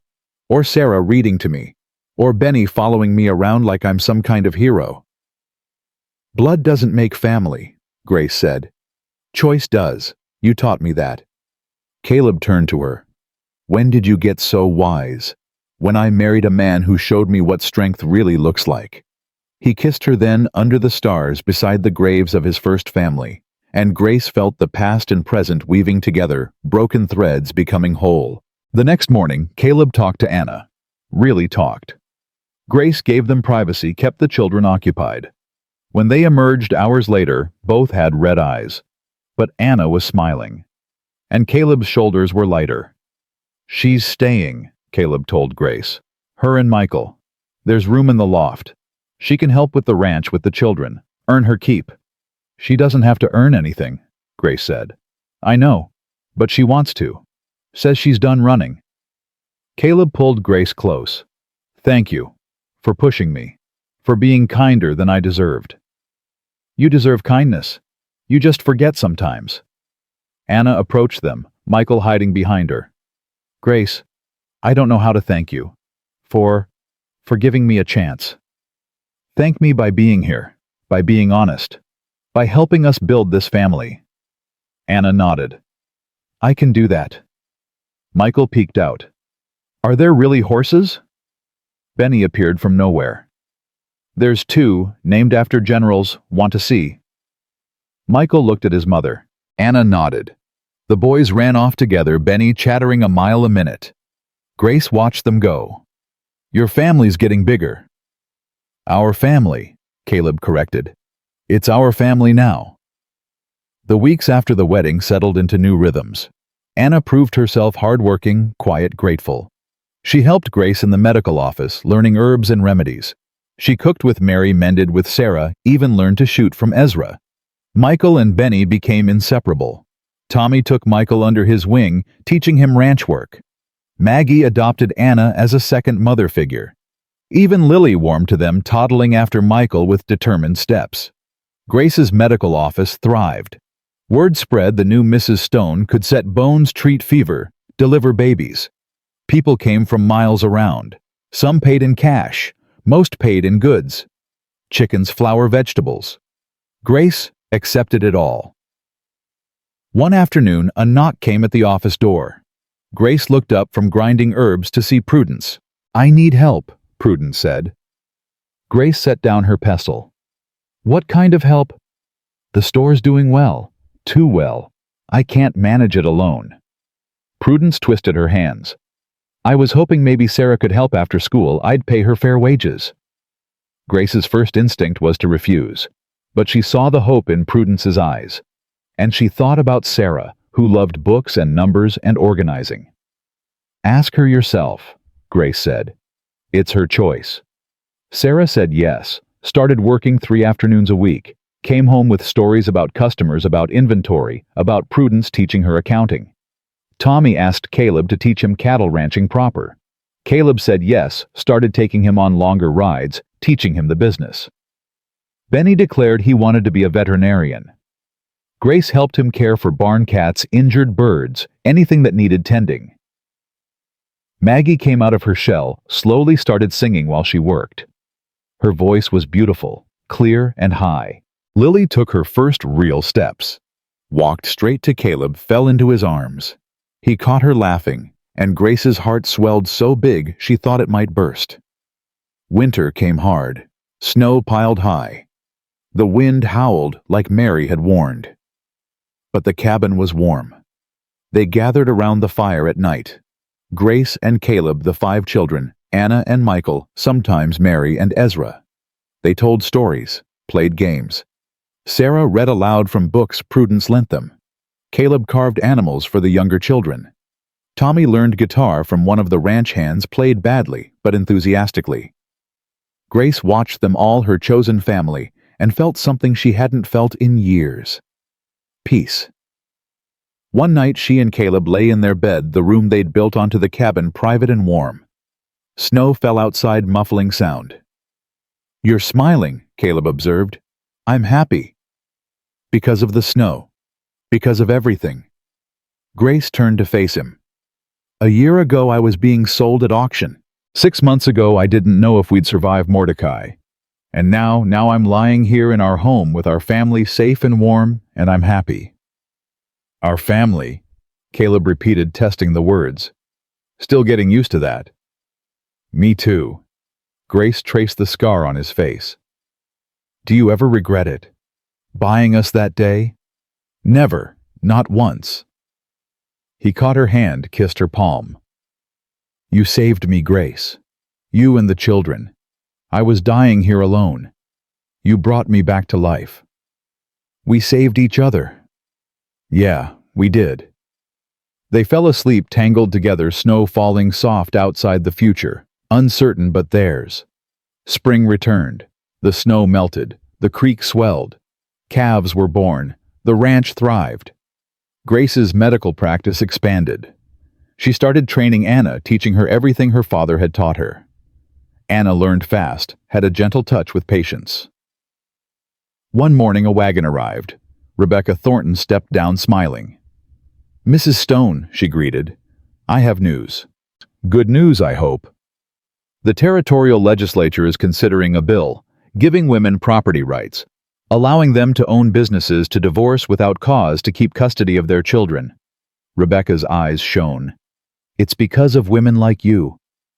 Or Sarah reading to me. Or Benny following me around like I'm some kind of hero. Blood doesn't make family, Grace said. Choice does. You taught me that. Caleb turned to her. When did you get so wise? When I married a man who showed me what strength really looks like. He kissed her then under the stars beside the graves of his first family, and Grace felt the past and present weaving together, broken threads becoming whole. The next morning, Caleb talked to Anna. Really talked. Grace gave them privacy, kept the children occupied. When they emerged hours later, both had red eyes. But Anna was smiling. And Caleb's shoulders were lighter. She's staying, Caleb told Grace. Her and Michael. There's room in the loft. She can help with the ranch with the children, earn her keep. She doesn't have to earn anything, Grace said. I know, but she wants to. Says she's done running. Caleb pulled Grace close. Thank you. For pushing me. For being kinder than I deserved. You deserve kindness. You just forget sometimes. Anna approached them, Michael hiding behind her. Grace, I don't know how to thank you. For giving me a chance. Thank me by being here, by being honest, by helping us build this family. Anna nodded. I can do that. Michael peeked out. Are there really horses? Benny appeared from nowhere. There's 2, named after generals, want to see. Michael looked at his mother. Anna nodded. The boys ran off together, Benny chattering a mile a minute. Grace watched them go. Your family's getting bigger. Our family, Caleb corrected. It's our family now. The weeks after the wedding settled into new rhythms. Anna proved herself hardworking, quiet, grateful. She helped Grace in the medical office, learning herbs and remedies. She cooked with Mary, mended with Sarah, even learned to shoot from Ezra. Michael and Benny became inseparable. Tommy took Michael under his wing, teaching him ranch work. Maggie adopted Anna as a second mother figure. Even Lily warmed to them, toddling after Michael with determined steps. Grace's medical office thrived. Word spread the new Mrs. Stone could set bones, treat fever, deliver babies. People came from miles around. Some paid in cash, most paid in goods. Chickens, flour, vegetables. Grace accepted it all. One afternoon, a knock came at the office door. Grace looked up from grinding herbs to see Prudence. "I need help," Prudence said. Grace set down her pestle. "What kind of help?" "The store's doing well. Too well. I can't manage it alone." Prudence twisted her hands. "I was hoping maybe Sarah could help after school. I'd pay her fair wages." Grace's first instinct was to refuse, but she saw the hope in Prudence's eyes. And she thought about Sarah, who loved books and numbers and organizing. "Ask her yourself," Grace said. "It's her choice." Sarah said yes, started working 3 afternoons a week, came home with stories about customers, about inventory, about Prudence teaching her accounting. Tommy asked Caleb to teach him cattle ranching proper. Caleb said yes, started taking him on longer rides, teaching him the business. Benny declared he wanted to be a veterinarian. Grace helped him care for barn cats, injured birds, anything that needed tending. Maggie came out of her shell, slowly started singing while she worked. Her voice was beautiful, clear and high. Lily took her first real steps. Walked straight to Caleb, fell into his arms. He caught her laughing, and Grace's heart swelled so big she thought it might burst. Winter came hard. Snow piled high. The wind howled like Mary had warned. But the cabin was warm. They gathered around the fire at night. Grace and Caleb, the 5 children, Anna and Michael, sometimes Mary and Ezra. They told stories, played games. Sarah read aloud from books Prudence lent them. Caleb carved animals for the younger children. Tommy learned guitar from one of the ranch hands, played badly, but enthusiastically. Grace watched them all, her chosen family, and felt something she hadn't felt in years. Peace. One night she and Caleb lay in their bed, the room they'd built onto the cabin, private and warm. Snow fell outside, muffling sound. "You're smiling," Caleb observed. "I'm happy." "Because of the snow. Because of everything." Grace turned to face him. "A year ago I was being sold at auction. 6 months ago I didn't know if we'd survive Mordecai. And now I'm lying here in our home with our family safe and warm, and I'm happy." "Our family," Caleb repeated, testing the words. "Still getting used to that." "Me too." Grace traced the scar on his face. "Do you ever regret it? Buying us that day?" "Never, not once." He caught her hand, kissed her palm. "You saved me, Grace. You and the children. I was dying here alone. You brought me back to life. We saved each other." "Yeah, we did." They fell asleep, tangled together, snow falling soft outside the future, uncertain but theirs. Spring returned. The snow melted. The creek swelled. Calves were born. The ranch thrived. Grace's medical practice expanded. She started training Anna, teaching her everything her father had taught her. Anna learned fast, had a gentle touch with patience. One morning a wagon arrived. Rebecca Thornton stepped down smiling. "Mrs. Stone," she greeted, "I have news. Good news, I hope." The territorial legislature is considering a bill giving women property rights, allowing them to own businesses, to divorce without cause, to keep custody of their children. Rebecca's eyes shone. "It's because of women like you,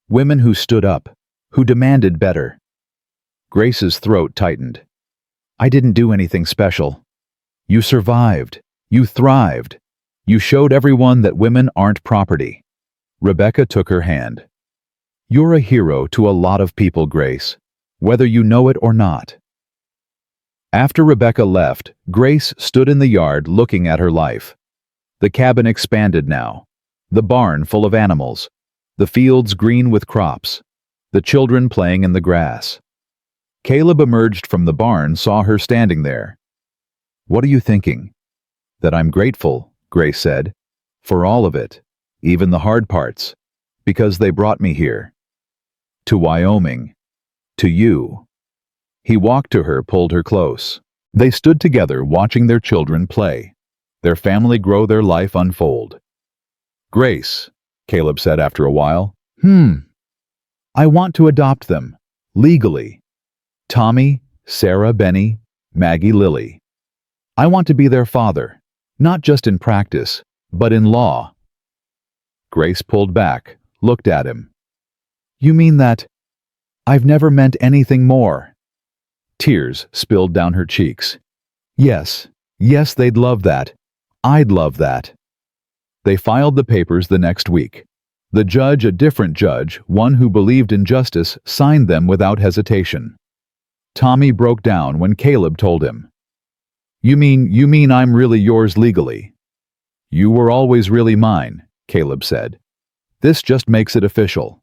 women who stood up, who demanded better." Grace's throat tightened. "I didn't do anything special. You survived. You thrived. You showed everyone that women aren't property." Rebecca took her hand. You're a hero to a lot of people, Grace, whether you know it or not. After Rebecca left, Grace stood in the yard looking at her life. The cabin expanded now, the barn full of animals, the fields green with crops, the children playing in the grass. Caleb emerged from the barn, saw her standing there. "What are you thinking?" "That I'm grateful," Grace said, "for all of it, even the hard parts, because they brought me here. To Wyoming. To you." He walked to her, pulled her close. They stood together watching their children play, their family grow, their life unfold. "Grace," Caleb said after a while, I want to adopt them, legally. Tommy, Sarah, Benny, Maggie, Lily. I want to be their father, not just in practice, but in law." Grace pulled back, looked at him. "You mean that I've never meant anything more?" Tears spilled down her cheeks. Yes, they'd love that. I'd love that." They filed the papers the next week. The judge, a different judge, one who believed in justice, signed them without hesitation. Tommy broke down when Caleb told him. You mean I'm really yours legally?" "You were always really mine," Caleb said. "This just makes it official."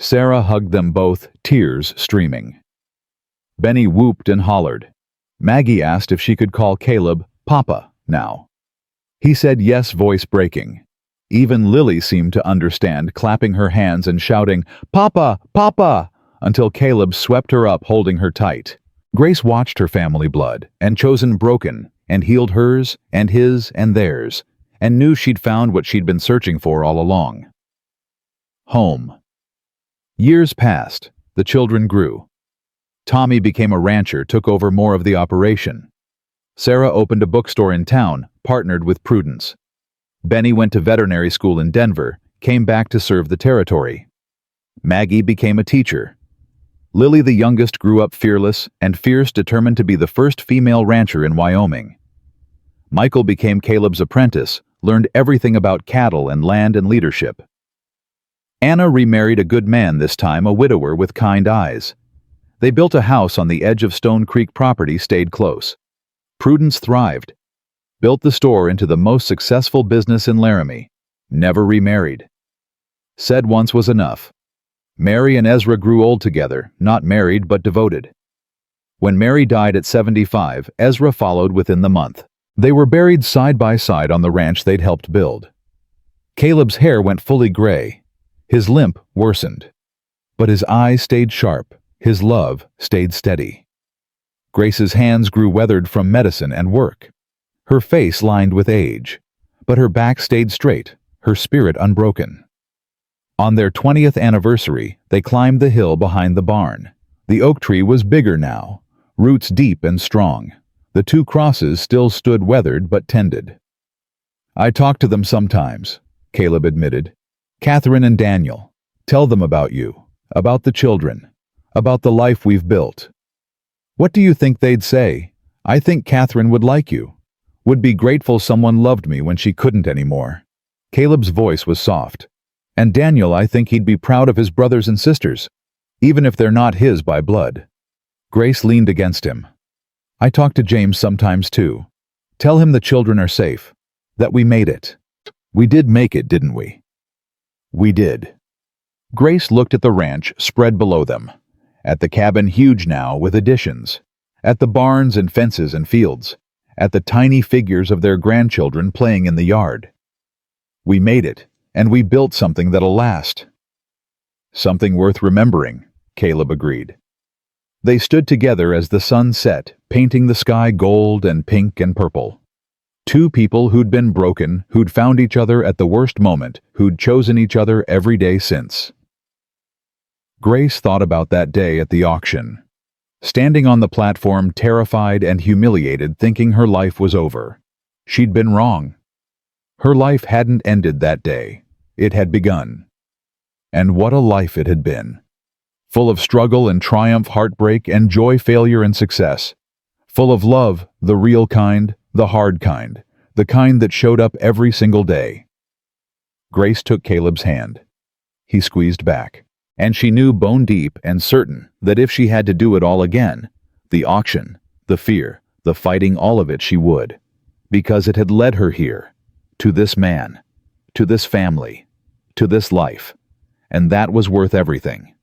Sarah hugged them both, tears streaming. Benny whooped and hollered. Maggie asked if she could call Caleb Papa now. He said yes, voice breaking. Even Lily seemed to understand, clapping her hands and shouting, "Papa! Papa!" until Caleb swept her up, holding her tight. Grace watched her family blood, and chosen broken, and healed hers, and his, and theirs, and knew she'd found what she'd been searching for all along. Home. Years passed. The children grew. Tommy became a rancher, took over more of the operation. Sarah opened a bookstore in town, partnered with Prudence. Benny went to veterinary school in Denver, came back to serve the territory. Maggie became a teacher. Lily, the youngest, grew up fearless and fierce, determined to be the first female rancher in Wyoming. Michael became Caleb's apprentice, learned everything about cattle and land and leadership. Anna remarried a good man, this time a widower with kind eyes. They built a house on the edge of Stone Creek property, stayed close. Prudence thrived. Built the store into the most successful business in Laramie. Never remarried. Said once was enough. Mary and Ezra grew old together, not married but devoted. When Mary died at 75, Ezra followed within the month. They were buried side by side on the ranch they'd helped build. Caleb's hair went fully gray. His limp worsened. But his eyes stayed sharp. His love stayed steady. Grace's hands grew weathered from medicine and work. Her face lined with age. But her back stayed straight, her spirit unbroken. On their 20th anniversary, they climbed the hill behind the barn. The oak tree was bigger now, roots deep and strong. The two crosses still stood weathered but tended. "I talk to them sometimes," Caleb admitted. "Catherine and Daniel. Tell them about you, about the children, about the life we've built." "What do you think they'd say?" "I think Catherine would like you. Would be grateful someone loved me when she couldn't anymore." Caleb's voice was soft. "And Daniel, I think he'd be proud of his brothers and sisters, even if they're not his by blood." Grace leaned against him. "I talk to James sometimes too. Tell him the children are safe, that we made it. We did make it, didn't we?" "We did." Grace looked at the ranch spread below them, at the cabin huge now with additions, at the barns and fences and fields, at the tiny figures of their grandchildren playing in the yard. "We made it, and we built something that'll last." "Something worth remembering," Caleb agreed. They stood together as the sun set, painting the sky gold and pink and purple. Two people who'd been broken, who'd found each other at the worst moment, who'd chosen each other every day since. Grace thought about that day at the auction. Standing on the platform, terrified and humiliated, thinking her life was over. She'd been wrong. Her life hadn't ended that day. It had begun. And what a life it had been. Full of struggle and triumph, heartbreak and joy, failure and success. Full of love, the real kind, the hard kind, the kind that showed up every single day. Grace took Caleb's hand. He squeezed back. And she knew bone deep and certain that if she had to do it all again, the auction, the fear, the fighting, all of it, she would. Because it had led her here, to this man, to this family, to this life. And that was worth everything.